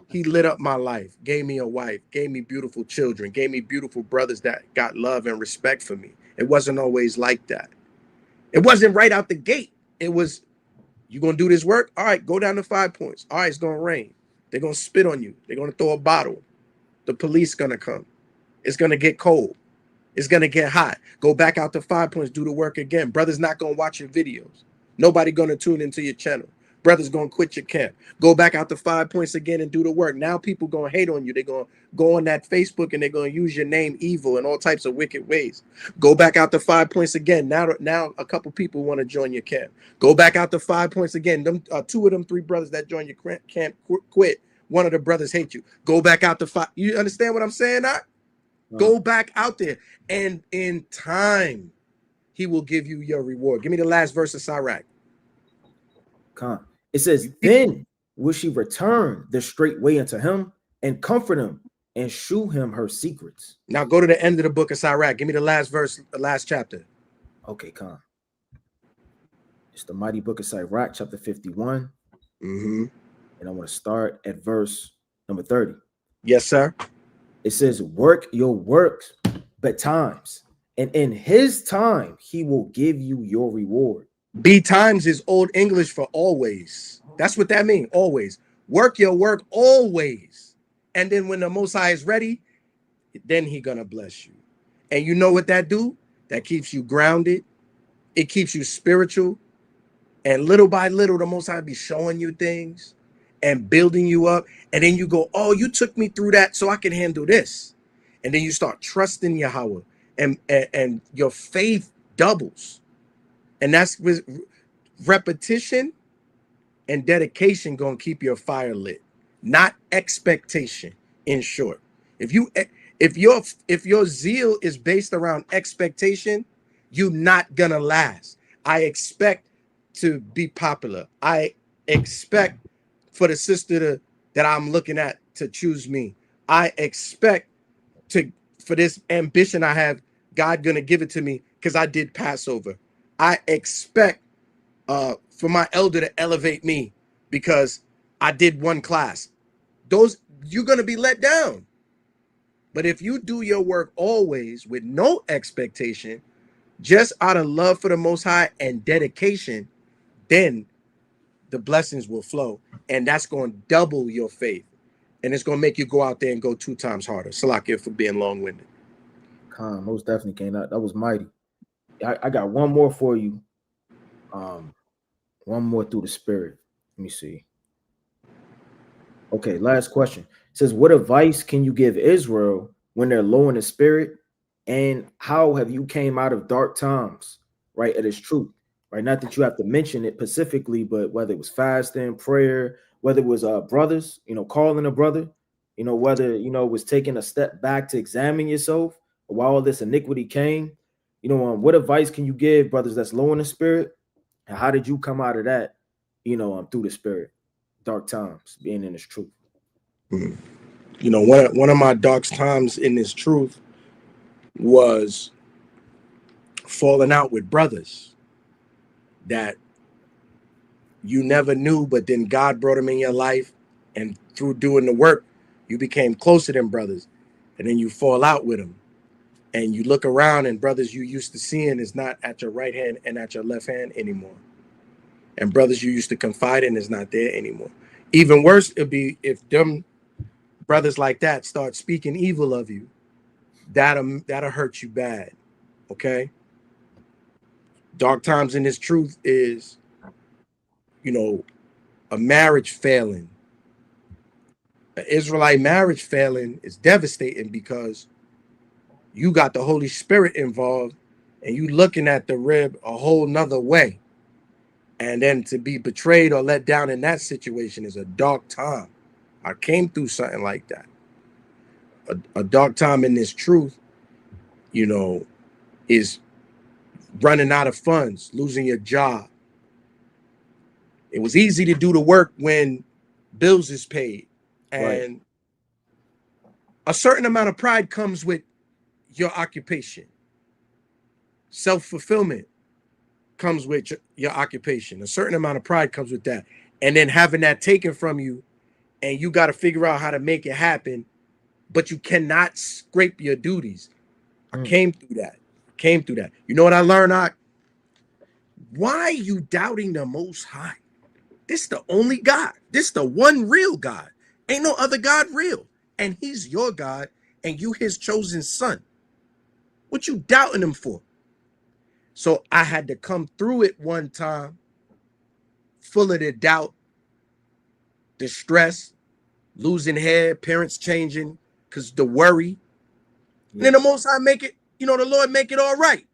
he lit up my life, gave me a wife, gave me beautiful children, gave me beautiful brothers that got love and respect for me. It wasn't always like that. It wasn't right out the gate. It was, you going to do this work? All right, go down to 5 points. All right, it's going to rain. They're going to spit on you. They're going to throw a bottle. The police going to come. It's going to get cold. It's going to get hot. Go back out to 5 points, do the work again. Brother's not going to watch your videos. Nobody going to tune into your channel. Brother's going to quit your camp. Go back out to 5 points again and do the work. Now people going to hate on you. They're going to go on that Facebook and they're going to use your name evil in all types of wicked ways. Go back out to 5 points again. Now a couple people want to join your camp. Go back out to 5 points again. Them two of them three brothers that join your camp quit. One of the brothers hate you. Go back out to 5. You understand what I'm saying? Go back out there, and in time, he will give you your reward. Give me the last verse of Sirach. It says, then will she return the straight way unto him and comfort him and shew him her secrets. Now go to the end of the book of Sirach. Give me the last verse, the last chapter. Okay, it's the mighty book of Sirach, chapter 51. Mm-hmm. And I want to start at verse number 30. Yes, sir. It says, work your works betimes, and in his time he will give you your reward. B times is Old English for always. That's what that means, always. Work your work always. And then when the Most High is ready, then he gonna bless you. And you know what that do? That keeps you grounded. It keeps you spiritual. And little by little, the Most High be showing you things and building you up. And then you go, oh, you took me through that so I can handle this. And then you start trusting Yahweh, and your faith doubles. And that's with repetition and dedication going to keep your fire lit, not expectation. In short, if your zeal is based around expectation, you're not gonna last. I expect to be popular. I expect for the sister that I'm looking at to choose me. I expect for this ambition I have, God gonna give it to me because I did Passover. I expect for my elder to elevate me because I did one class. Those, you're gonna be let down. But if you do your work always with no expectation, just out of love for the Most High and dedication, then the blessings will flow. And that's going to double your faith. And it's going to make you go out there and go 2 times harder. Salakia for being long-winded. Khan, most definitely came out. That was mighty. I got one more for you. One more through the spirit. Let me see. Okay, last question. It says, what advice can you give Israel when they're low in the spirit? And how have you came out of dark times? Right, it is true. Right, not that you have to mention it specifically, but whether it was fasting, prayer, whether it was brothers, calling a brother, whether it was taking a step back to examine yourself while all this iniquity came. What advice can you give brothers that's low in the spirit? And how did you come out of that, through the spirit? Dark times, being in this truth. One of my dark times in this truth was falling out with brothers that you never knew, but then God brought them in your life, and through doing the work, you became closer than brothers. And then you fall out with them, and you look around, and brothers you used to seeing is not at your right hand and at your left hand anymore. And brothers you used to confide in is not there anymore. Even worse, it'd be if them brothers like that start speaking evil of you. That'll hurt you bad. Okay. Dark times in this truth is, a marriage failing. An Israelite marriage failing is devastating because you got the Holy Spirit involved and you looking at the rib a whole nother way. And then to be betrayed or let down in that situation is a dark time. I came through something like that. A dark time in this truth, is running out of funds, losing your job. It was easy to do the work when bills is paid. And a certain amount of pride comes with your occupation. Self-fulfillment comes with your occupation. A certain amount of pride comes with that. And then having that taken from you, and you got to figure out how to make it happen, but you cannot scrape your duties. I came through that. You know what I learned? Why are you doubting the Most High? This the only God. This the one real God. Ain't no other God real. And he's your God, and you his chosen son. What you doubting him for? So I had to come through it one time, full of the doubt, the stress, losing hair, parents changing, because the worry. And then the Most High make it, the Lord make it all right.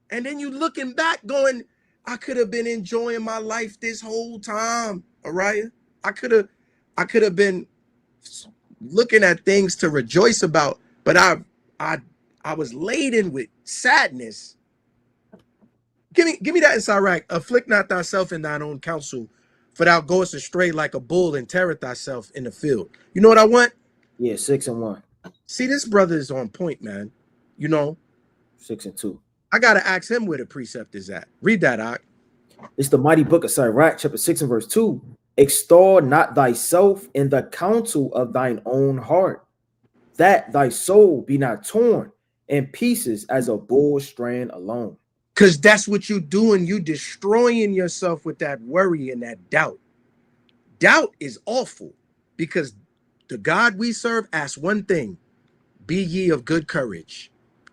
And then you looking back going, I could have been enjoying my life this whole time, Ariah. I could have been looking at things to rejoice about, but I was laden with sadness. Give me that inside right. Afflict not thyself in thine own counsel, for thou goest astray like a bull and teareth thyself in the field. You know what I want? Yeah, 6 and 1. See, this brother is on point, man. 6 and 2. I gotta ask him where the precept is at. Read that out. It's the mighty book of Sirach, chapter 6 and verse 2. Extol not thyself in the counsel of thine own heart, that thy soul be not torn in pieces as a bull strand alone. Because that's what you're doing. You destroying yourself with that worry and that doubt. Doubt is awful because the God we serve asks one thing: be ye of good courage.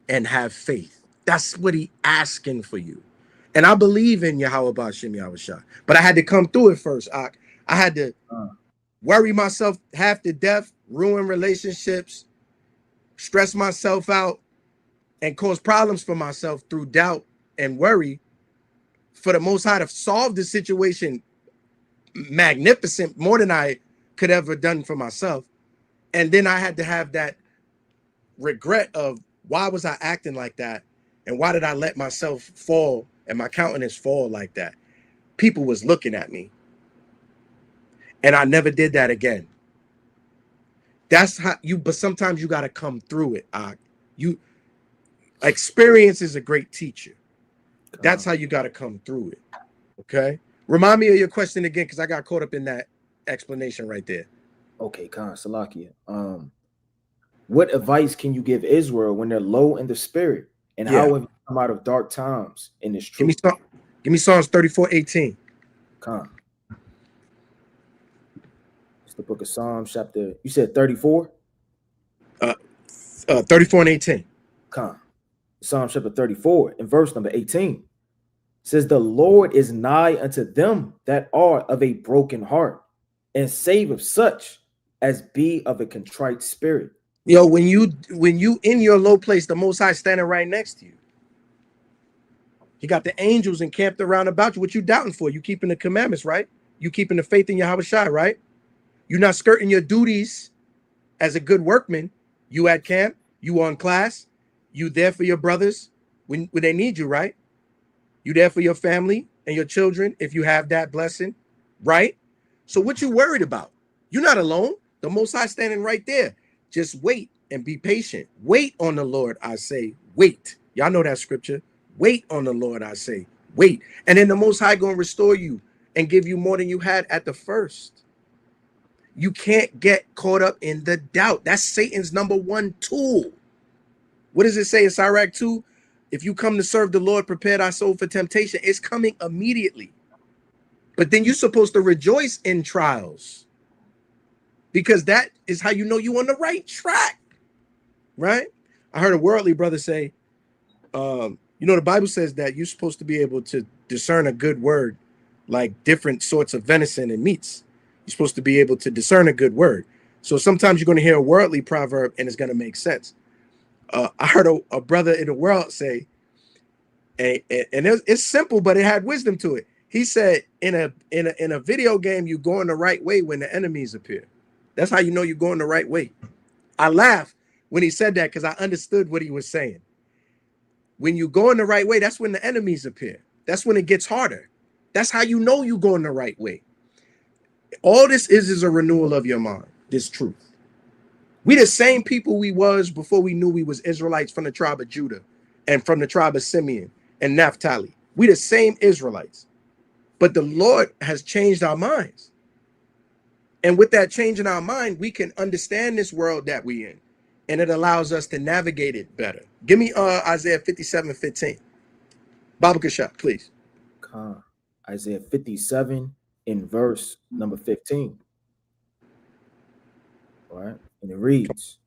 and have faith. That's what he asking for you. And I believe in Yahweh Ba'ashem Yahushua. But I had to come through it first. I had to worry myself half to death, ruin relationships, stress myself out, and cause problems for myself through doubt and worry for the Most High to solve the situation magnificent, more than I could ever done for myself. And then I had to have that regret of why was I acting like that? And why did I let myself fall and my countenance fall like that? People was looking at me. And I never did that again. That's how you, but sometimes you got to come through it. You experience is a great teacher. That's how you got to come through it. Okay. Remind me of your question again, because I got caught up in that explanation right there. Okay, Khan Salakia. What advice can you give Israel when they're low in the spirit? And how have you come out of dark times in this truth? Give me Psalms 34:18. Khan. It's the book of Psalms, chapter, you said 34? 34 and 18. Khan. Psalm chapter 34 and verse number 18 says, the Lord is nigh unto them that are of a broken heart, and saveth such as be of a contrite spirit. Yo, when you in your low place, the Most High standing right next to you. You got the angels encamped around about you. What you doubting for? You keeping the commandments, right? You keeping the faith in Yahweh Shai, right? You're not skirting your duties as a good workman. You at camp, you on class, you there for your brothers when they need you, right? You there for your family and your children if you have that blessing, right? So what you worried about? You're not alone. The Most High standing right there. Just wait and be patient. Wait on the Lord, I say. Wait. Y'all know that scripture. Wait on the Lord, I say. Wait. And then the Most High going to restore you and give you more than you had at the first. You can't get caught up in the doubt. That's Satan's #1 tool. What does it say in Sirach 2? If you come to serve the Lord, prepare thy soul for temptation. It's coming immediately. But then you're supposed to rejoice in trials, because that is how you know you're on the right track, right? I heard a worldly brother say, the Bible says that you're supposed to be able to discern a good word, like different sorts of venison and meats. You're supposed to be able to discern a good word. So sometimes you're going to hear a worldly proverb and it's going to make sense. I heard a brother in the world say, and it's simple, but it had wisdom to it. He said, in a video game, you're going the right way when the enemies appear. That's how you know you're going the right way. I laughed when he said that because I understood what he was saying. When you go in the right way, that's when the enemies appear. That's when it gets harder. That's how you know you're going the right way. All this is a renewal of your mind, this truth. We the same people we was before we knew we was Israelites from the tribe of Judah and from the tribe of Simeon and Naphtali. We the same Israelites. But the Lord has changed our minds. And with that change in our mind, we can understand this world that we in. And it allows us to navigate it better. Give me Isaiah 57:15. Baba Kashaf, please. Isaiah 57 in verse number 15. All right. And it reads,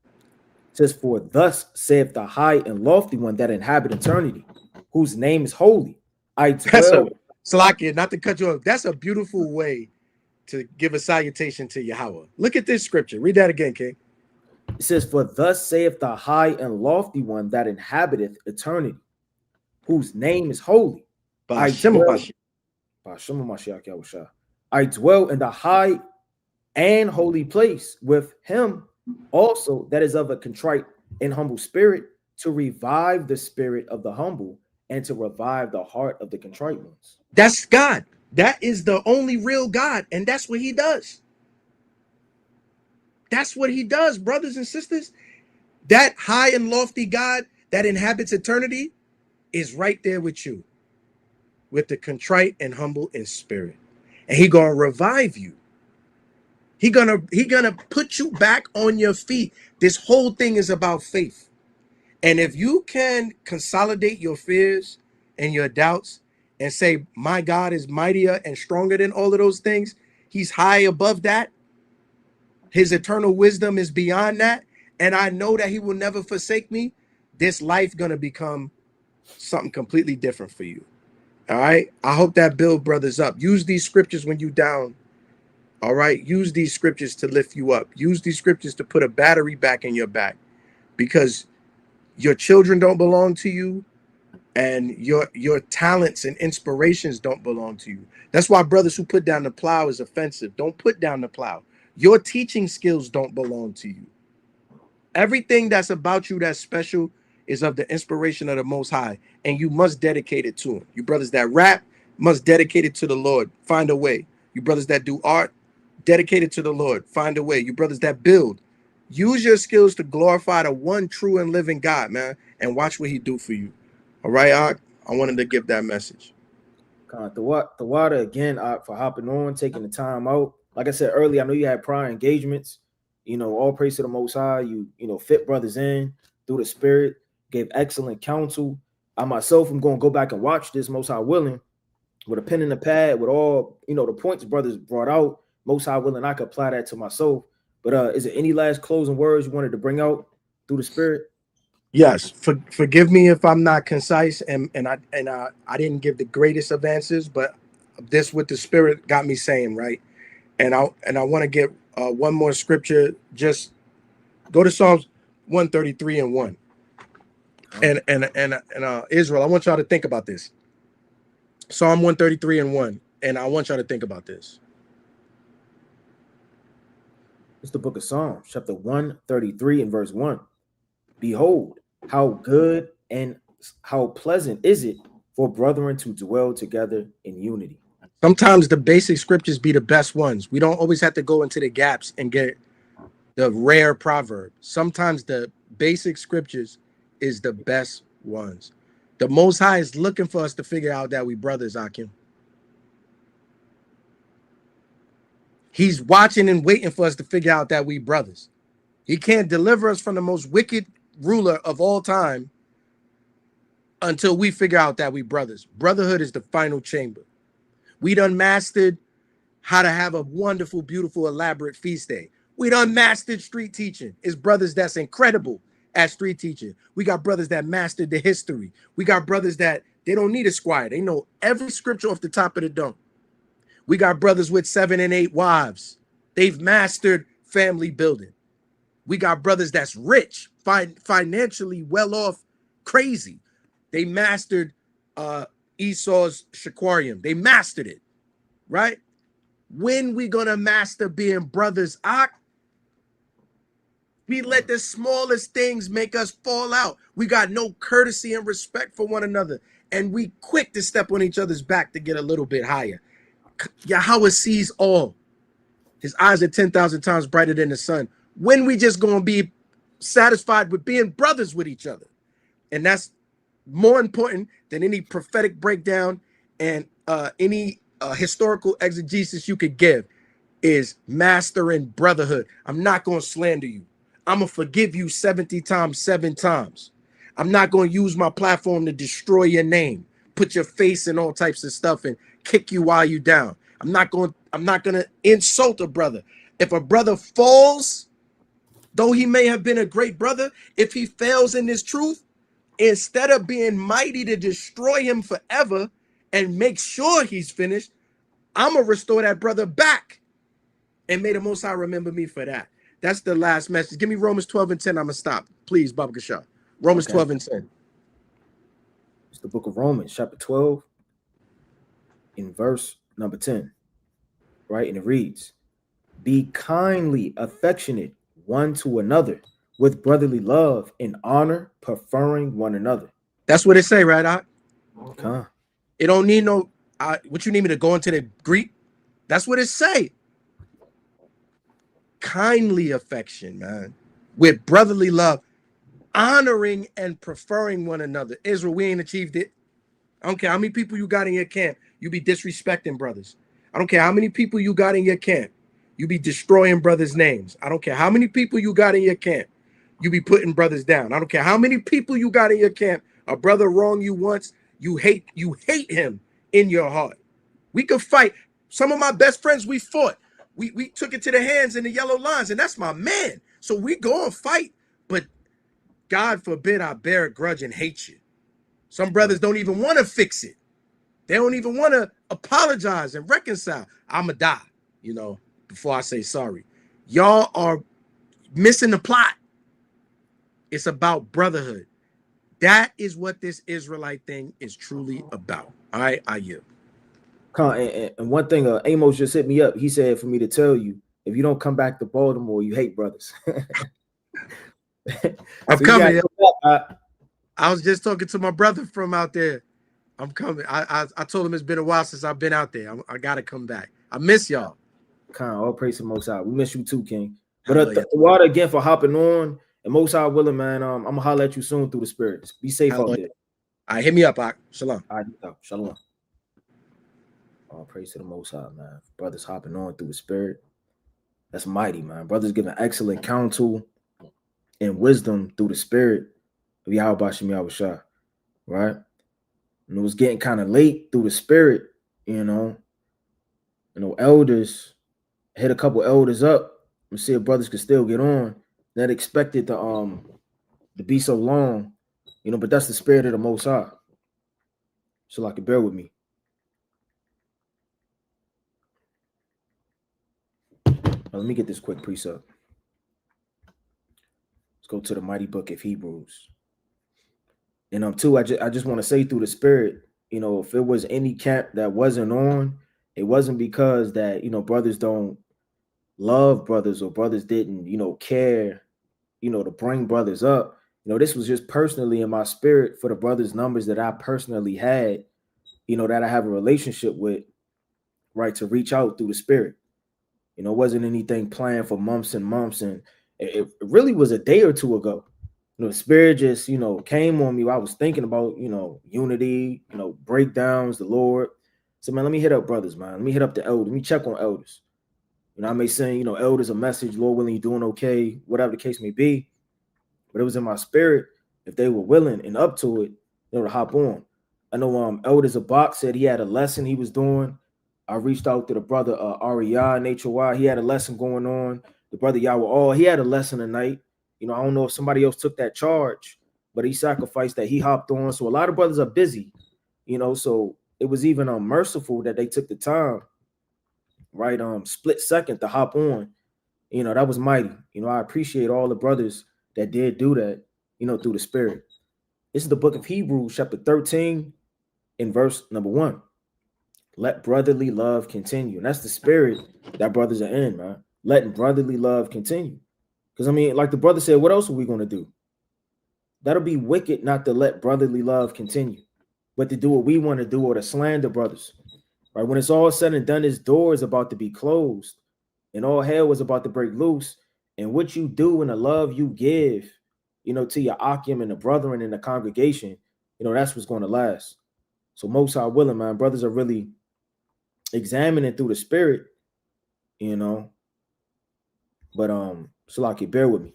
it says, for thus saith the high and lofty one that inhabit eternity, whose name is holy. I dwell. Salakia, not to cut you off. That's a beautiful way to give a salutation to Yahweh. Look at this scripture. Read that again, King. It says, for thus saith the high and lofty one that inhabiteth eternity, whose name is holy. I dwell in the high and holy place with him also that is of a contrite and humble spirit, to revive the spirit of the humble and to revive the heart of the contrite ones. That's God. That is the only real God. And that's what he does. That's what he does, brothers and sisters. That high and lofty God that inhabits eternity is right there with you, with the contrite and humble in spirit. And he gonna revive you. He gonna put you back on your feet. This whole thing is about faith. And if you can consolidate your fears and your doubts and say, my God is mightier and stronger than all of those things, he's high above that, his eternal wisdom is beyond that, and I know that he will never forsake me, this life gonna become something completely different for you. All right. I hope that build brothers up. Use these scriptures when you down. All right. Use these scriptures to lift you up. Use these scriptures to put a battery back in your back, because your children don't belong to you, and your talents and inspirations don't belong to you. That's why brothers who put down the plow is offensive. Don't put down the plow. Your teaching skills don't belong to you. Everything that's about you that's special is of the inspiration of the Most High, and you must dedicate it to him. You brothers that rap must dedicate it to the Lord. Find a way. You brothers that do art, dedicate it to the Lord. Find a way. You brothers that build, use your skills to glorify the one true and living God, man, and watch what he do for you. All right, I wanted to give that message. The water again, for hopping on, taking the time out. Like I said earlier, I know you had prior engagements. You know, all praise to the Most High. You know, fit brothers in through the Spirit, gave excellent counsel. I myself am going to go back and watch this, Most High willing, with a pen and a pad, with all, you know, the points brothers brought out. Most High willing, I could apply that to myself. But is there any last closing words you wanted to bring out through the Spirit? Yes, forgive me if I'm not concise and I didn't give the greatest of answers, but this what the Spirit got me saying, right? And I want to get one more scripture. Just go to Psalms 133 and 1. And Israel, I want y'all to think about this. Psalm 133 and 1, and I want y'all to think about this. It's the book of Psalms, chapter 133 and verse 1. Behold, how good and how pleasant is it for brethren to dwell together in unity. Sometimes the basic scriptures be the best ones. We don't always have to go into the gaps and get the rare proverb. Sometimes the basic scriptures is the best ones. The Most High is looking for us to figure out that we brothers, Akim. He's watching and waiting for us to figure out that we brothers. He can't deliver us from the most wicked ruler of all time until we figure out that we brothers. Brotherhood is the final chamber. We done mastered how to have a wonderful, beautiful, elaborate feast day. We done mastered street teaching. It's brothers that's incredible at street teaching. We got brothers that mastered the history. We got brothers that they don't need a squire. They know every scripture off the top of the dome. We got brothers with 7 and 8 wives. They've mastered family building. We got brothers that's rich, financially well off, crazy. They mastered Esau's Shaquarium. They mastered it, right? When we gonna master being brothers, we let the smallest things make us fall out. We got no courtesy and respect for one another, and we quick to step on each other's back to get a little bit higher. Yahweh sees all. His eyes are 10,000 times brighter than the sun. When we just gonna be satisfied with being brothers with each other? And that's more important than any prophetic breakdown and any historical exegesis you could give, is mastering brotherhood. I'm not going to slander you. I'm going to forgive you 70 times, 7 times. I'm not going to use my platform to destroy your name, put your face in all types of stuff and kick you while you down. I'm not going to insult a brother. If a brother falls, though he may have been a great brother, if he fails in this truth, instead of being mighty to destroy him forever and make sure he's finished, I'm going to restore that brother back. And may the Most High remember me for that. That's the last message. Give me Romans 12 and 10. I'm going to stop. Please, Baba Kasha. Romans 12 and 10. It's the book of Romans, chapter 12, in verse number 10. Right? And it reads, be kindly affectionate one to another with brotherly love and honor, preferring one another. That's what it say, right, Doc? Okay. It don't need no, what you need me to go into the Greek? That's what it say. Kindly affection, man, with brotherly love, honoring and preferring one another. Israel, we ain't achieved it. I don't care how many people you got in your camp. You be disrespecting brothers. I don't care how many people you got in your camp. You be destroying brothers' names. I don't care how many people you got in your camp. You be putting brothers down. I don't care how many people you got in your camp. A brother wronged you once, you hate him in your heart. We could fight. Some of my best friends, we fought. We took it to the hands in the yellow lines, and that's my man. So we go and fight. But God forbid I bear a grudge and hate you. Some brothers don't even want to fix it. They don't even want to apologize and reconcile. I'ma die, you know, before I say sorry. Y'all are missing the plot. It's about brotherhood. That is what this Israelite thing is truly about. All right, I yield. And one thing, Amos just hit me up. He said for me to tell you, if you don't come back to Baltimore, you hate brothers. I'm So you coming. gotta come back. I was just talking to my brother from out there. I'm coming. I told him it's been a while since I've been out there. I gotta come back. I miss y'all. All praise to Most High. We miss you too, King. I But love you. the water again for hopping on. And Most High willing, man. I'm gonna holler at you soon through the spirits. Be safe out there. All right, hit me up, Ak. Shalom. All right, shalom. All praise to the Most High, man. Brothers hopping on through the spirit. That's mighty, man. Brothers giving excellent counsel and wisdom through the spirit of Yahweh Bashim Yahushua, right? And it was getting kind of late through the spirit, you know. Elders hit a couple elders up and see if brothers could still get on. That expected to be so long, you know, but that's the spirit of the Most High. So like, bear with me. Now, let me get this quick precept. Let's go to the mighty book of Hebrews. And too, I just want to say through the spirit, you know, if it was any camp that wasn't on, it wasn't because that, you know, brothers don't love brothers or brothers didn't, you know, care, you know, to bring brothers up. You know, this was just personally in my spirit for the brothers' numbers that I personally had, you know, that I have a relationship with, right, to reach out through the spirit. You know, it wasn't anything planned for months and months. And it really was a day or two ago. You know, the spirit just, you know, came on me while I was thinking about, you know, unity, you know, breakdowns, the Lord. So, man, let me hit up brothers, man. Let me hit up the elders. Let me check on elders. You know, I may send, you know, elders a message, Lord willing, you doing okay, whatever the case may be. But it was in my spirit, if they were willing and up to it, you know, to hop on. I know Elders Abak said he had a lesson he was doing. I reached out to the brother Ariah Nature Y. He had a lesson going on. The brother Yahweh, he had a lesson tonight. You know, I don't know if somebody else took that charge, but he sacrificed that. He hopped on. So a lot of brothers are busy, you know, so it was even merciful that they took the time, right? Split second to hop on. You know, that was mighty. You know, I appreciate all the brothers that did do that, you know, through the spirit. This is the book of Hebrews, chapter 13, in verse number 1. Let brotherly love continue. And that's the spirit that brothers are in, man. Letting brotherly love continue. Because, I mean, like the brother said, what else are we going to do? That'll be wicked not to let brotherly love continue, but to do what we want to do or to slander brothers. Right? When it's all said and done, this door is about to be closed and all hell was about to break loose. And what you do and the love you give, you know, to your Akim and the brethren in the congregation, you know, that's what's going to last. So Most High willing, man, brothers are really examining through the spirit, you know. But Salaki, bear with me.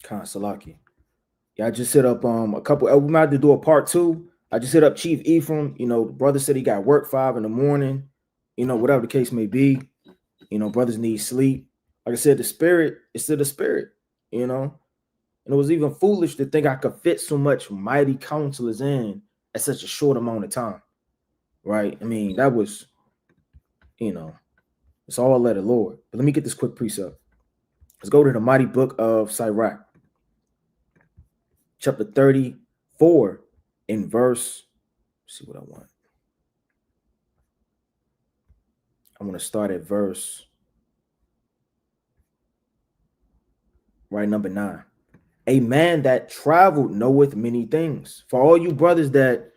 Khan Salaki. Yeah, I just hit up a couple. We might have to do a part 2. I just hit up Chief Ephraim. You know, the brother said he got work 5 in the morning. You know, whatever the case may be. You know, brothers need sleep. Like I said, the spirit is still the spirit. You know, and it was even foolish to think I could fit so much mighty counselors in at such a short amount of time. Right? I mean, that was, you know, it's all let the Lord. But let me get this quick precept. Let's go to the mighty book of Sirach. Chapter 34 in verse see what I want. I want to start at verse right number 9. A man that traveled knoweth many things. For all you brothers that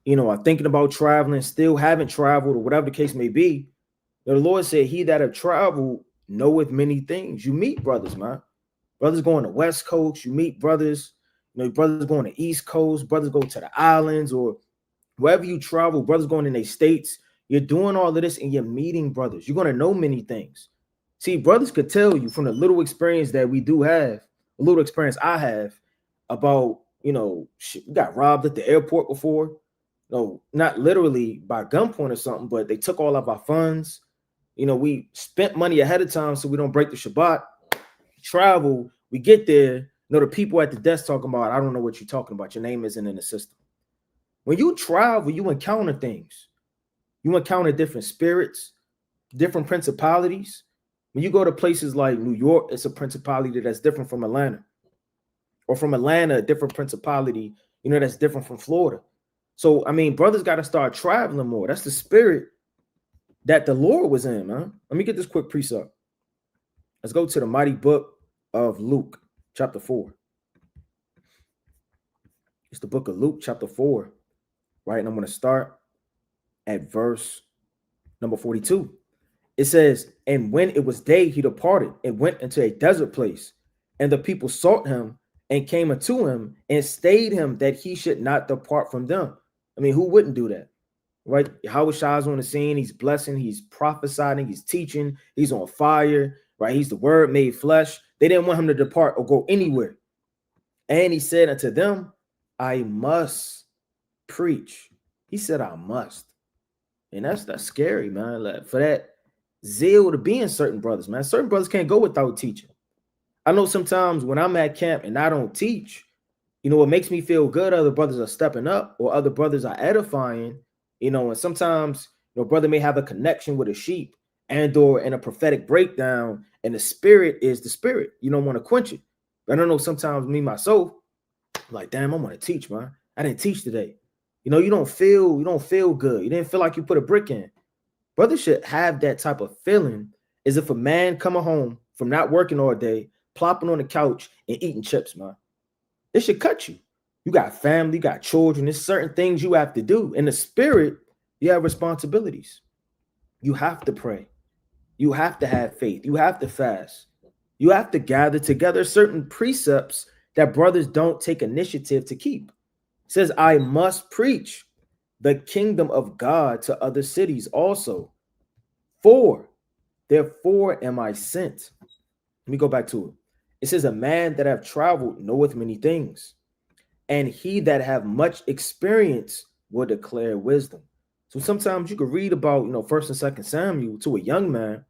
are thinking about traveling, still haven't traveled, or whatever the case may be, the Lord said, he that have traveled knoweth many things. You meet brothers, man. Brothers going to West Coast, you meet brothers, brothers going to East Coast, brothers go to the islands, or wherever you travel, brothers going in their states. You're doing all of this and you're meeting brothers. You're going to know many things. See, brothers could tell you from the little experience that we do have, a little experience I have about, we got robbed at the airport before. No, not literally by gunpoint or something, but they took all of our funds. We spent money ahead of time so we don't break the Shabbat. Travel, we get there, the people at the desk talking about, I don't know what you're talking about. Your name isn't in the system. When you travel, you encounter things. You encounter different spirits, different principalities. When you go to places like New York, it's a principality that's different from Atlanta. Or from Atlanta, a different principality, that's different from Florida. So, brothers got to start traveling more. That's the spirit that the Lord was in, man. Let me get this quick precept. Let's go to the mighty book of Luke, chapter 4. It's the book of Luke, chapter 4, right? And I'm going to start at verse number 42. It says, and when it was day, he departed and went into a desert place, and the people sought him and came unto him and stayed him that he should not depart from them. Who wouldn't do that? Right? Yahweh Shai is on the scene. He's blessing. He's prophesying. He's teaching. He's on fire. Right? He's the word made flesh. They didn't want him to depart or go anywhere. And he said unto them, I must preach. He said, I must. And that's scary, man. Like, for that zeal to be in certain brothers, man. Certain brothers can't go without teaching. I know sometimes when I'm at camp and I don't teach, it makes me feel good. Other brothers are stepping up, or other brothers are edifying, and sometimes, brother may have a connection with a sheep and or in a prophetic breakdown, and the spirit is the spirit. You don't want to quench it. But I don't know, sometimes me, myself, like, damn, I want to teach, man. I didn't teach today. You don't feel good. You didn't feel like you put a brick in. Brothers should have that type of feeling as if a man coming home from not working all day, plopping on the couch and eating chips, man. It should cut you. You got family, you got children. There's certain things you have to do. In the spirit, you have responsibilities. You have to pray. You have to have faith. You have to fast. You have to gather together certain precepts that brothers don't take initiative to keep. It says, I must preach the kingdom of God to other cities also. Therefore am I sent. Let me go back to it. It says, a man that have traveled knoweth many things, and he that have much experience will declare wisdom. So sometimes you could read about, 1st and 2nd Samuel to a young man,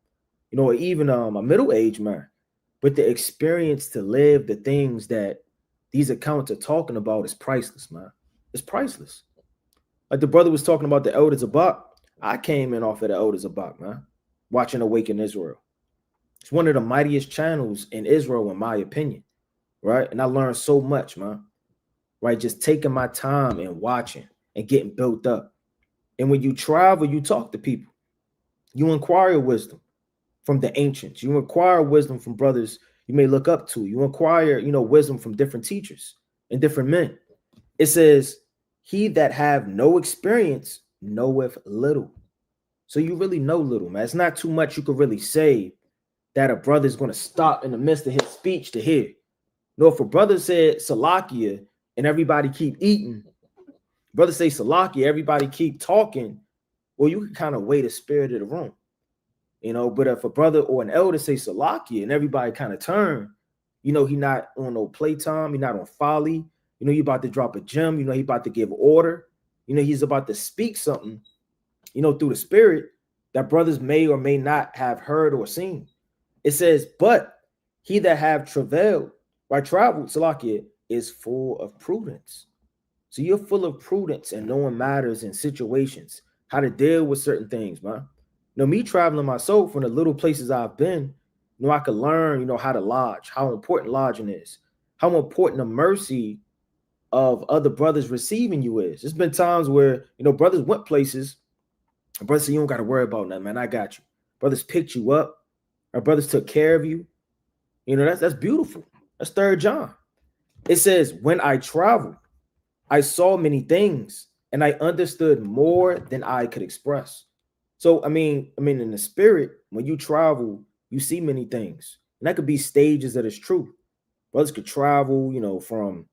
or even a middle-aged man, but the experience to live the things that these accounts are talking about is priceless, man. It's priceless. Like the brother was talking about the Elder Zabak. I came in off of the Elder Zabak, man, watching Awaken Israel. It's one of the mightiest channels in Israel, in my opinion, right? And I learned so much, man, right? Just taking my time and watching and getting built up. And when you travel, you talk to people. You inquire wisdom from the ancients. You inquire wisdom from brothers you may look up to. You inquire, wisdom from different teachers and different men. It says, he that have no experience knoweth little. So you really know little, man. It's not too much you could really say that a brother is going to stop in the midst of his speech to hear. No, if a brother said Salakia and everybody keep eating, brother say Salakia, everybody keep talking, well, you can kind of weigh the spirit of the room. But if a brother or an elder say Salakia and everybody kind of turn, he not on no playtime, he not on folly, he about to drop a gem, he about to give order, he's about to speak something, through the spirit that brothers may or may not have heard or seen. It says, but he that have traveled Salakia, is full of prudence. So you're full of prudence and knowing matters and situations, how to deal with certain things, man. Me traveling myself from the little places I've been, I could learn, how to lodge, how important lodging is, how important the mercy of other brothers receiving you is. There's been times where, you know, brothers went places, and brothers said, you don't got to worry about nothing, man. I got you. Brothers picked you up. Our brothers took care of you. You know, that's beautiful. That's 3 John. It says, when I traveled, I saw many things and I understood more than I could express. So, I mean, in the spirit, when you travel, you see many things. And that could be stages of this truth. Brothers could travel, you know, from,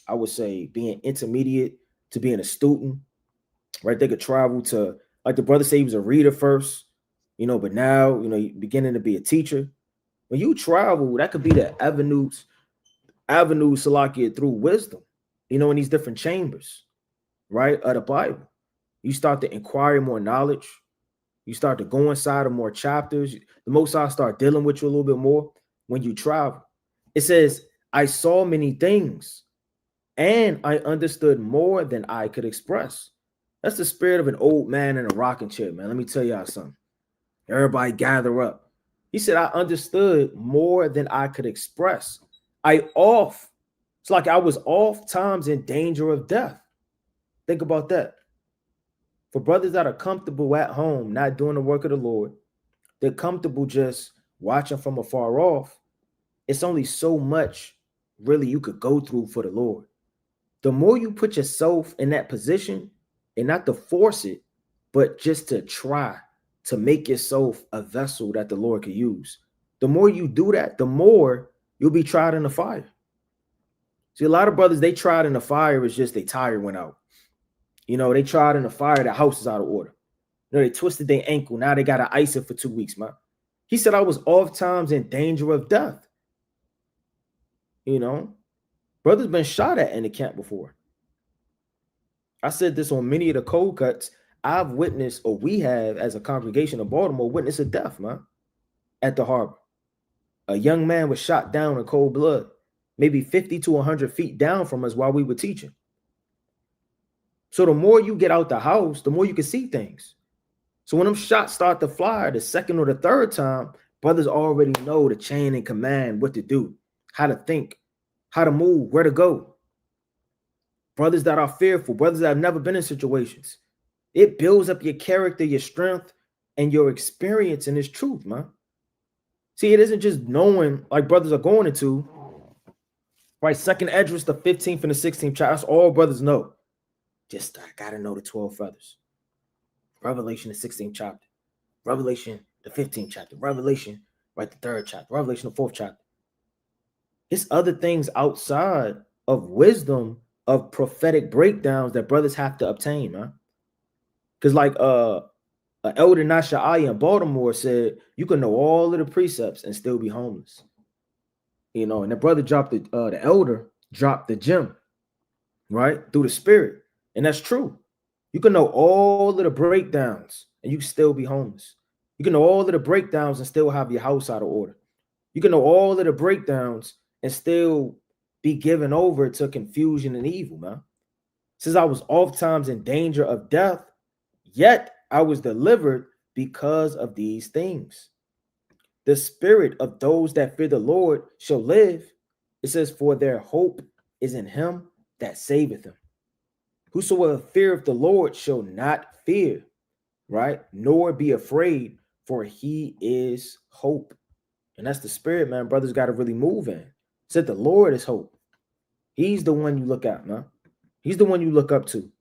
I would say, being intermediate to being a student, right? They could travel to, like the brother said, he was a reader first, you know, but now, you know, you're beginning to be a teacher. When you travel, that could be the avenues, Salakia, through wisdom, you know, in these different chambers, right, of the Bible. You start to inquire more knowledge. You start to go inside of more chapters. The Most High start dealing with you a little bit more when you travel. It says, I saw many things and I understood more than I could express. That's the spirit of an old man in a rocking chair, man. Let me tell y'all something. Everybody gather up. He said, I understood more than I could express. It's like I was oft times in danger of death. Think about that. For brothers that are comfortable at home, not doing the work of the Lord, they're comfortable just watching from afar off. It's only so much really you could go through for the Lord. The more you put yourself in that position, and not to force it, but just to try to make yourself a vessel that the Lord could use. The more you do that, the more you'll be tried in the fire. See, a lot of brothers, they tried in the fire, it's just their tire went out. You know, they tried in the fire, the house is out of order. You know, they twisted their ankle. Now they got to ice it for 2 weeks, man. He said, I was oft times in danger of death. You know, brothers been shot at in the camp before. I said this on many of the cold cuts. I've witnessed, or we have as a congregation of Baltimore, witnessed a death, man, at the harbor. A young man was shot down in cold blood, maybe 50 to 100 feet down from us while we were teaching. So the more you get out the house, the more you can see things. So when them shots start to fly the second or the third time, brothers already know the chain and command, what to do, how to think, how to move, where to go. Brothers that are fearful, brothers that have never been in situations, it builds up your character, your strength, and your experience in this truth, man. See, it isn't just knowing like brothers are going into, right? 2nd Esdras, the 15th and the 16th chapter. That's all brothers know. Just I gotta know the 12 feathers. Revelation, the 16th chapter. Revelation, the 15th chapter. Revelation, right, the 3rd chapter. Revelation, the 4th chapter. It's other things outside of wisdom, of prophetic breakdowns that brothers have to obtain, man. Because like an elder Nasha'aya in Baltimore said, you can know all of the precepts and still be homeless. You know, and the brother dropped the elder dropped the gem, right, through the spirit. And that's true. You can know all of the breakdowns and you can still be homeless. You can know all of the breakdowns and still have your house out of order. You can know all of the breakdowns and still be given over to confusion and evil, man. Since I was oft times in danger of death, yet I was delivered because of these things. The spirit of those that fear the Lord shall live. It says, for their hope is in him that saveth them. Whosoever feareth the Lord shall not fear, right? Nor be afraid, for he is hope. And that's the spirit, man. Brothers got to really move in. It said the Lord is hope. He's the one you look at, man. He's the one you look up to.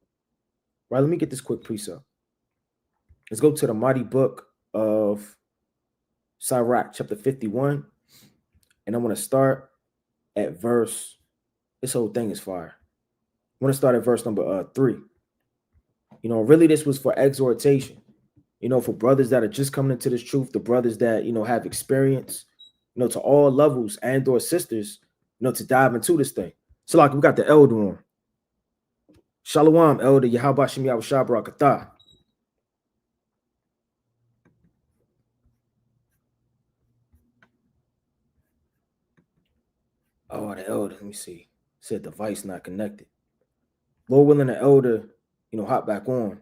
Right, let me get this quick precept. Let's go to the mighty book of Sirach, chapter 51. And I want to start at verse, this whole thing is fire. I want to start at verse number 3. You know, really this was for exhortation. You know, for brothers that are just coming into this truth, the brothers that, you know, have experience, you know, to all levels, and or sisters, you know, to dive into this thing. So like we got the elder on. Shalom, elder Yahweh Shem Yahweh Shah Barakatah. Oh, the elder, let me see. Said device not connected. Lord willing, the elder, you know, hop back on.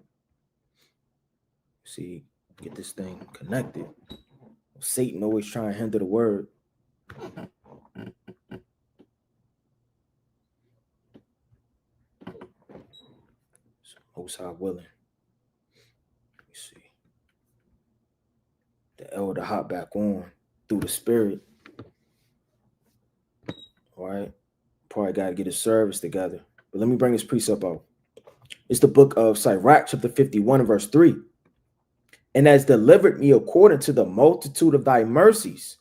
See, get this thing connected. Satan always trying to hinder the word. Most High willing. Let me see. The elder hop back on through the spirit. All right. Probably got to get his service together. But let me bring this precept out. It's the book of Sirach, chapter 51, verse 3. And has delivered me according to the multitude of thy mercies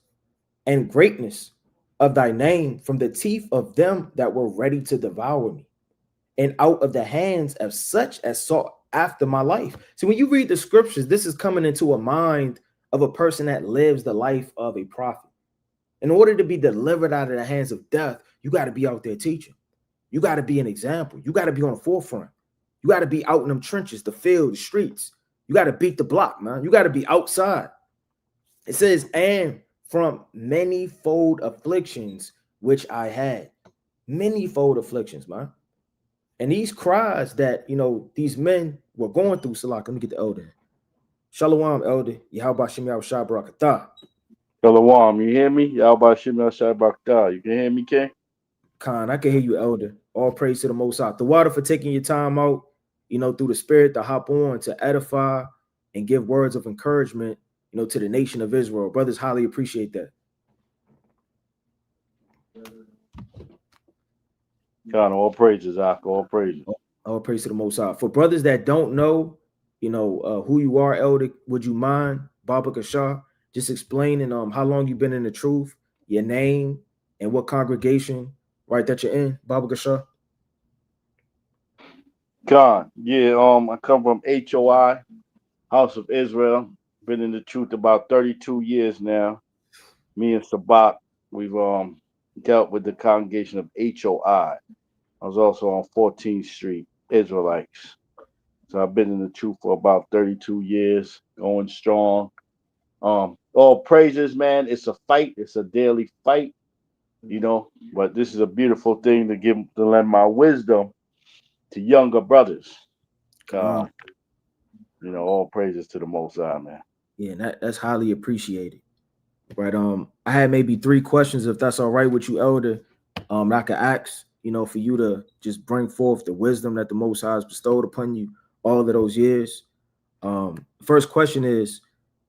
and greatness of thy name from the teeth of them that were ready to devour me, and out of the hands of such as sought after my life. So when you read the scriptures, this is coming into a mind of a person that lives the life of a prophet. In order to be delivered out of the hands of death, you got to be out there teaching. You got to be an example. You got to be on the forefront. You got to be out in them trenches, the field, the streets. You got to beat the block, man. You got to be outside. It says, and from many-fold afflictions which I had. Many-fold afflictions, man. And these cries that, these men were going through, Salak, let me get the elder. Shalom, elder. Yahweh Shem Yahweh Shai Barakatah. Shalom, you hear me? Yahweh Shem Yahweh Shai Barakatah. You can hear me, King? Khan, I can hear you, elder. All praise to the Most High. The water for taking your time out, through the spirit to hop on, to edify and give words of encouragement, to the nation of Israel. Brothers highly appreciate that. God, all praises, Ak, all praises. All praise to the Most High. For brothers that don't know, who you are, elder, would you mind, Baba Kashar, just explaining how long you've been in the truth, your name, and what congregation, right, that you're in, Baba Kashar? God, yeah, I come from HOI, House of Israel. Been in the truth about 32 years now. Me and Sabat, we've dealt with the congregation of HOI. I was also on 14th Street, Israelites. So I've been in the truth for about 32 years, going strong. All praises, man. It's a fight. It's a daily fight, but this is a beautiful thing to lend my wisdom to younger brothers. All praises to the Most High, man. Yeah, that's highly appreciated. Right. I had maybe 3 questions, if that's all right with you, elder. That I could ask, for you to just bring forth the wisdom that the Most High has bestowed upon you all of those years. First question is,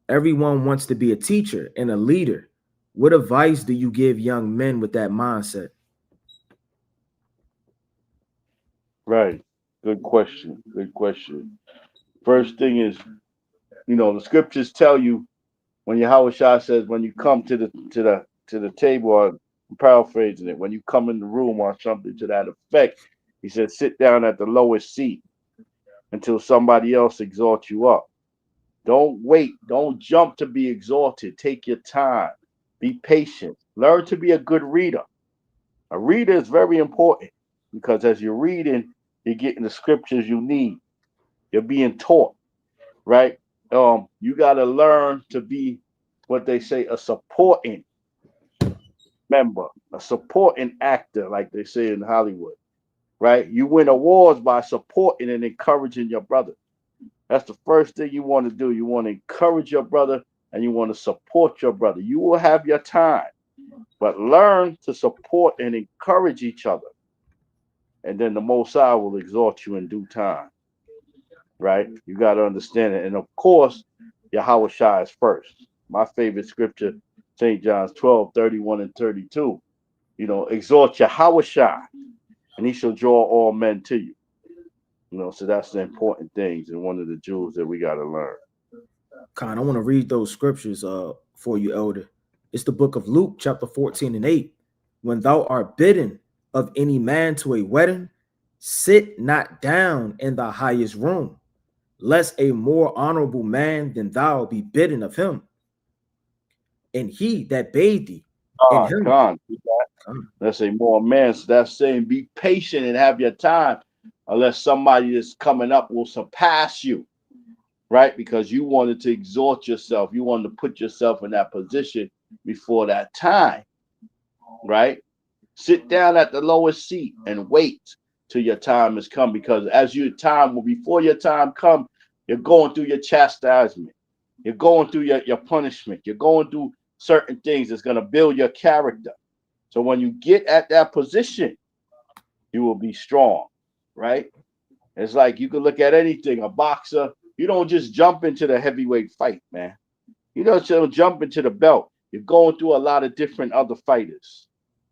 everyone wants to be a teacher and a leader. What advice do you give young men with that mindset? Right. Good question. Good question. First thing is, the scriptures tell you when Yahweh Shah says, when you come to the table, or I'm paraphrasing it, when you come in the room or something to that effect, he said, sit down at the lowest seat until somebody else exalts you up. Don't wait. Don't jump to be exalted. Take your time. Be patient. Learn to be a good reader. A reader is very important because as you're reading, you're getting the scriptures you need. You're being taught, right? You got to learn to be what they say, a supporting member, a supporting actor, like they say in Hollywood, right? You win awards by supporting and encouraging your brother. That's the first thing you want to do. You want to encourage your brother and you want to support your brother. You will have your time, but learn to support and encourage each other. And then the Most High will exhort you in due time, right? You got to understand it. And of course, Yahweh Shai is first. My favorite scripture, St. John's 12:31 and 32. Exhort Yahweh Shai, and he shall draw all men to you. So that's the important things and one of the jewels that we got to learn. Khan, I want to read those scriptures for you, elder. It's the book of Luke, chapter 14 and 8. When thou art bidden of any man to a wedding, sit not down in the highest room, lest a more honorable man than thou be bidden of him. And he that bade thee in him. Let's say more man. So that's saying be patient and have your time, unless somebody that's coming up will surpass you, right? Because you wanted to exalt yourself. You wanted to put yourself in that position before that time, right? Sit down at the lowest seat and wait till your time has come, because before your time comes, you're going through your chastisement. You're going through your punishment. You're going through certain things that's going to build your character. So when you get at that position, you will be strong, right? It's like you can look at anything. A boxer, you don't just jump into the heavyweight fight, man. You don't just jump into the belt. You're going through a lot of different other fighters,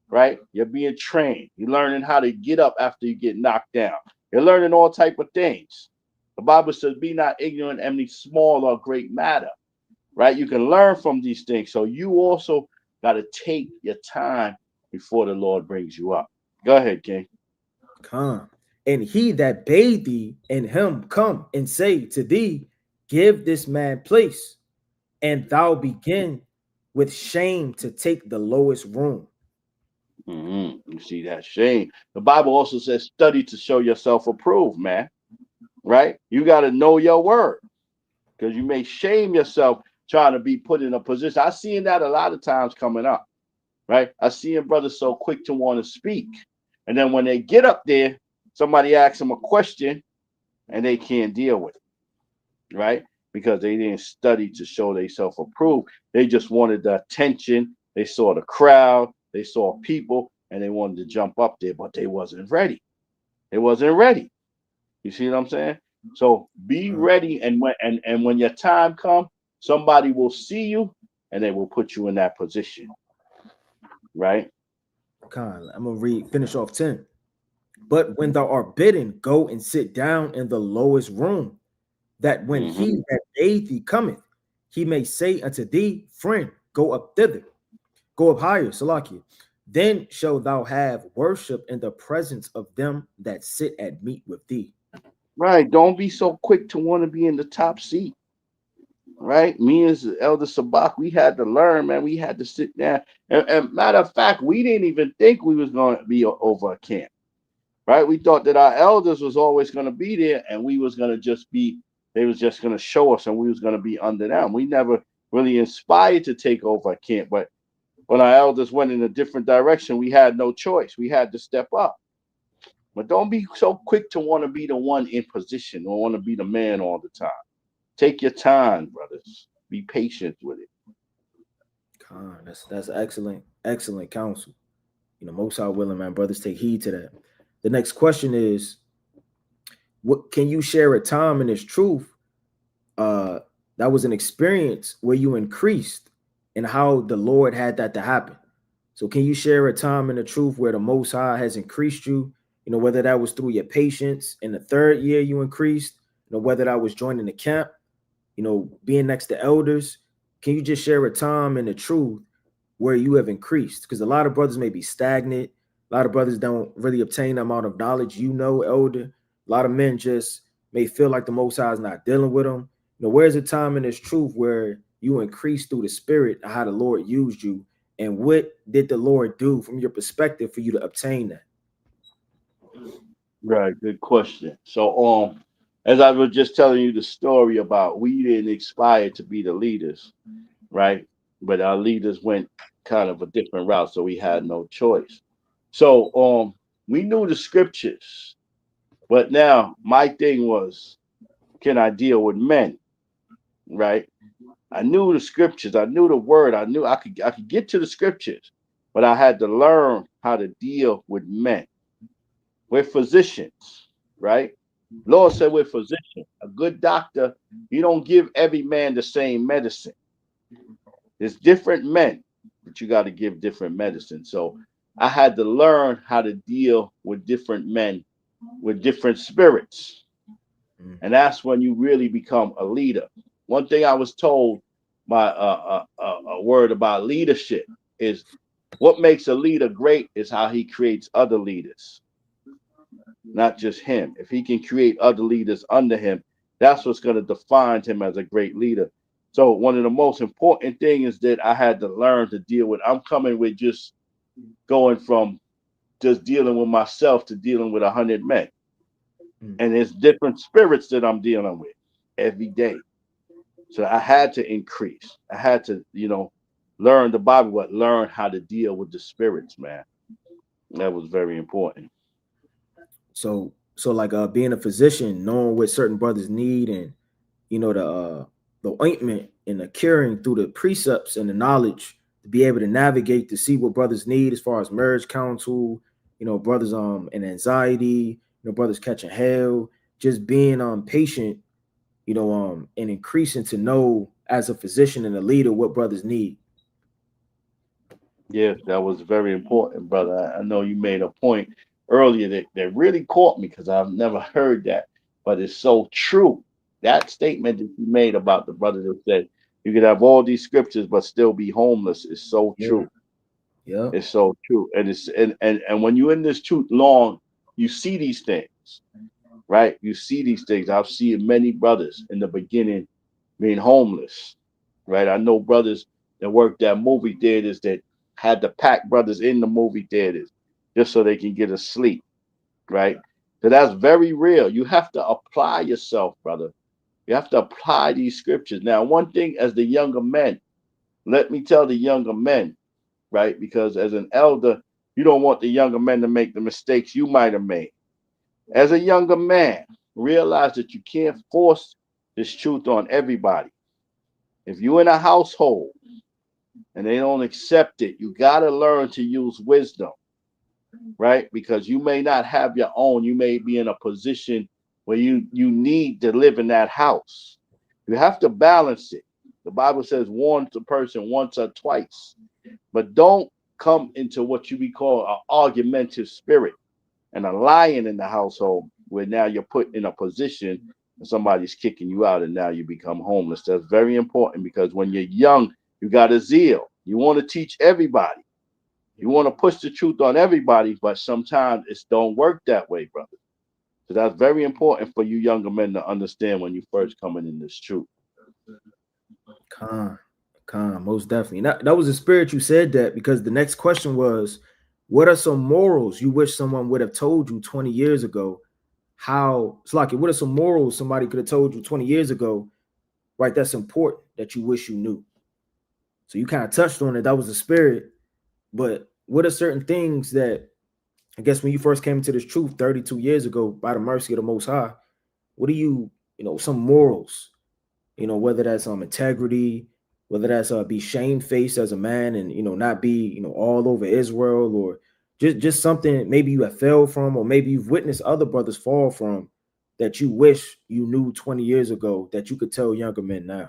right? You're being trained. You're learning how to get up after you get knocked down. You're learning all type of things. The Bible says, be not ignorant of any small or great matter, right? You can learn from these things. So you also got to take your time before the Lord brings you up. Go ahead, King. Come. And he that bade thee and him come and say to thee, give this man place, and thou begin with shame to take the lowest room. You see that shame. The Bible also says, study to show yourself approved, man. Right? You got to know your word, because you may shame yourself trying to be put in a position. I seen that a lot of times coming up, right? I see brothers so quick to want to speak, and then when they get up there, somebody asks them a question, and they can't deal with it, right? Because they didn't study to show themselves approved. They just wanted the attention. They saw the crowd. They saw people, and they wanted to jump up there, but they wasn't ready. They wasn't ready. You see what I'm saying? So be ready, and when your time comes, somebody will see you, and they will put you in that position, right? I'm gonna finish off 10. But when thou art bidden, go and sit down in the lowest room, that when he that bade thee cometh, he may say unto thee, friend, go up thither, go up higher, Salakia. Then shalt thou have worship in the presence of them that sit at meat with thee. Right. Don't be so quick to want to be in the top seat. Right. Me as Elder Sabak, we had to learn, man. We had to sit down. And matter of fact, we didn't even think we was going to be over a camp. Right. We thought that our elders was always going to be there, and we was going to just be, they was just going to show us, and we was going to be under them. We never really inspired to take over a camp. But when our elders went in a different direction, we had no choice. We had to step up. But don't be so quick to want to be the one in position or want to be the man all the time. Take your time, brothers. Be patient with it. That's excellent counsel. You know, most are willing, man. Brothers, take heed to that. The next question is, what can you share a time in this truth that was an experience where you increased, and how the Lord had that to happen? So can you share a time in the truth where the Most High has increased you? You know, whether that was through your patience in the third year you increased, you know, whether that was joining the camp, you know, being next to elders. Can you just share a time in the truth where you have increased? Because a lot of brothers may be stagnant. A lot of brothers don't really obtain the amount of knowledge, you know, elder. A lot of men just may feel like the Most High is not dealing with them. You know, where's a time in this truth where you increased through the Spirit and how the Lord used you? And what did the Lord do from your perspective for you to obtain that? Right, good question. So, as I was just telling you the story about, we didn't aspire to be the leaders, right? But our leaders went kind of a different route, so we had no choice. So, we knew the scriptures, but now my thing was, can I deal with men, right? I knew the scriptures, I knew the word, I knew I could get to the scriptures, but I had to learn how to deal with men. We're physicians, right? Lord said we're physicians. A good doctor, you don't give every man the same medicine. There's different men, but you got to give different medicine. So I had to learn how to deal with different men, with different spirits. And that's when you really become a leader. One thing I was told by a word about leadership is, what makes a leader great is how he creates other leaders. Not just him. If he can create other leaders under him, that's what's going to define him as a great leader. So one of the most important things that I had to learn to deal with, I'm coming with just going from just dealing with myself to dealing with 100 men. And there's different spirits that I'm dealing with every day. So I had to increase. I had to, learn the Bible, but learn how to deal with the spirits, man. That was very important. So like being a physician, knowing what certain brothers need, and the ointment and the curing through the precepts and the knowledge to be able to navigate to see what brothers need as far as marriage counsel, brothers and anxiety, brothers catching hell, just being patient, and increasing to know as a physician and a leader what brothers need. Yes, that was very important, brother. I know you made a point earlier that really caught me because I've never heard that, but it's so true. That statement that you made about the brother that said you could have all these scriptures but still be homeless is so Yeah. true. Yeah. It's so true. And it's and when you're in this truth long, you see these things, right? You see these things. I've seen many brothers in the beginning being homeless, right? I know brothers that worked at movie theaters that had to pack brothers in the movie theaters just so they can get a sleep, right? So that's very real. You have to apply yourself, brother. You have to apply these scriptures. Now, one thing as the younger men, let me tell the younger men, right? Because as an elder, you don't want the younger men to make the mistakes you might have made. As a younger man, realize that you can't force this truth on everybody. If you're in a household and they don't accept it, you got to learn to use wisdom, right? Because you may not have your own. You may be in a position where you need to live in that house. You have to balance it. The Bible says warn the person once or twice, but don't come into what you be called an argumentative spirit and a lion in the household where now you're put in a position and somebody's kicking you out and now you become homeless. That's very important because when you're young, you got a zeal. You want to teach everybody. You want to push the truth on everybody, but sometimes it don't work that way, brother. So that's very important for you younger men to understand when you first coming in this truth. Con, most definitely. That was the spirit you said that, because the next question was, what are some morals you wish someone would have told you 20 years ago? How it's like, what are some morals somebody could have told you 20 years ago, right? That's important that you wish you knew. So you kind of touched on it. That was the spirit. But what are certain things that, I guess, when you first came into this truth 32 years ago, by the mercy of the Most High, what do you, some morals, whether that's integrity, whether that's be shamefaced as a man and, not be, all over Israel, or just something maybe you have fell from, or maybe you've witnessed other brothers fall from, that you wish you knew 20 years ago that you could tell younger men now?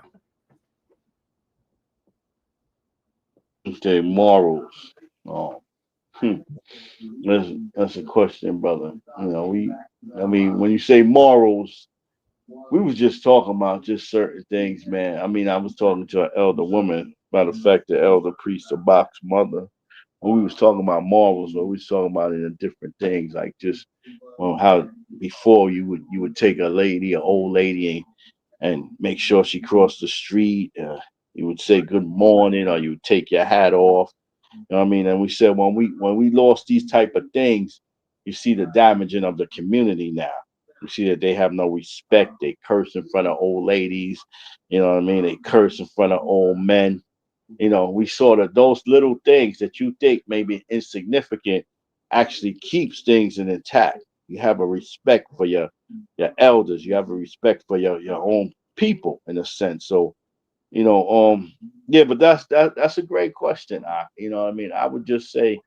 Okay, morals. Oh, that's a question, brother. I mean, when you say morals, we was just talking about just certain things, man. I mean, I was talking to an elder woman, matter of fact, the elder priest of Bach's mother. When we was talking about morals, or we was talking about it in different things, like just how before you would take a lady, an old lady, and make sure she crossed the street. You would say good morning, or you would take your hat off. You know what I mean? And we said when we lost these type of things, you see the damaging of the community now. You see that they have no respect. They curse in front of old ladies. You know what I mean? They curse in front of old men. We saw that those little things that you think may be insignificant actually keeps things in intact. You have a respect for your elders. You have a respect for your own people in a sense. So yeah, but that's a great question. What I mean, I would just say,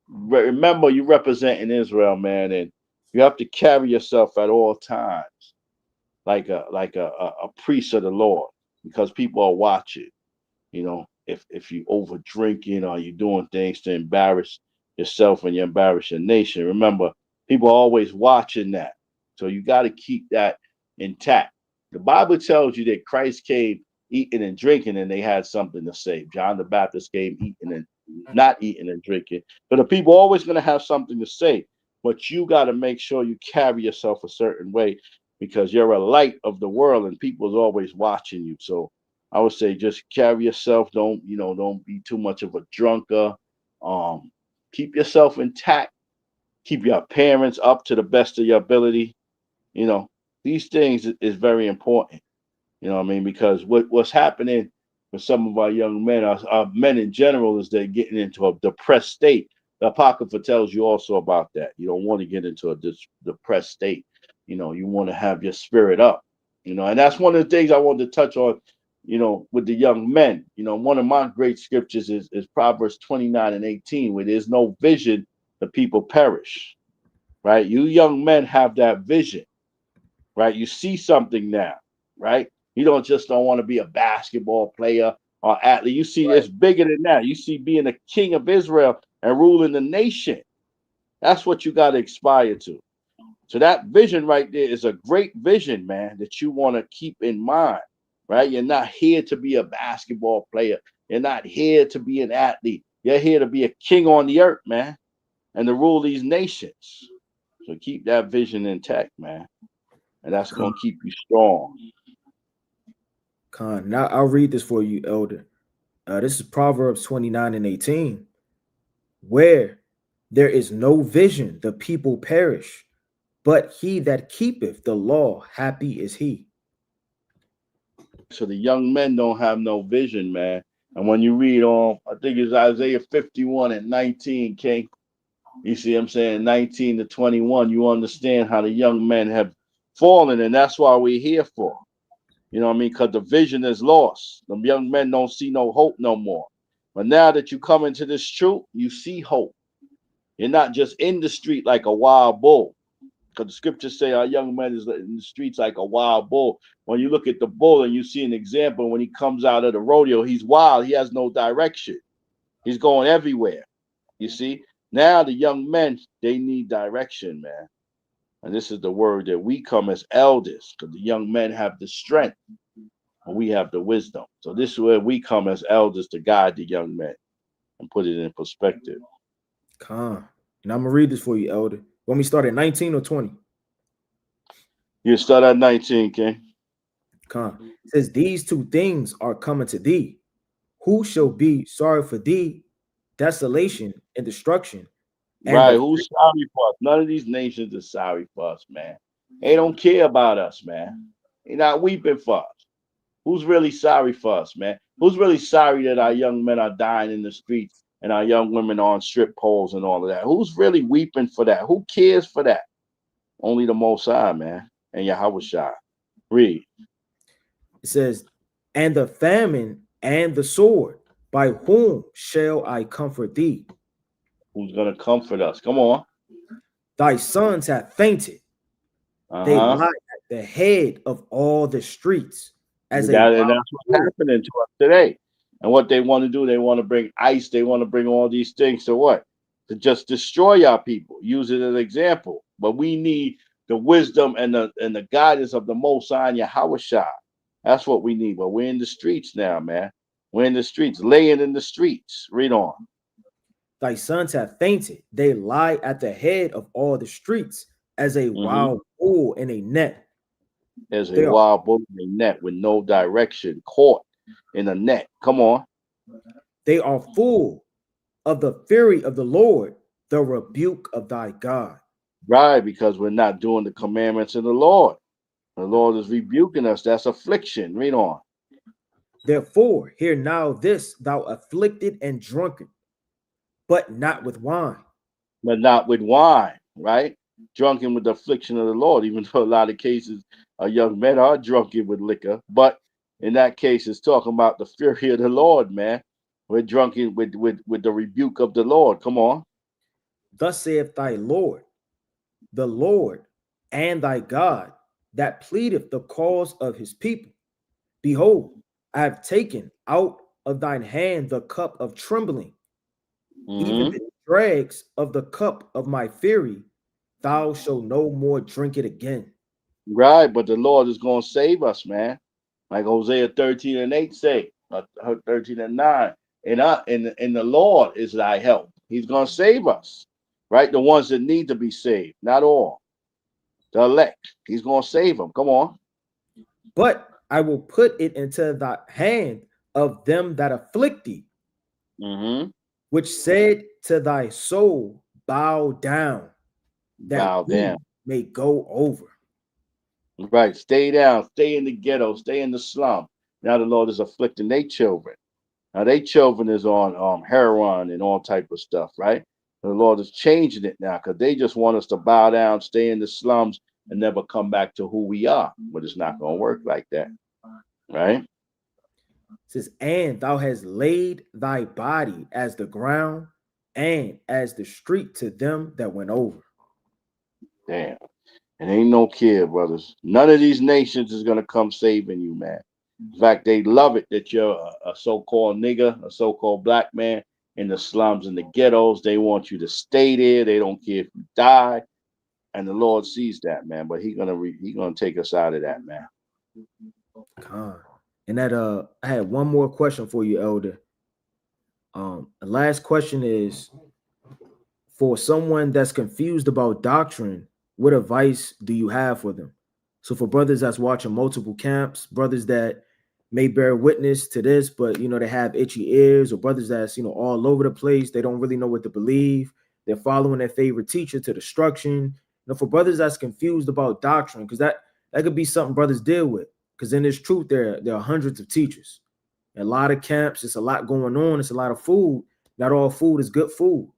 remember you representing Israel, man, and you have to carry yourself at all times like a priest of the Lord, because people are watching. If you over drinking or you doing things to embarrass yourself and you embarrass your nation, remember people are always watching that. So you got to keep that intact. The Bible tells you that Christ came eating and drinking, and they had something to say. John the Baptist came eating and not eating and drinking. But the people are always going to have something to say. But you got to make sure you carry yourself a certain way, because you're a light of the world and people is always watching you. So I would say just carry yourself. Don't be too much of a drunker. Keep yourself intact. Keep your appearance up to the best of your ability. These things is very important. You know what I mean? Because what's happening with some of our young men, our men in general, is they're getting into a depressed state. The Apocrypha tells you also about that. You don't want to get into a depressed state. You want to have your spirit up. And that's one of the things I wanted to touch on, with the young men. One of my great scriptures is Proverbs 29:18, where there's no vision, the people perish. right? You young men have that vision, right? You see something now, right? You don't want to be a basketball player or athlete. You see it's bigger than that. You see being a king of Israel and ruling the nation. That's what you got to aspire to. So that vision right there is a great vision, man, that you want to keep in mind, right? You're not here to be a basketball player. You're not here to be an athlete. You're here to be a king on the earth, man, and to rule these nations. So keep that vision intact, man. And that's going to keep you strong. Khan. Now I'll read this for you, Elder. This is Proverbs 29:18. Where there is no vision, the people perish, but he that keepeth the law, happy is he. So the young men don't have no vision, man. And when you read on, I think it's Isaiah 51:19, King. You see what I'm saying? 19 to 21, you understand how the young men have fallen, and that's why we're here for. You know what I mean? Because the vision is lost. The young men don't see no hope no more. But now that you come into this truth, you see hope. You're not just in the street like a wild bull. Because the scriptures say our young man is in the streets like a wild bull. When you look at the bull and you see an example, when he comes out of the rodeo, he's wild. He has no direction. He's going everywhere. You see? Now the young men, they need direction, man. And this is the word that we come as elders, because the young men have the strength and we have the wisdom. So this is where we come as elders to guide the young men and put it in perspective. Khan. And I'm gonna read this for you, Elder. Want me to start at 19 or 20? You start at 19, King. Khan. It says, these two things are coming to thee. Who shall be sorry for thee? Desolation and destruction. And Right. the Who's sorry for us? None of these nations are sorry for us, man. They don't care about us, man. They're not weeping for us. Who's really sorry for us, man? Who's really sorry that our young men are dying in the streets and our young women are on strip poles and all of that? Who's really weeping for that? Who cares for that? Only the Most High, man, and Yahushua. Read. It says, and the famine and the sword, by whom shall I comfort thee? Who's gonna comfort us? Come on. Thy sons have fainted. They lie at the head of all the streets as And that's what's happening to us today. And what they want to do, they want to bring ICE, they want to bring all these things to what? To just destroy our people, use it as an example. But we need the wisdom and the guidance of the Most High and Yahushua. That's what we need. But we're in the streets now, man. We're in the streets, laying in the streets. Read on. Thy sons have fainted. They lie at the head of all the streets as a wild bull in a net. As a wild bull in a net with no direction, caught in a net. Come on. They are full of the fury of the Lord, the rebuke of thy God. Right, because we're not doing the commandments of the Lord. The Lord is rebuking us. That's affliction. Read on. Therefore, hear now this, thou afflicted and drunken, but not with wine. But not with wine, right? Drunken with the affliction of the Lord, even though a lot of cases young men are drunken with liquor. But in that case, it's talking about the fury of the Lord, man. We're drunken with the rebuke of the Lord. Come on. Thus saith thy Lord, the Lord and thy God, that pleadeth the cause of his people. Behold, I have taken out of thine hand the cup of trembling, even the dregs of the cup of my fury. Thou shalt no more drink it again. Right, but the Lord is going to save us, man. Like Hosea 13:8 say, 13:9. And the Lord is thy help. He's going to save us, right? The ones that need to be saved, not all. The elect, he's going to save them. Come on. But I will put it into the hand of them that afflict thee, which said to thy soul, bow down, that we may go over. Right, stay down, stay in the ghetto, stay in the slum. Now the Lord is afflicting their children. Now their children is on heroin and all type of stuff, right? The Lord is changing it now because they just want us to bow down, stay in the slums, and never come back to who we are. But it's not going to work like that, right? It says, and thou hast laid thy body as the ground and as the street to them that went over. Damn. And ain't no care, brothers. None of these nations is gonna come saving you, man. In fact, they love it that you're a so-called nigger, a so-called black man in the slums and the ghettos. They want you to stay there. They don't care if you die. And the Lord sees that, man. But he gonna take us out of that, man. Con. And that I had one more question for you, Elder. The last question is for someone that's confused about doctrine, what advice do you have for them? So for brothers that's watching multiple camps, brothers that may bear witness to this, but they have itchy ears, or brothers that's all over the place, they don't really know what to believe. They're following their favorite teacher to destruction. For brothers that's confused about doctrine, because that could be something brothers deal with. Because in this truth, there are hundreds of teachers, a lot of camps. It's a lot going on. It's a lot of food. Not all food is good food.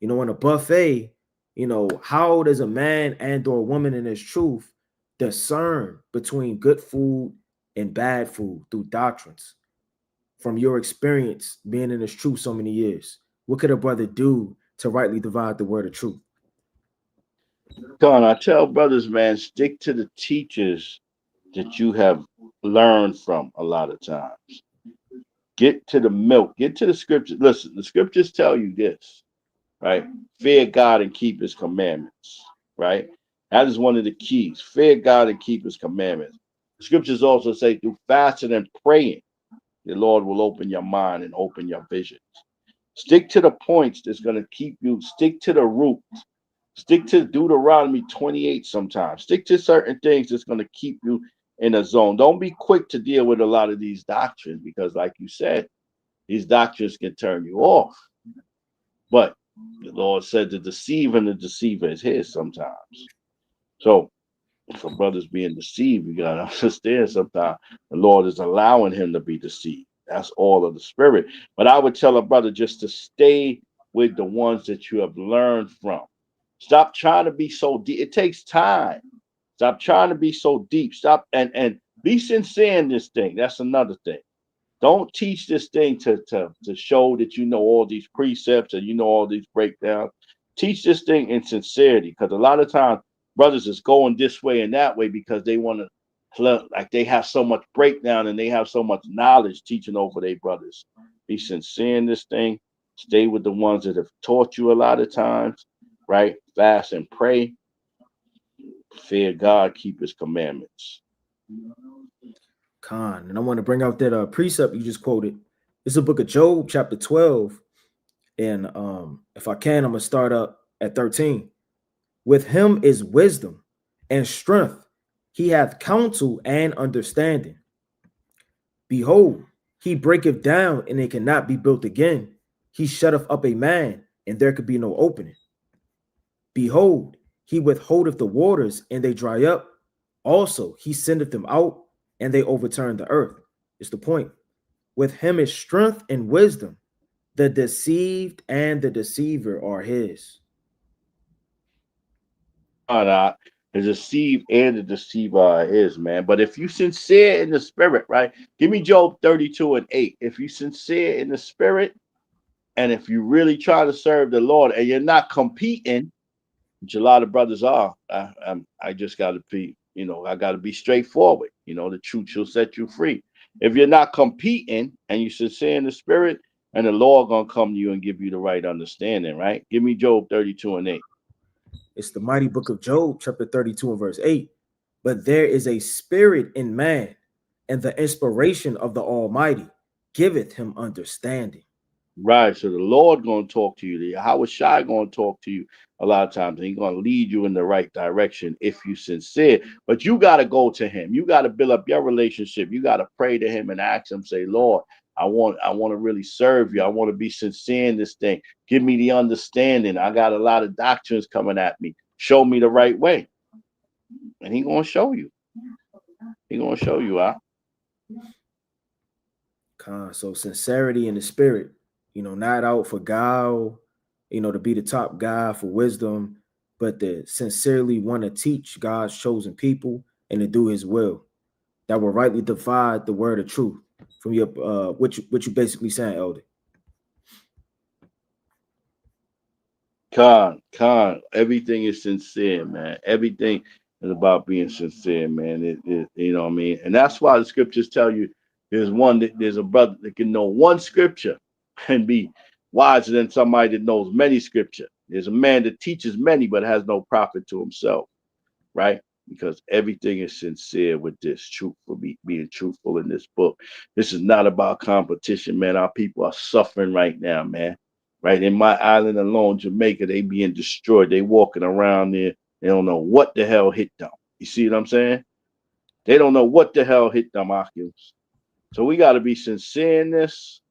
In a buffet, how does a man and or woman in this truth discern between good food and bad food through doctrines? From your experience being in this truth so many years, what could a brother do to rightly divide the word of truth? Con, I tell brothers, man, stick to the teachers that you have learned from a lot of times. Get to the milk, get to the scriptures. Listen, the scriptures tell you this, right? Fear God and keep his commandments, right? That is one of the keys. Fear God and keep his commandments. The scriptures also say through fasting and praying, the Lord will open your mind and open your visions. Stick to the points that's going to keep you, stick to the root. Stick to Deuteronomy 28 sometimes. Stick to certain things that's going to keep you in a zone. Don't be quick to deal with a lot of these doctrines because, like you said, these doctrines can turn you off. But the Lord said the deceiver and the deceiver is his sometimes. So for brothers being deceived, you got to understand sometimes the Lord is allowing him to be deceived. That's all of the spirit. But I would tell a brother just to stay with the ones that you have learned from. Stop trying to be so deep. It takes time. Stop trying to be so deep. Stop and be sincere in this thing. That's another thing. Don't teach this thing to show that you know all these precepts and you know all these breakdowns. Teach this thing in sincerity, because a lot of times brothers is going this way and that way because they want to, like they have so much breakdown and they have so much knowledge teaching over their brothers. Be sincere in this thing. Stay with the ones that have taught you a lot of times, right? Fast and pray. Fear God, keep his commandments. Con, and I want to bring out that precept you just quoted. It's the book of Job, chapter 12. And if I can, I'm gonna start up at 13. With him is wisdom and strength. He hath counsel and understanding. Behold, he breaketh down, and it cannot be built again. He shutteth up a man, and there could be no opening. Behold, he withholdeth the waters, and they dry up. Also, he sendeth them out, and they overturn the earth. It's the point. With him is strength and wisdom. The deceived and the deceiver are his. The deceived and the deceiver are his, man. But if you sincere in the spirit, right? Give me Job 32:8. If you sincere in the spirit, and if you really try to serve the Lord, and you're not competing, which a lot of brothers are, I just got to be, I got to be straightforward. The truth shall set you free. If you're not competing and you sincere in the spirit, and the Lord gonna come to you and give you the right understanding, right? Give me Job 32:8. It's the mighty book of Job, chapter 32 and verse 8. But there is a spirit in man, and the inspiration of the Almighty giveth him understanding. Right. So the Lord gonna talk to you. The Yahweh Shai gonna talk to you a lot of times, and he's gonna lead you in the right direction if you sincere. But you gotta go to him. You gotta build up your relationship. You gotta pray to him and ask him, say, Lord, I want to really serve you. I want to be sincere in this thing. Give me the understanding. I got a lot of doctrines coming at me. Show me the right way. And he gonna show you. He gonna show you out. So sincerity in the spirit, not out for guile, to be the top guy for wisdom, but to sincerely want to teach God's chosen people and to do his will. That will rightly divide the word of truth from your what you basically saying, Elder. Con, everything is sincere, man. Everything is about being sincere, man. You know what I mean? And that's why the scriptures tell you there's a brother that can know one scripture and be wiser than somebody that knows many scripture. There's a man that teaches many but has no profit to himself, right? Because everything is sincere with this truthful, being truthful in this book. This is not about competition, man. Our people are suffering right now, man. Right in my island alone, Jamaica, they being destroyed. They walking around there. They don't know what the hell hit them. You see what I'm saying? They don't know what the hell hit them, Oculus. So we got to be sincere in this,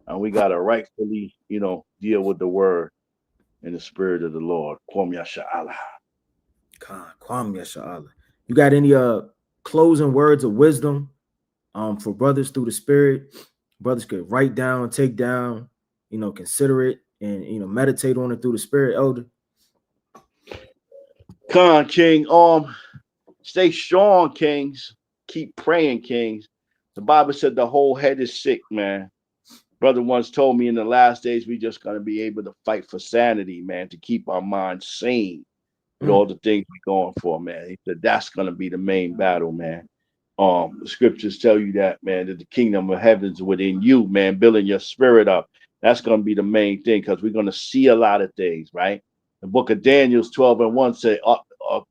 and we got to rightfully, deal with the word and the spirit of the Lord. Kwam Yasha Allah. Kwam Yasha Allah. You got any closing words of wisdom for brothers through the spirit? Brothers could write down, take down, consider it, and meditate on it through the spirit, elder. Khan King, stay strong, kings. Keep praying, kings. The Bible said the whole head is sick, man. Brother once told me in the last days we just gonna be able to fight for sanity, man, to keep our minds sane with all the things we're going for, man. He said that's gonna be the main battle, man. The scriptures tell you that, man, that the kingdom of heaven's within you, man, building your spirit up. That's gonna be the main thing, because we're gonna see a lot of things, right? The book of Daniel 12:1 said,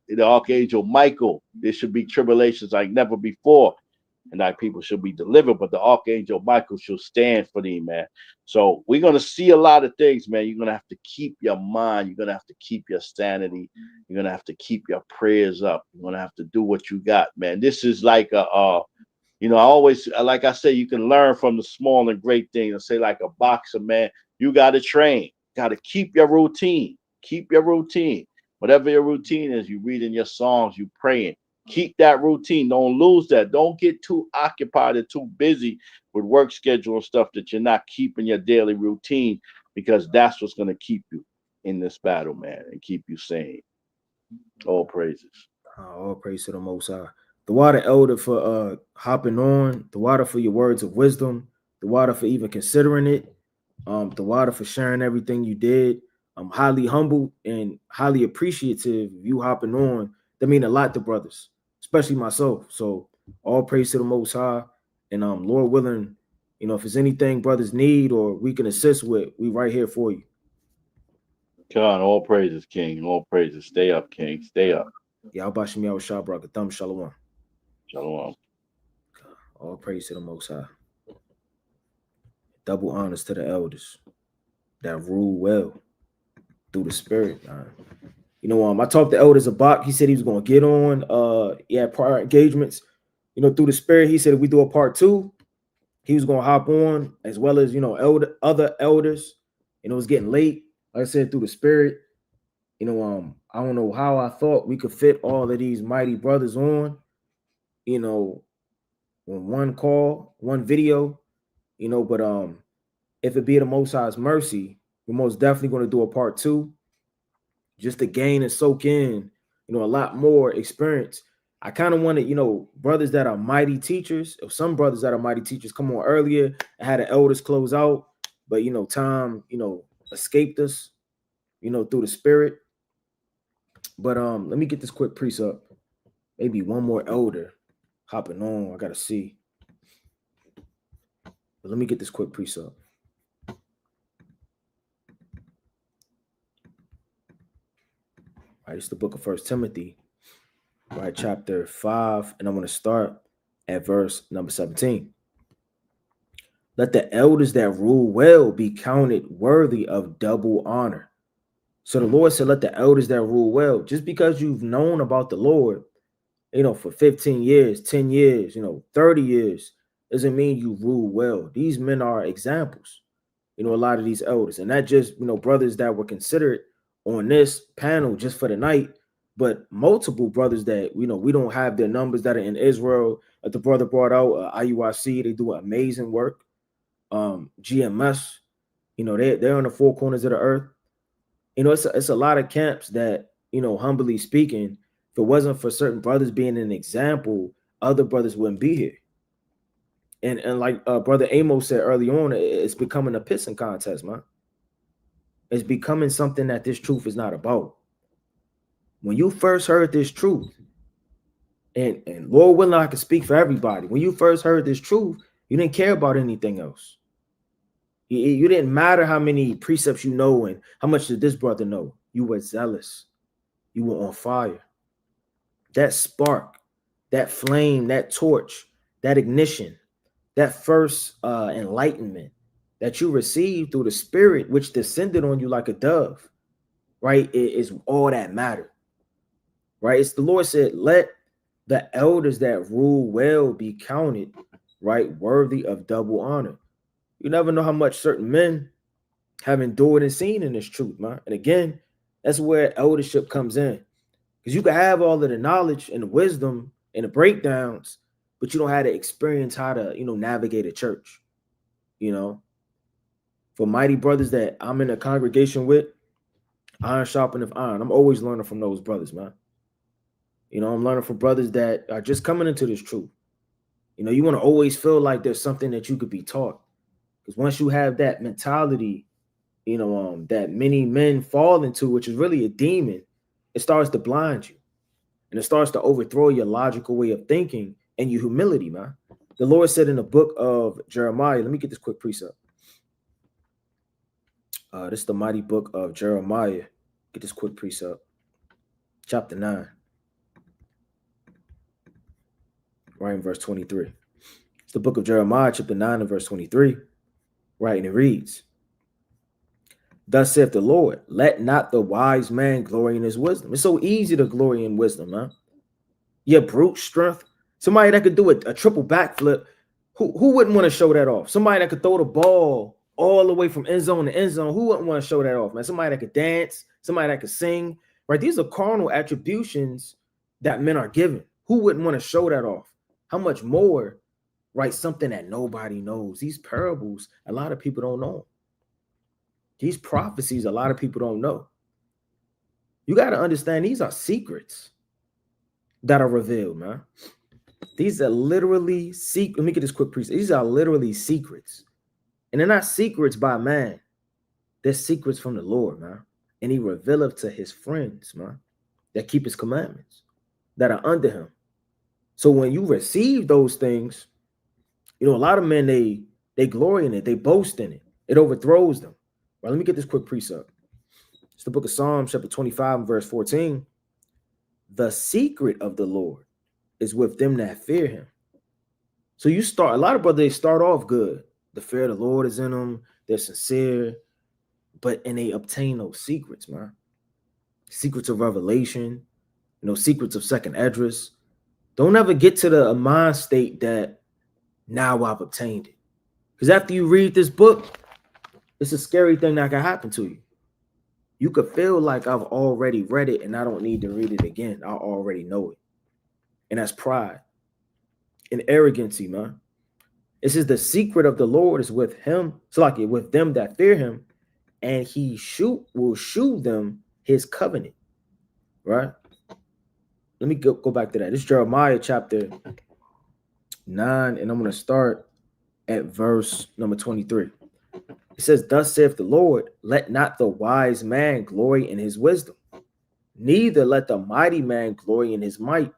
the archangel Michael, there should be tribulations like never before, and thy people shall be delivered, but the archangel Michael shall stand for thee, man. So we're going to see a lot of things, man. You're going to have to keep your mind. You're going to have to keep your sanity. You're going to have to keep your prayers up. You're going to have to do what you got, man. This is like I always, like I say, you can learn from the small and great things. I say, like a boxer, man, you got to train. Got to keep your routine. Keep your routine. Whatever your routine is, you reading your songs, you praying. Keep that routine. Don't lose that. Don't get too occupied and too busy with work schedule and stuff that you're not keeping your daily routine, because that's what's going to keep you in this battle, man, and keep you sane. All praises. All praise to the Most High. The water, elder, for hopping on. The water for your words of wisdom. The water for even considering it. The water for sharing everything you did. I'm highly humbled and highly appreciative of you hopping on. That mean a lot to brothers, especially myself. So all praise to the Most High, and Lord willing, if there's anything brothers need or we can assist with, we right here for you. God, all praises, King. All praises. Stay up, King. Stay up. Yahweh Shemiah Shabrak, Thumb Shalom. Shalom. All praise to the Most High. Double honors to the elders that rule well through the spirit. I talked to Elders Abak. He said he was going to get on. He had prior engagements, through the spirit. He said if we do a part 2, he was going to hop on, as well as, other elders. It was getting late. Like I said, through the spirit, I don't know how I thought we could fit all of these mighty brothers on, on one call, one video, but if it be the Most High's mercy, we're most definitely going to do a part 2, just to gain and soak in, a lot more experience. I kind of wanted, brothers that are mighty teachers, or some brothers that are mighty teachers come on earlier. I had the elders close out, but, time, escaped us, through the spirit. But let me get this quick precept. Maybe one more elder hopping on. I got to see. But let me get this quick precept. All right, it's the book of 1 Timothy, right, chapter 5, and I'm going to start at verse number 17. Let the elders that rule well be counted worthy of double honor. So the Lord said, let the elders that rule well. Just because you've known about the Lord, for 15 years, 10 years, 30 years, doesn't mean you rule well. These men are examples, a lot of these elders. And not just, brothers that were considered on this panel just for the night, but multiple brothers that, we don't have their numbers that are in Israel. The brother brought out IUIC. They do amazing work. GMS, they're on the four corners of the earth. It's a lot of camps that, humbly speaking, if it wasn't for certain brothers being an example, other brothers wouldn't be here. And like Brother Amos said early on, it's becoming a pissing contest, man. is becoming something that this truth is not about. When you first heard this truth, and Lord willing, I can speak for everybody. When you first heard this truth, you didn't care about anything else. You didn't matter how many precepts you know and how much did this brother know. You were zealous. You were on fire. That spark, that flame, that torch, that ignition, that first enlightenment that you received through the Spirit, which descended on you like a dove, right? It is all that mattered, right? It's the Lord said, let the elders that rule well be counted, right? Worthy of double honor. You never know how much certain men have endured and seen in this truth, man. And again, that's where eldership comes in. Because you can have all of the knowledge and the wisdom and the breakdowns, but you don't have to experience how to, navigate a church. For mighty brothers that I'm in a congregation with, iron sharpeneth iron. I'm always learning from those brothers, man. I'm learning from brothers that are just coming into this truth. You want to always feel like there's something that you could be taught. Because once you have that mentality, that many men fall into, which is really a demon, it starts to blind you. And it starts to overthrow your logical way of thinking and your humility, man. The Lord said in the book of Jeremiah, let me get this quick precept. This is the mighty book of Jeremiah. Get this quick precept. Chapter 9. Right in verse 23. It's the book of Jeremiah, chapter 9 and verse 23. Right, and it reads, thus saith the Lord, let not the wise man glory in his wisdom. It's so easy to glory in wisdom, man. Your brute strength. Somebody that could do a triple backflip, who wouldn't want to show that off? Somebody that could throw the ball all the way from end zone to end zone, who wouldn't want to show that off, man? Somebody that could dance, somebody that could sing, right? These are carnal attributions that men are given. Who wouldn't want to show that off? How much more, right? Something that nobody knows. These parables, a lot of people don't know. These prophecies, a lot of people don't know. You got to understand, these are secrets that are revealed, man. These are literally secrets. Let me get this quick precept. These are literally secrets. And they're not secrets by man. They're secrets from the Lord, man. And he revealeth to his friends, man, that keep his commandments, that are under him. So when you receive those things, a lot of men, they glory in it. They boast in it. It overthrows them. Right, let me get this quick precept. It's the book of Psalms, chapter 25 and verse 14. The secret of the Lord is with them that fear him. So a lot of brothers, they start off good. The fear of the Lord is in them. They're sincere, and they obtain those secrets, man. Secrets of revelation, secrets of second address. Don't ever get to the mind state that now I've obtained it. Because after you read this book, it's a scary thing that can happen to you. You could feel like I've already read it and I don't need to read it again. I already know it. And that's pride and arrogancy, man. It says the secret of the Lord is with him. It's like it with them that fear him, and he will shew them his covenant. Right? Let me go back to that. This is Jeremiah chapter 9, and I'm going to start at verse number 23. It says, thus saith the Lord, let not the wise man glory in his wisdom, neither let the mighty man glory in his might.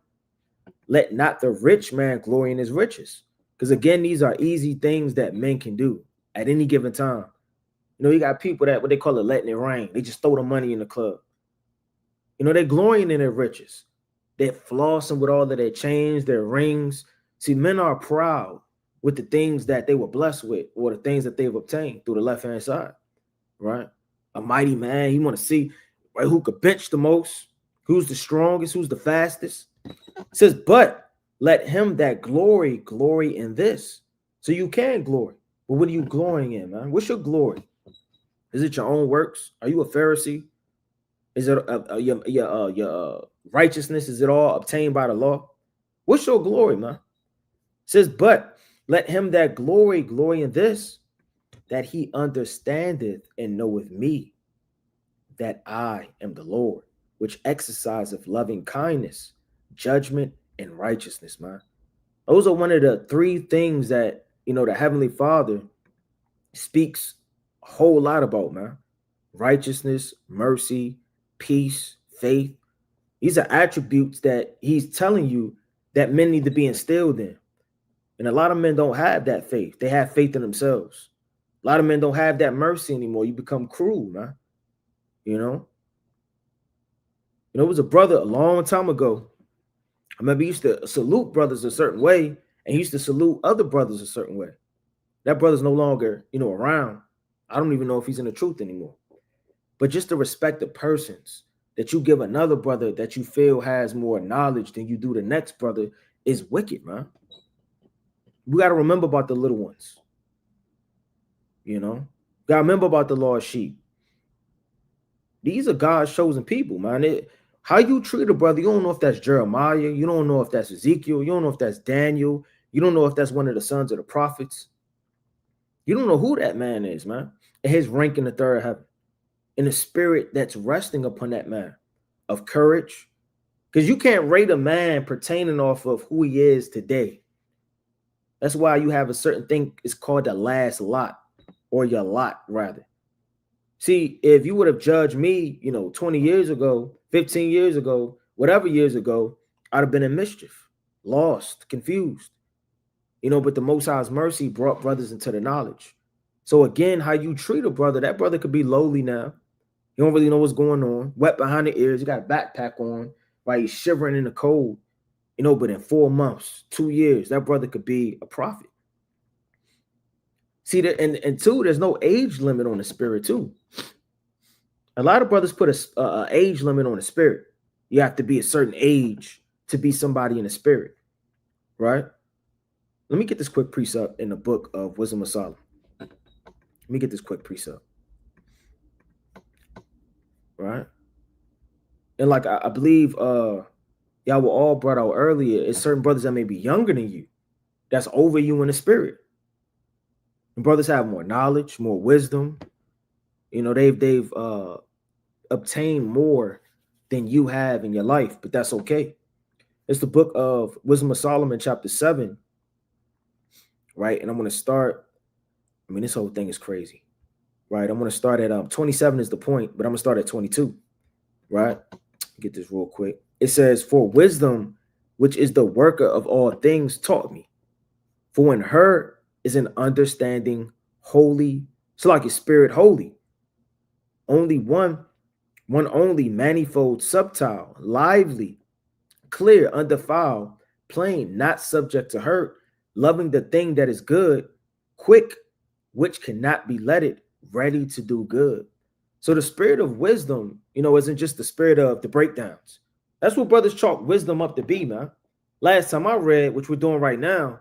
Let not the rich man glory in his riches. Because again, these are easy things that men can do at any given time. You got people that, what they call it, letting it rain. They just throw the money in the club. They're glorying in their riches. They're flossing with all of their chains, their rings. See, men are proud with the things that they were blessed with or the things that they've obtained through the left-hand side, right? A mighty man, he want to see, right, who could bench the most, who's the strongest, who's the fastest. It says, but let him that glory in this. So you can glory. But what are you glorying in, man? What's your glory? Is it your own works? Are you a Pharisee? Is it your righteousness? Is it all obtained by the law? What's your glory, man? It says, but let him that glory in this, that he understandeth and knoweth me, that I am the Lord, which exerciseth loving kindness, judgment, and righteousness, man. Those are one of the three things that, the Heavenly Father speaks a whole lot about, man. righteousness, mercy, peace, faith. These are attributes that he's telling you that men need to be instilled in. And a lot of men don't have that faith. They have faith in themselves. A lot of men don't have that mercy anymore. You become cruel, man. You know? It was a brother a long time ago. I remember he used to salute brothers a certain way, and he used to salute other brothers a certain way. That brother's no longer, around. I don't even know if he's in the truth anymore. But just the respect of persons that you give another brother that you feel has more knowledge than you do the next brother is wicked, man. We got to remember about the little ones. Got to remember about the lost sheep. These are God's chosen people, man. How you treat a brother, you don't know if that's Jeremiah. You don't know if that's Ezekiel. You don't know if that's Daniel. You don't know if that's one of the sons of the prophets. You don't know who that man is, man. And his rank in the third heaven. And the spirit that's resting upon that man of courage. Because you can't rate a man pertaining off of who he is today. That's why you have a certain thing, it's called the last lot, or your lot, rather. See, if you would have judged me, 20 years ago, 15 years ago, whatever years ago, I'd have been in mischief, lost, confused. But the Most High's mercy brought brothers into the knowledge. So again, how you treat a brother, that brother could be lowly now. You don't really know what's going on, wet behind the ears, you got a backpack on, right? He's shivering in the cold, but in 4 months, 2 years, that brother could be a prophet. See that, and two, there's no age limit on the spirit too. A lot of brothers put a age limit on the spirit. You have to be a certain age to be somebody in the spirit, right? Let me get this quick precept in the book of Wisdom of Solomon. Let me get this quick precept, right? And like I believe y'all were all brought out earlier, it's certain brothers that may be younger than you, that's over you in the spirit. And brothers have more knowledge, more wisdom. They've obtained more than you have in your life, but that's okay. It's the book of Wisdom of Solomon, chapter 7, right? And I'm going to start. This whole thing is crazy, right? I'm going to start at 27 is the point, but I'm going to start at 22, right? Get this real quick. It says, "For wisdom, which is the worker of all things, taught me. For in her is an understanding holy, so like a spirit holy. Only one only, manifold, subtile, lively, clear, undefiled, plain, not subject to hurt, loving the thing that is good, quick, which cannot be letted, ready to do good." So the spirit of wisdom, isn't just the spirit of the breakdowns. That's what brothers chalk wisdom up to be, man. Last time I read, which we're doing right now,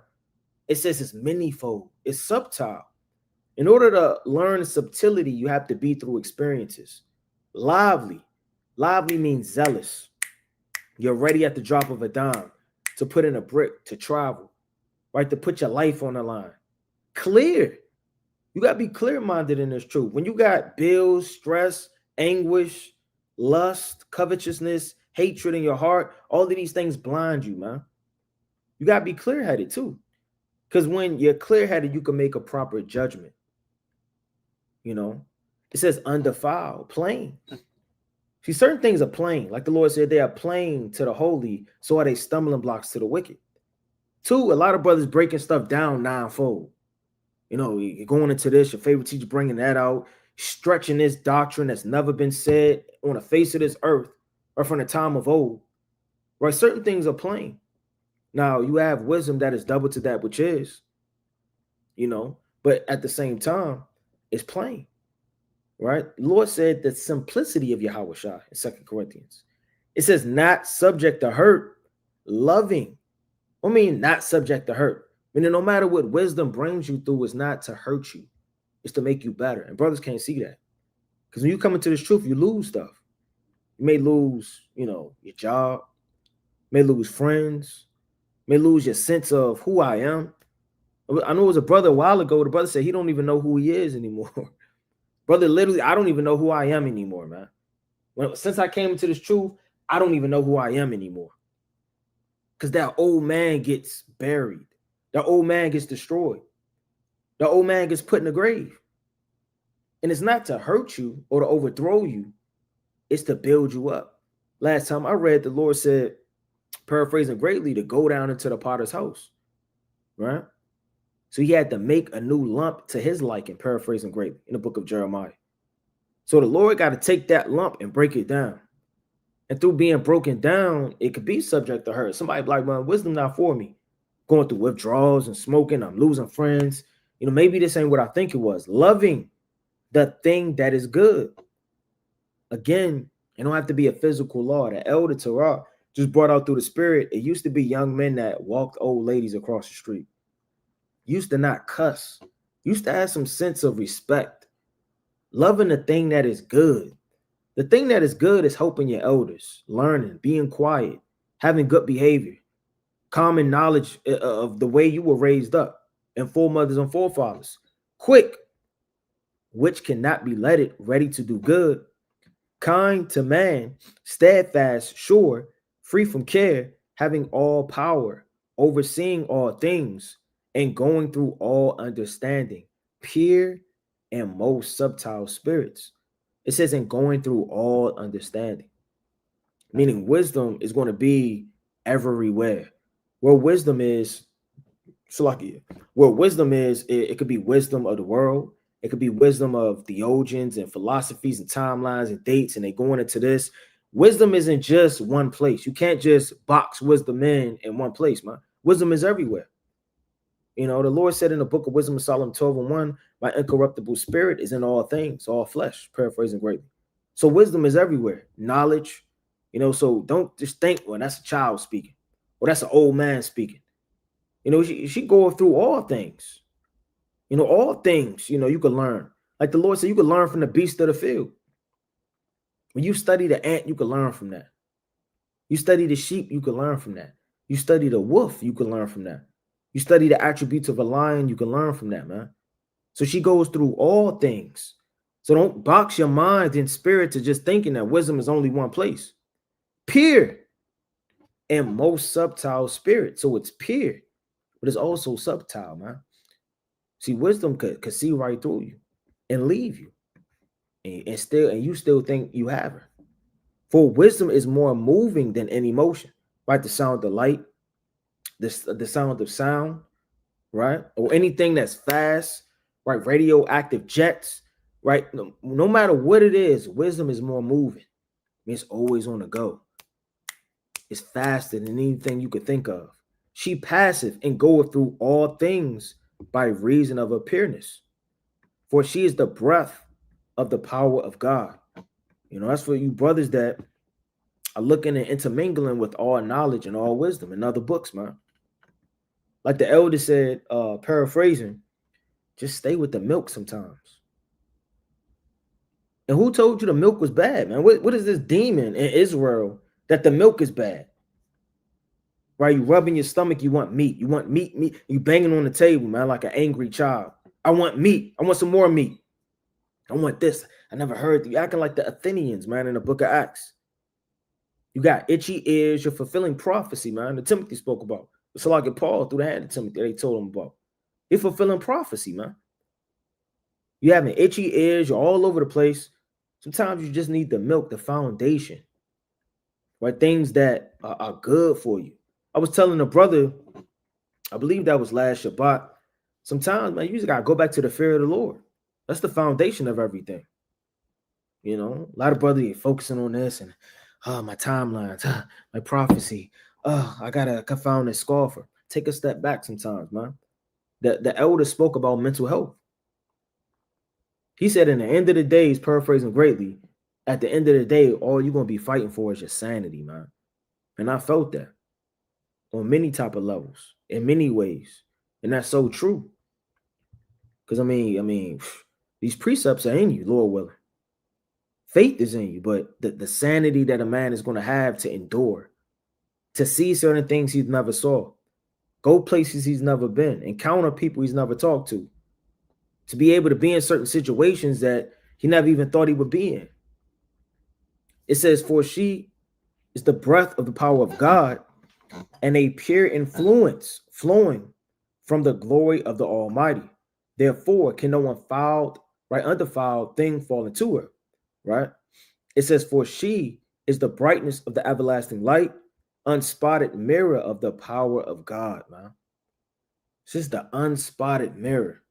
it says it's manifold, it's subtile. In order to learn subtlety, you have to be through experiences. Lively. Lively means zealous. You're ready at the drop of a dime to put in a brick, to travel, right? To put your life on the line. Clear. You got to be clear-minded in this truth. When you got bills, stress, anguish, lust, covetousness, hatred in your heart, all of these things blind you, man. You got to be clear-headed too. Because when you're clear-headed, you can make a proper judgment. It says undefiled, plain. See, certain things are plain. Like the Lord said, they are plain to the holy, so are they stumbling blocks to the wicked. Two, a lot of brothers breaking stuff down ninefold. You're going into this, your favorite teacher bringing that out, stretching this doctrine that's never been said on the face of this earth or from the time of old. Right? Certain things are plain. Now, you have wisdom that is double to that which is, but at the same time, it's plain. Right? The Lord said the simplicity of Yahushua in 2 Corinthians. It says not subject to hurt, loving. Not subject to hurt. No matter what wisdom brings you through, it's not to hurt you. It's to make you better. And brothers can't see that. Because when you come into this truth, you lose stuff. You may lose, your job. You may lose friends. You may lose your sense of who I am. I know it was a brother a while ago. The brother said he don't even know who he is anymore. Brother, literally, I don't even know who I am anymore, man. Since I came into this truth, I don't even know who I am anymore. Because that old man gets buried. That old man gets destroyed. The old man gets put in the grave. And it's not to hurt you or to overthrow you, it's to build you up. Last time I read, the Lord said, paraphrasing greatly, to go down into the potter's house, right? So he had to make a new lump to his liking, paraphrasing greatly, in the book of Jeremiah. So the Lord got to take that lump and break it down. And through being broken down, it could be subject to hurt. Somebody be like, well, wisdom not for me. Going through withdrawals and smoking, I'm losing friends. You know, maybe this ain't what I think it was. Loving the thing that is good. Again, it don't have to be a physical law. The elder Torah just brought out through the spirit. It used to be young men that walked old ladies across the street. Used to not cuss. Used to have some sense of respect. Loving the thing that is good. The thing that is good is helping your elders, learning, being quiet, having good behavior, common knowledge of the way you were raised up, and foremothers and forefathers. Quick, which cannot be letted, ready to do good, kind to man, steadfast, sure, free from care, having all power, overseeing all things, and going through all understanding, pure and most subtle spirits. It says, and going through all understanding, meaning wisdom is going to be everywhere. Where wisdom is, where wisdom is, it could be wisdom of the world. It could be wisdom of theologians and philosophies and timelines and dates, and they going into this. Wisdom isn't just one place. You can't just box wisdom in one place, man. Wisdom is everywhere. You know, the Lord said in the book of Wisdom of Solomon 12:1, my incorruptible spirit is in all things, all flesh, paraphrasing greatly. So wisdom is everywhere. Knowledge, you know, so don't just think, well, that's a child speaking, or that's an old man speaking. You know, she going through all things. You know, all things, you know, you can learn. Like the Lord said, you can learn from the beast of the field. When you study the ant, you can learn from that. You study the sheep, you can learn from that. You study the wolf, you can learn from that. You study the attributes of a lion, you can learn from that, man. So she goes through all things. So don't box your mind and spirit to just thinking that wisdom is only one place. Pure and most subtle spirit. So it's pure, but it's also subtle, man. See, wisdom could see right through you and leave you. And you still think you have her. For wisdom is more moving than any emotion, right? The sound of light, the sound of sound, right? Or anything that's fast, right? Radioactive jets, right? No matter what it is, wisdom is more moving. It's always on the go. It's faster than anything you could think of. She passive and goeth through all things by reason of her pureness. For she is the breath of the power of God. You know, that's for you brothers that are looking and intermingling with all knowledge and all wisdom in other books, man. Like the elder said, paraphrasing, just stay with the milk sometimes. And who told you the milk was bad, man? What is this demon in Israel that the milk is bad? Right? You rubbing your stomach, you want meat. You want meat. You banging on the table, man, like an angry child. I want meat. I want some more meat. I want this. I never heard you acting like the Athenians, man, in the book of Acts. You got itchy ears. You're fulfilling prophecy, man. The Timothy spoke about. It's like Paul through the hand of Timothy, they told him about. You're fulfilling prophecy, man. You having itchy ears. You're all over the place. Sometimes you just need the milk, the foundation, right? Things that are good for you. I was telling a brother, I believe that was last Shabbat. Sometimes, man, you just got to go back to the fear of the Lord. That's the foundation of everything. You know, a lot of brothers are focusing on this and, my timelines, my prophecy. I got to confound this scoffer. Take a step back sometimes, man. The elder spoke about mental health. He said, in the end of the day, he's paraphrasing greatly, at the end of the day, all you're going to be fighting for is your sanity, man. And I felt that on many type of levels, in many ways. And that's so true. Because, I mean, these precepts are in you, Lord willing. Faith is in you, but the sanity that a man is going to have to endure, to see certain things he's never saw, go places he's never been, encounter people he's never talked to be able to be in certain situations that he never even thought he would be in. It says, for she is the breath of the power of God and a pure influence flowing from the glory of the Almighty. Therefore, can no one foul right, undefiled thing fall into her, right? It says, for she is the brightness of the everlasting light, unspotted mirror of the power of God, man. This is the unspotted mirror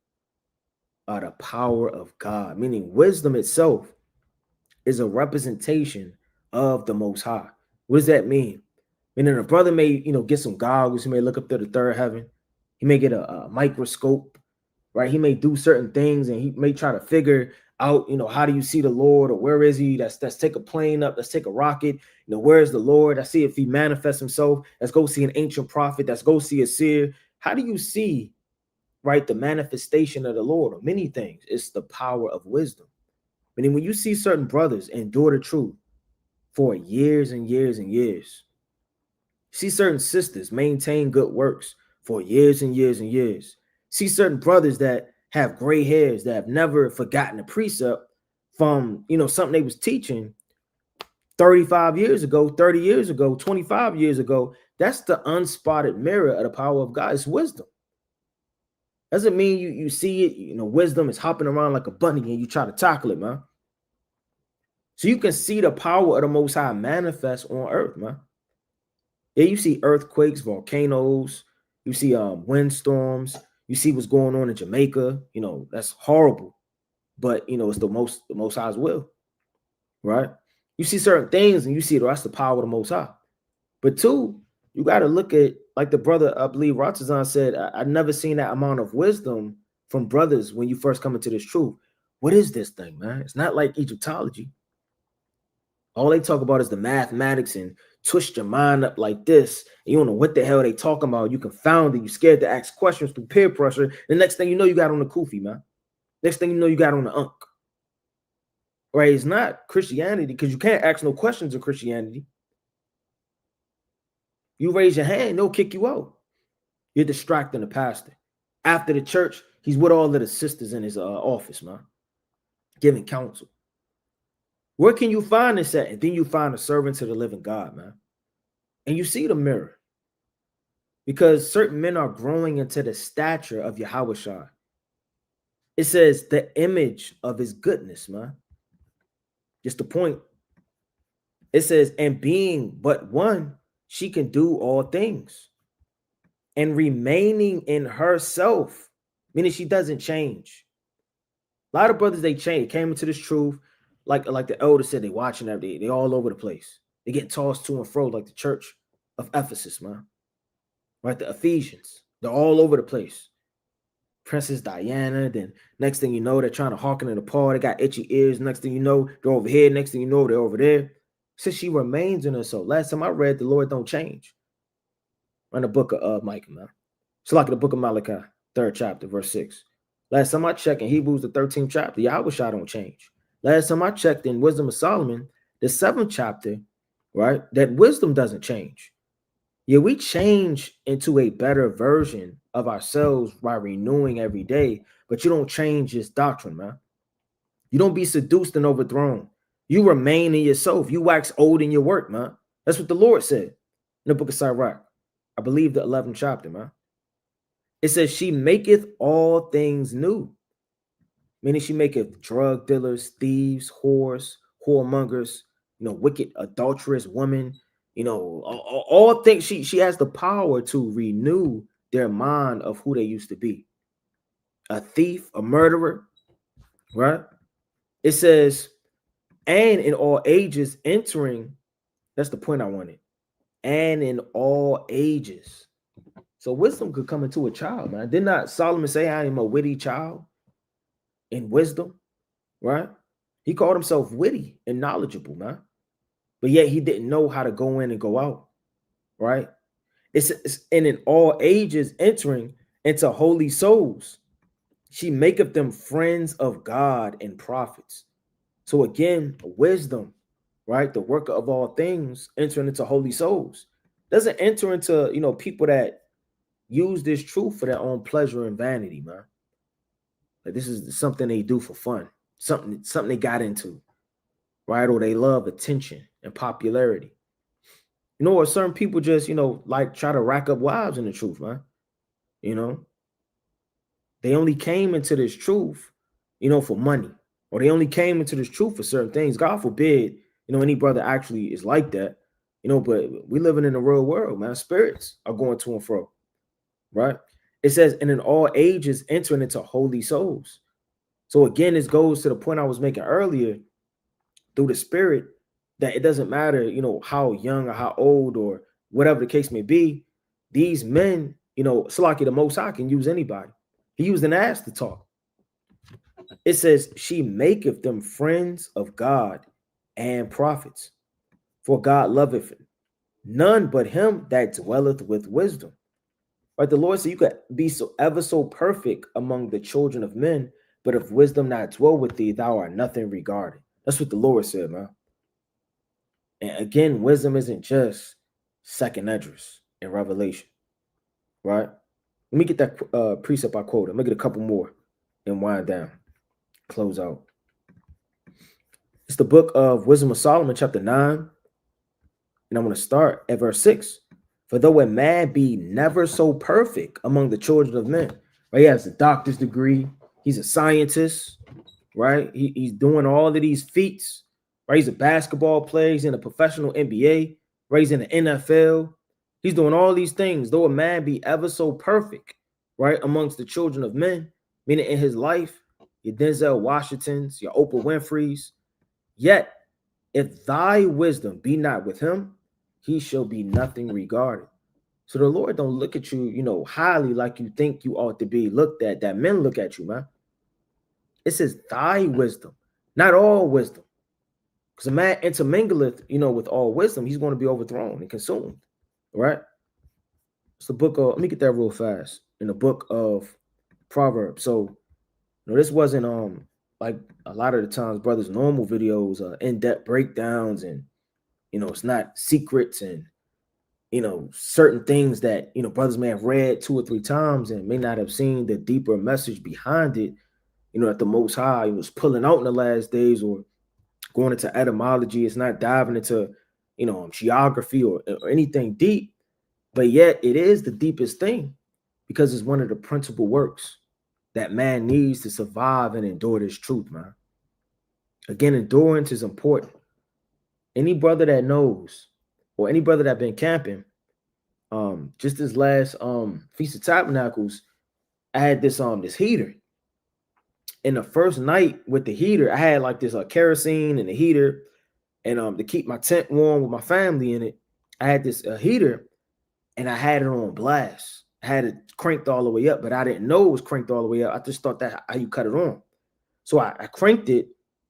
of the power of God, meaning wisdom itself is a representation of the Most High. What does that mean? Meaning a brother may, get some goggles. He may look up to the third heaven. He may get a microscope, right? He may do certain things, and he may try to figure out, how do you see the Lord, or where is he? Let's take a plane up. Let's take a rocket. Where is the Lord? Let's see if he manifests himself. Let's go see an ancient prophet. Let's go see a seer. How do you see, right, the manifestation of the Lord? Or many things. It's the power of wisdom. Meaning when you see certain brothers endure the truth for years and years and years, see certain sisters maintain good works for years and years and years. See certain brothers that have gray hairs that have never forgotten a precept from, something they was teaching 35 years ago, 30 years ago, 25 years ago. That's the unspotted mirror of the power of God. It's wisdom. Doesn't mean you see it, wisdom is hopping around like a bunny and you try to tackle it, man. So you can see the power of the Most High manifest on earth, man. Yeah, you see earthquakes, volcanoes, you see windstorms, you see what's going on in Jamaica. That's horrible. But it's the most High's will, right? You see certain things and you see that's the power of the Most High. But two, you got to look at, like the brother, I believe Ratazan said, I've never seen that amount of wisdom from brothers when you first come into this truth. What is this thing, man? It's not like Egyptology. All they talk about is the mathematics and twist your mind up like this. You don't know what the hell they talking about. You confounded. You scared to ask questions through peer pressure. The next thing you know, you got on the kufi, man. Next thing you know, you got on the unk. Right? It's not Christianity, because you can't ask no questions of Christianity. You raise your hand, they'll kick you out. You're distracting the pastor. After the church, he's with all of the sisters in his office, man, giving counsel. Where can you find this at? And then you find a servant to the living God, man. And you see the mirror. Because certain men are growing into the stature of Yahushua. It says the image of his goodness, man. Just the point. It says, and being but one, she can do all things. And remaining in herself, meaning she doesn't change. A lot of brothers, they change. Came into this truth. Like the elder said, they watching every day. They all over the place. They get tossed to and fro like the church of Ephesus, man. Right? The Ephesians. They're all over the place. Princess Diana. Then next thing you know, they're trying to hearken to the Paul. They got itchy ears. Next thing you know, they're over here. Next thing you know, they're over there. Since she remains in her soul. Last time I read, the Lord don't change. In the book of Micah, man. It's like the book of Malachi, 3rd chapter, verse 6. Last time I checked in Hebrews, the 13th chapter, Yahushua don't change. Last time I checked in Wisdom of Solomon, the 7th chapter, right, that wisdom doesn't change. Yeah, we change into a better version of ourselves by renewing every day, but you don't change this doctrine, man. You don't be seduced and overthrown. You remain in yourself. You wax old in your work, man. That's what the Lord said in the book of Sirach. I believe the 11th chapter, man. It says, she maketh all things new. Meaning she maketh drug dealers, thieves, whores, whoremongers, wicked, adulterous women, all things. She has the power to renew their mind of who they used to be. A thief, a murderer, right? It says, and in all ages entering, that's the point I wanted. And in all ages. So wisdom could come into a child, man. Did not Solomon say, I am a witty child in wisdom, right? He called himself witty and knowledgeable, man. But yet he didn't know how to go in and go out, right? It's and in all ages entering into holy souls. She maketh them friends of God and prophets. So again, wisdom, right? The worker of all things entering into holy souls. Doesn't enter into, people that use this truth for their own pleasure and vanity, man. Like this is something they do for fun, something they got into, right? Or they love attention and popularity. Or certain people just, like try to rack up wives in the truth, man. They only came into this truth for money, or they only came into this truth for certain things. God forbid, any brother actually is like that, but we living in the real world, man. Spirits are going to and fro, right? It says, and in all ages entering into holy souls. So again, this goes to the point I was making earlier through the spirit, that it doesn't matter, how young or how old or whatever the case may be. These men, Salaki, the Most High can use anybody. He used an ass to talk. It says, she maketh them friends of God and prophets, for God loveth none but him that dwelleth with wisdom. Right? The Lord said you could be so ever so perfect among the children of men, but if wisdom not dwell with thee, thou art nothing regarded. That's what the Lord said, man. And again, wisdom isn't just second Esdras in Revelation, right? Let me get that precept I quoted. Let me get a couple more and wind down, close out. It's the book of Wisdom of Solomon, chapter 9. And I'm going to start at verse 6. For though a man be never so perfect among the children of men, right? He has a doctor's degree. He's a scientist, right? He's doing all of these feats, right? He's a basketball player. He's in a professional NBA, right? He's in the NFL. He's doing all these things. Though a man be ever so perfect, right, amongst the children of men, meaning in his life, your Denzel Washingtons, your Oprah Winfreys, yet if thy wisdom be not with him, he shall be nothing regarded. So the Lord don't look at you, highly like you think you ought to be looked at, that men look at you, man. It says thy wisdom, not all wisdom. Because a man intermingleth, with all wisdom, he's going to be overthrown and consumed, right? It's the book of, let me get that real fast, in the book of Proverbs. So, this wasn't like a lot of the times brothers' normal videos, in-depth breakdowns, and it's not secrets and certain things that brothers may have read 2 or 3 times and may not have seen the deeper message behind it, that the Most High was pulling out in the last days, or going into etymology. It's not diving into geography or anything deep, but yet it is the deepest thing, because it's one of the principal works that man needs to survive and endure this truth, man. Again, endurance is important. Any brother that knows, or any brother that been camping, just this last Feast of Tabernacles, I had this heater. And the first night with the heater, I had like this kerosene and the heater, and to keep my tent warm with my family in it, I had this heater, and I had it on blast. I had it cranked all the way up, but I didn't know it was cranked all the way up. I just thought that how you cut it on. So I cranked it,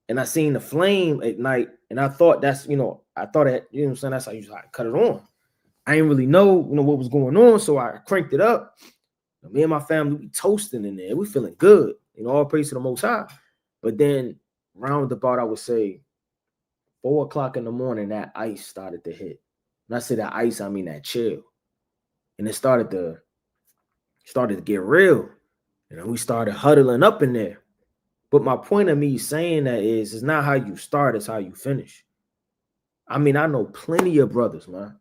and I seen the flame at night, and I thought that's, I thought that, that's how you cut it on. I didn't really know, what was going on, so I cranked it up. Me and my family, we toasting in there. We feeling good, all praise to the Most High. But then roundabout, I would say 4 o'clock in the morning, that ice started to hit. And I say that ice, I mean that chill. And it started to get real. We started huddling up in there. But my point of me saying that is, it's not how you start, it's how you finish. I mean, I know plenty of brothers, man.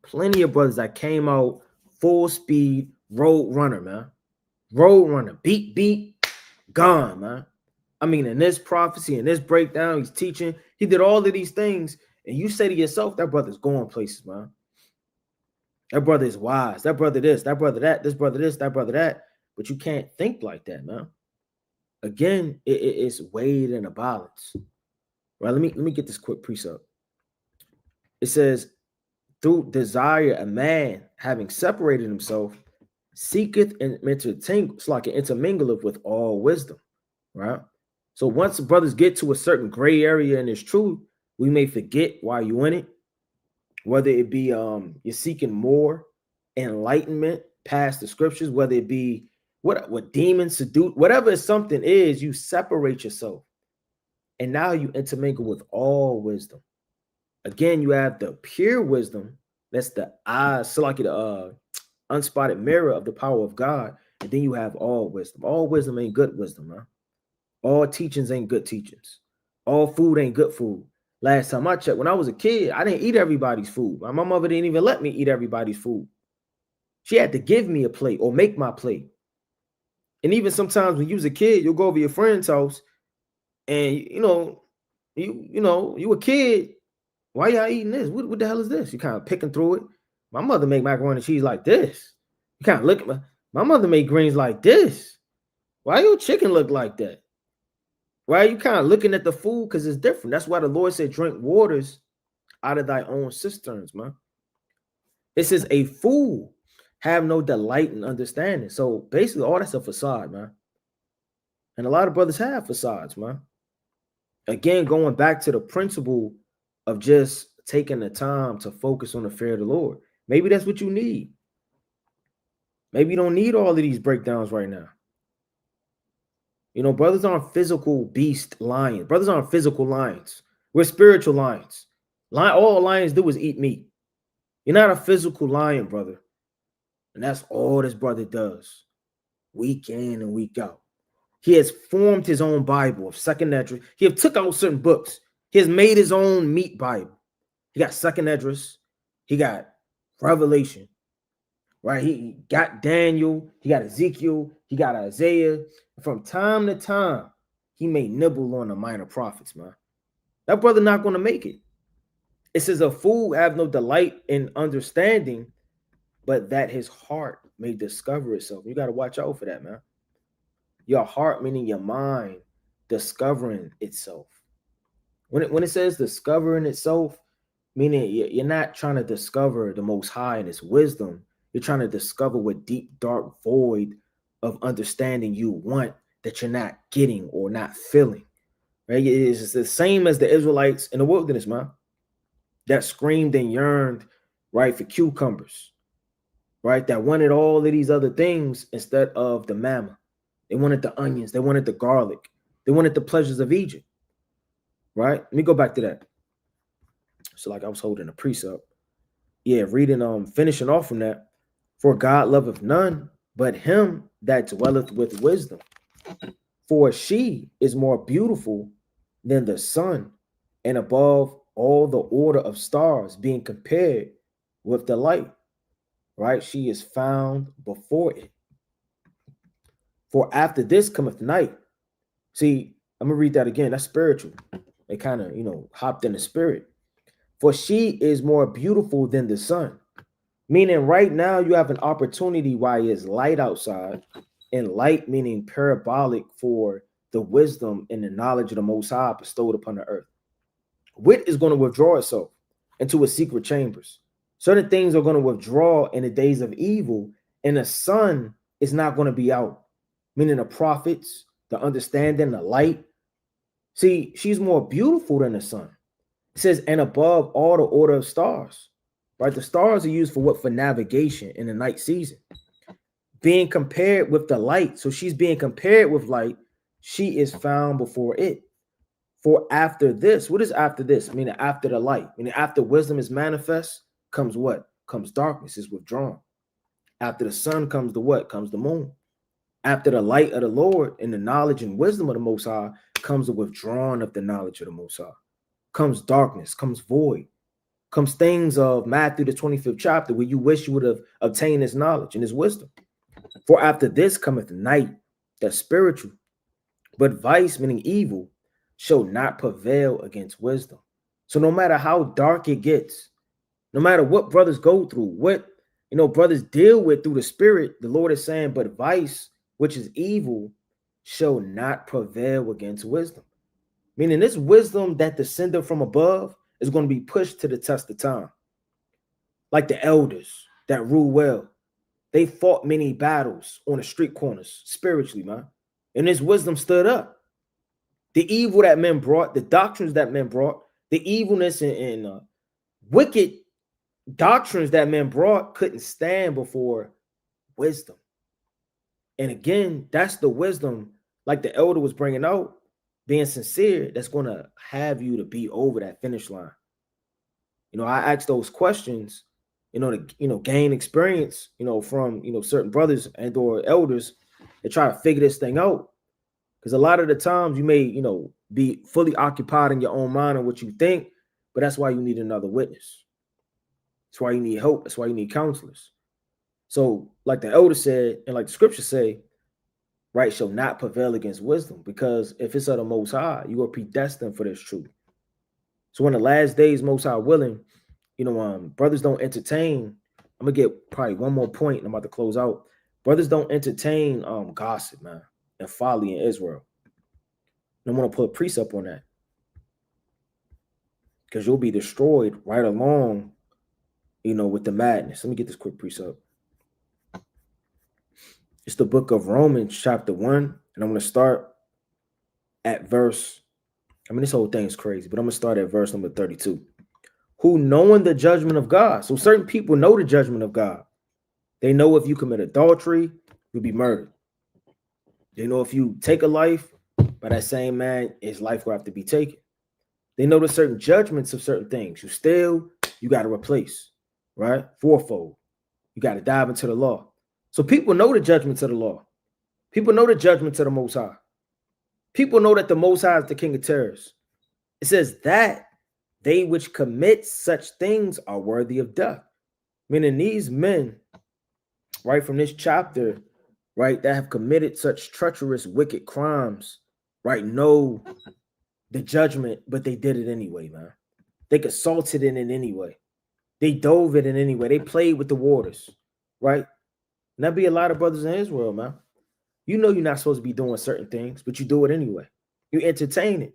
Plenty of brothers that came out full speed, road runner, man. Road runner, beat, gone, man. I mean, in this prophecy, in this breakdown, he's teaching. He did all of these things. And you say to yourself, that brother's going places, man. That brother is wise. That brother this, that brother that, this brother this, that brother that. But you can't think like that, man. Again, it's weighed in a balance. Right? Let me get this quick precept. It says, through desire, a man having separated himself seeketh and intermingleth with all wisdom. Right? So once brothers get to a certain gray area in this truth, we may forget why you in it. Whether it be you're seeking more enlightenment past the scriptures, whether it be what demons seduce, whatever something is, you separate yourself. And now you intermingle with all wisdom. Again, you have the pure wisdom. That's the eyes, so like the unspotted mirror of the power of God. And then you have all wisdom. All wisdom ain't good wisdom, man. All teachings ain't good teachings. All food ain't good food. Last time I checked, when I was a kid, I didn't eat everybody's food. My mother didn't even let me eat everybody's food. She had to give me a plate or make my plate. And even sometimes when you was a kid, you'll go over your friend's house and you a kid. Why y'all eating this? What the hell is this? You kind of picking through it. My mother make macaroni and cheese like this. You kind of look at my mother made greens like this. Why your chicken look like that? Why are you kind of looking at the food? Because it's different. That's why the Lord said, drink waters out of thy own cisterns, man. It says a fool have no delight in understanding. So basically, all that's a facade, man. And a lot of brothers have facades, man. Again, going back to the principle of just taking the time to focus on the fear of the Lord. Maybe that's what you need. Maybe you don't need all of these breakdowns right now. You know, brothers aren't physical beast lions. Brothers aren't physical lions. We're spiritual lions. All lions do is eat meat. You're not a physical lion, brother. And that's all this brother does, week in and week out. He has formed his own Bible of Second Esdras. He have took out certain books. He has made his own meat Bible. He got Second Esdras. He got Revelation. Right? He got Daniel. He got Ezekiel. He got Isaiah. From time to time, he may nibble on the minor prophets, man. That brother not going to make it. It says a fool have no delight in understanding, but that his heart may discover itself. You got to watch out for that, man. Your heart, meaning your mind, discovering itself. When it says discovering itself, meaning you're not trying to discover the Most High and His wisdom. You're trying to discover what deep, dark void of understanding you want that you're not getting or not feeling. Right? It's the same as the Israelites in the wilderness, man. That screamed and yearned, right, for cucumbers, right? That wanted all of these other things instead of the manna. They wanted the onions. They wanted the garlic. They wanted the pleasures of Egypt, right? Let me go back to that. So like I was holding a precept. Yeah, reading, finishing off from that. For God loveth none but him that dwelleth with wisdom. For she is more beautiful than the sun, and above all the order of stars, being compared with the light, right? She is found before it. For after this cometh night. See, I'm going to read that again. That's spiritual. It kind of, hopped in the spirit. For she is more beautiful than the sun. Meaning right now you have an opportunity while it's light outside, and light meaning parabolic for the wisdom and the knowledge of the Most High bestowed upon the earth. Wit is going to withdraw itself into its secret chambers. Certain things are going to withdraw in the days of evil, and the sun is not going to be out. Meaning the prophets, the understanding, the light. See, she's more beautiful than the sun. It says, and above all the order of stars. Right? The stars are used for what? For navigation in the night season. Being compared with the light. So she's being compared with light. She is found before it. For after this, what is after this? Meaning after the light. Meaning after wisdom is manifest, comes what? Comes darkness, is withdrawn. After the sun comes the what? Comes the moon. After the light of the Lord and the knowledge and wisdom of the Most High comes the withdrawing of the knowledge of the Most High. Comes darkness, comes void. Comes things of Matthew, the 25th chapter, where you wish you would have obtained this knowledge and this wisdom. For after this cometh night, that's spiritual. But vice, meaning evil, shall not prevail against wisdom. So no matter how dark it gets, no matter what brothers go through, what brothers deal with through the spirit, the Lord is saying, but vice, which is evil, shall not prevail against wisdom. Meaning this wisdom that descended from above is going to be pushed to the test of time. Like the elders that rule well. They fought many battles on the street corners, spiritually, man. And this wisdom stood up. The evil that men brought, the doctrines that men brought, the evilness and wicked doctrines that men brought couldn't stand before wisdom. And again, that's the wisdom, like the elder was bringing out, being sincere, that's going to have you to be over that finish line. I ask those questions, to gain experience, from, certain brothers and or elders that try to figure this thing out. Because a lot of the times you may, be fully occupied in your own mind and what you think, but that's why you need another witness. That's why you need help. That's why you need counselors. So like the elder said, and like the scriptures say, right, shall not prevail against wisdom, because if it's of the Most High, you are predestined for this truth. So in the last days, Most High willing, brothers don't entertain. I'm gonna get probably one more point, and I'm about to close out. Brothers don't entertain gossip, man, and folly in Israel. And I want to put a precept on that, because you'll be destroyed right along, with the madness. Let me get this quick precept. It's the book of Romans, chapter 1, and I'm going to start at verse. This whole thing is crazy, but I'm going to start at verse number 32. Who, knowing the judgment of God. So certain people know the judgment of God. They know if you commit adultery, you'll be murdered. They know if you take a life, by that same man, his life will have to be taken. They know the certain judgments of certain things. You steal, you got to replace, right? Fourfold. You got to dive into the law. So people know the judgments of the law. People know the judgments of the Most High. People know that the Most High is the King of terrors. It says that they which commit such things are worthy of death. Meaning these men, right, from this chapter, right, that have committed such treacherous, wicked crimes, right, know the judgment, but they did it anyway, man. They consulted in it anyway. They dove in it anyway. They played with the waters, right? And that be a lot of brothers in Israel, man. You know you're not supposed to be doing certain things, but you do it anyway. You entertain it.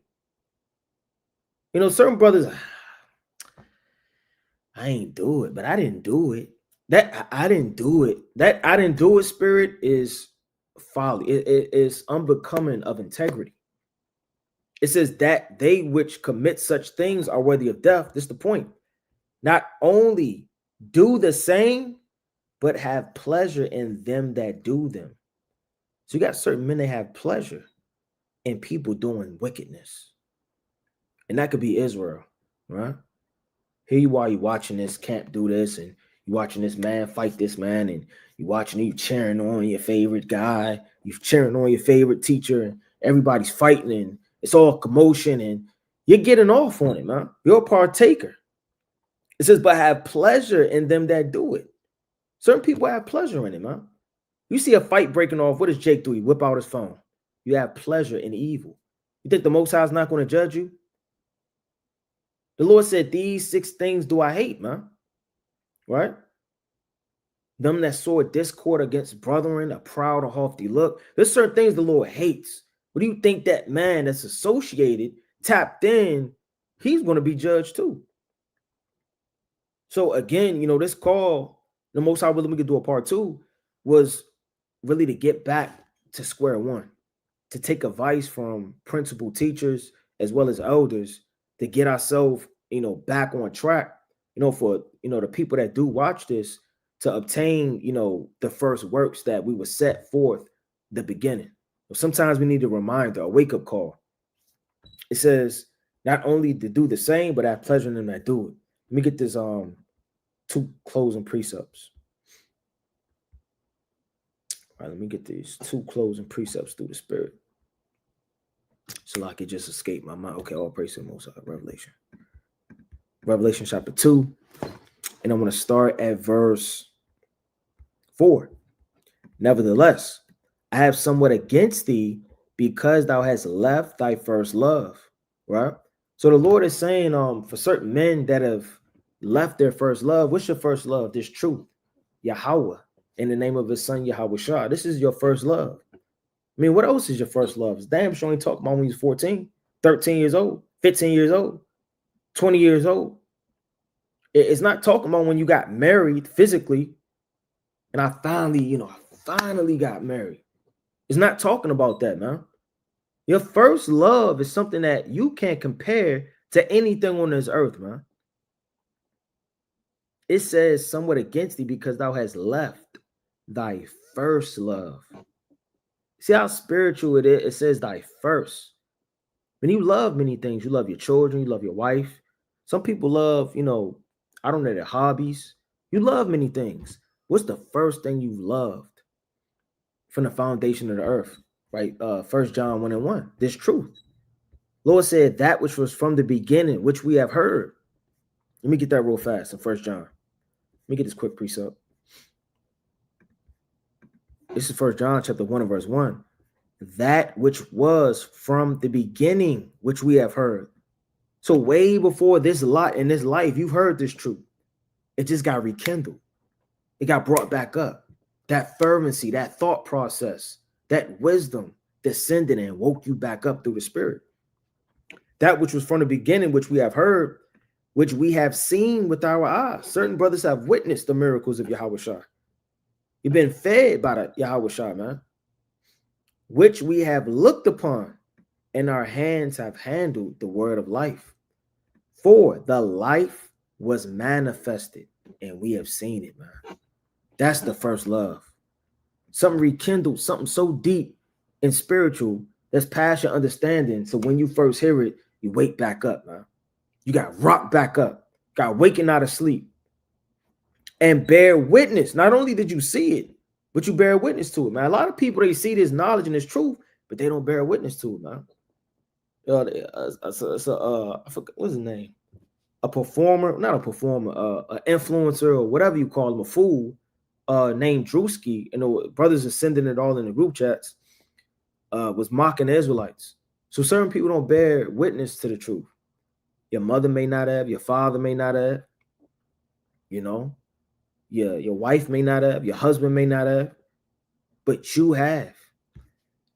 Certain brothers, I ain't do it, but I didn't do it. That I didn't do it. That I didn't do it spirit is folly. It is unbecoming of integrity. It says that they which commit such things are worthy of death. This is the point. Not only do the same, but have pleasure in them that do them. So you got certain men that have pleasure in people doing wickedness. And that could be Israel, right? Here you are, you watching this camp do this, and you watching this man fight this man, and you watching, you cheering on your favorite guy, you cheering on your favorite teacher, and everybody's fighting, and it's all commotion, and you're getting off on it, man. You're a partaker. It says, but have pleasure in them that do it. Certain people have pleasure in it, man. You see a fight breaking off, what does Jake do? He whip out his phone. You have pleasure in evil. You think the Most High is not going to judge you? The Lord said, these 6 things do I hate, man. Right? Them that sow discord against brethren, a proud or haughty look. There's certain things the Lord hates. What do you think that man that's associated, tapped in, he's going to be judged too? So again, this call, the Most High willing we could do a part 2, was really to get back to square one, to take advice from principal teachers as well as elders to get ourselves, back on track, for, the people that do watch this to obtain, the first works that we were set forth the beginning. Sometimes we need a reminder, a wake-up call. It says not only to do the same, but have pleasure in them that do it. Let me get this 2 closing precepts. All right, let me get these 2 closing precepts through the Spirit. So like it just escaped my mind. Okay, all praise to the Most High. Revelation chapter 2. And I'm going to start at verse 4. Nevertheless, I have somewhat against thee, because thou hast left thy first love. Right? So the Lord is saying, for certain men that have left their first love, what's your first love? This truth, Yahweh, in the name of his son, Yahweh Shah. This is your first love. I mean, what else is your first love? It's damn sure ain't talking about when he's 14, 13 years old, 15 years old, 20 years old. It's not talking about when you got married physically. And I finally got married. It's not talking about that, man. Your first love is something that you can't compare to anything on this earth, man. It says somewhat against thee, because thou hast left thy first love. See how spiritual it is? It says thy first. When you love many things, you love your children, you love your wife. Some people love, I don't know, their hobbies. You love many things. What's the first thing you loved from the foundation of the earth? Right? 1 John 1:1. This truth. Lord said that which was from the beginning, which we have heard. Let me get that real fast in 1 John. Let me get this quick precept. This is 1 John chapter 1 and verse 1. that which was from the beginning, which we have heard. So way before this lot in this life, you've heard this truth. It just got rekindled. It got brought back up. That fervency, that thought process, that wisdom descended and woke you back up through the Spirit. That which was from the beginning, which we have heard, which we have seen with our eyes. Certain brothers have witnessed the miracles of Yahweh Shai. You've been fed by the Yahweh Shai, man. Which we have looked upon, and our hands have handled the word of life. For the life was manifested, and we have seen it, man. That's the first love. Something rekindled, something so deep and spiritual that's past your understanding. So when you first hear it, you wake back up, man. You got rocked back up, got waking out of sleep, and bear witness. Not only did you see it, but you bear witness to it, man. A lot of people, they see this knowledge and this truth, but they don't bear witness to it, man. I forgot what's his name. A performer, not a performer, an influencer or whatever you call him, a fool, named Drewski, and the brothers are sending it all in the group chats, was mocking the Israelites. So certain people don't bear witness to the truth. Your mother may not have, your father may not have, you know, your wife may not have, your husband may not have, but you have.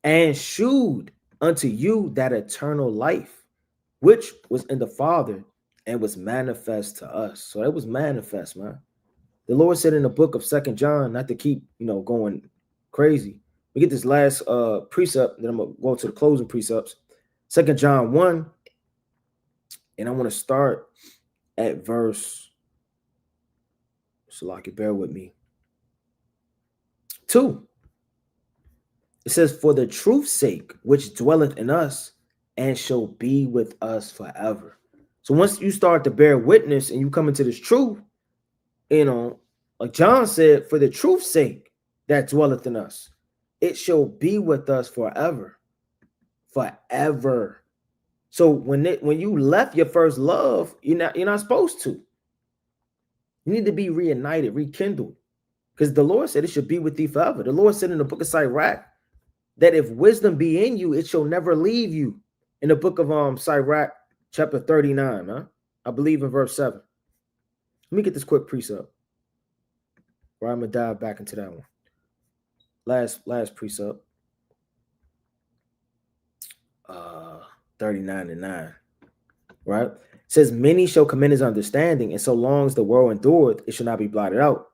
And shewed unto you that eternal life, which was in the Father and was manifest to us. So it was manifest, man. The Lord said in the book of 2 John, not to keep, going crazy. We get this last precept, then I'm going to go to the closing precepts. 2 John 1, and I want to start at verse, so I can bear with me, 2. It says, for the truth's sake, which dwelleth in us and shall be with us forever. So once you start to bear witness and you come into this truth, like John said, for the truth's sake that dwelleth in us, it shall be with us forever. Forever. So when you left your first love, you're not supposed to. You need to be reunited, rekindled. Because the Lord said it should be with thee forever. The Lord said in the book of Sirach that if wisdom be in you, it shall never leave you. In the book of Sirach, chapter 39, huh? I believe in verse 7. Let me get this quick precept. Right, I'm gonna dive back into that one. Last precept. 39:9. Right? It says, many shall commend his understanding, and so long as the world endured, it shall not be blotted out.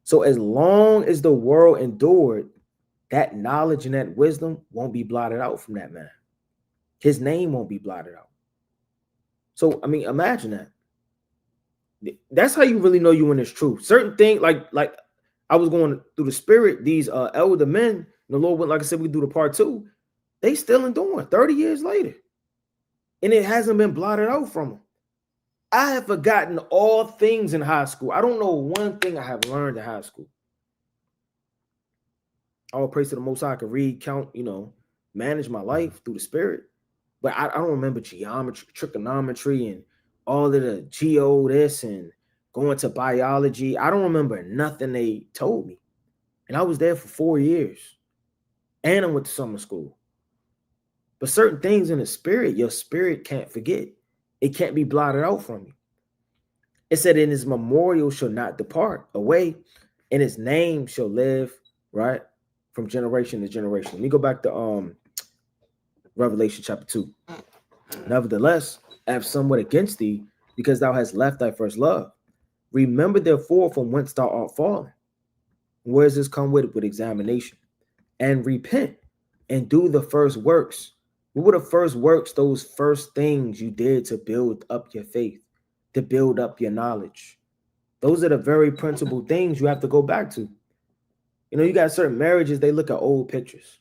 So as long as the world endured, that knowledge and that wisdom won't be blotted out from that man. His name won't be blotted out. So, I mean, imagine that. That's how you really know you in this truth. Certain things, like I was going through the Spirit, these elder men, the Lord went, like I said, we do the part 2. They still enduring 30 years later. And it hasn't been blotted out from them. I have forgotten all things in high school. I don't know one thing I have learned in high school. All praise to the Most High. I can read, count, manage my life through the Spirit. But I don't remember geometry, trigonometry, and all of the geo this and going to biology. I don't remember nothing they told me. And I was there for 4 years. And I went to summer school. But certain things in the Spirit, your spirit can't forget. It can't be blotted out from you. It said, in his memorial shall not depart away, and his name shall live, right, from generation to generation. Let me go back to Revelation chapter 2. Nevertheless, I have somewhat against thee, because thou hast left thy first love. Remember therefore from whence thou art fallen. Where does this come with? With examination. And repent and do the first works. What were the first works? Those first things you did to build up your faith, to build up your knowledge. Those are the very principal things you have to go back to. You got certain marriages, they look at old pictures.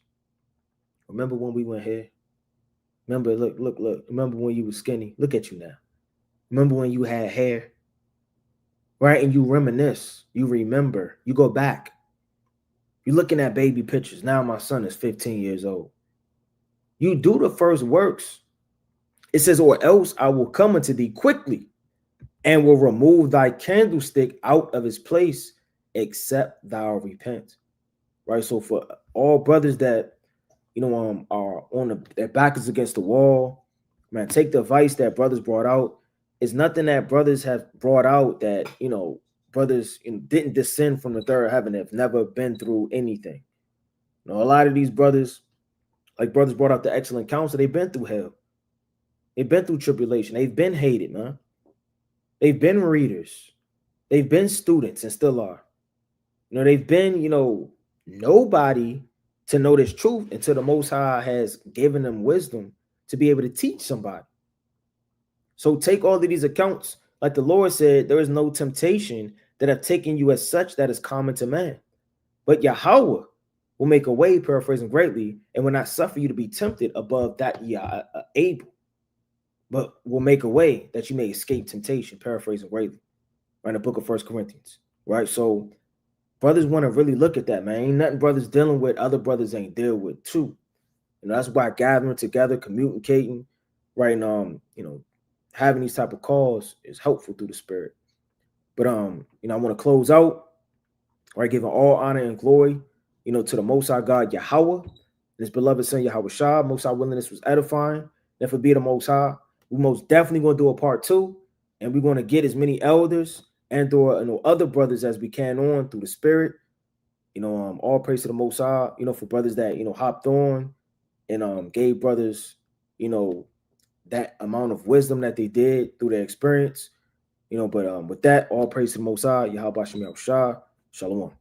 Remember when we went here? Remember, look. Remember when you were skinny? Look at you now. Remember when you had hair? Right? And you reminisce. You remember. You go back. You're looking at baby pictures. Now my son is 15 years old. You do the first works. It says, or else I will come unto thee quickly and will remove thy candlestick out of his place, except thou repent. Right? So for all brothers that are on their back is against the wall, man, take the advice that brothers brought out. It's nothing that brothers have brought out that, brothers didn't descend from the third heaven, have never been through anything. A lot of these brothers, like brothers brought out the excellent counsel, they've been through hell. They've been through tribulation. They've been hated, man. They've been readers. They've been students and still are. They've been, nobody to know this truth until the Most High has given them wisdom to be able to teach somebody. So take all of these accounts. Like the Lord said, there is no temptation that have taken you as such that is common to man. But Yahweh will make a way, paraphrasing greatly, and will not suffer you to be tempted above that ye are able, but will make a way that you may escape temptation, paraphrasing greatly. Right in the book of 1 Corinthians. Right. So brothers want to really look at that, man. Ain't nothing brothers dealing with other brothers ain't deal with too. That's why gathering together, communicating, right, and having these type of calls is helpful through the spirit. But I want to close out, right, giving all honor and glory, to the Most High God Yahweh and His beloved Son Yahweh Shah. Most High willingness was edifying. If it be the Most High, we most definitely gonna do a part 2, and we're gonna get as many elders and or other brothers as we can on through the spirit. All praise to the Most High, for brothers that hopped on and gave brothers, that amount of wisdom that they did through their experience. But with that, all praise to the Most High, Yahweh Shem Shah, Shalom.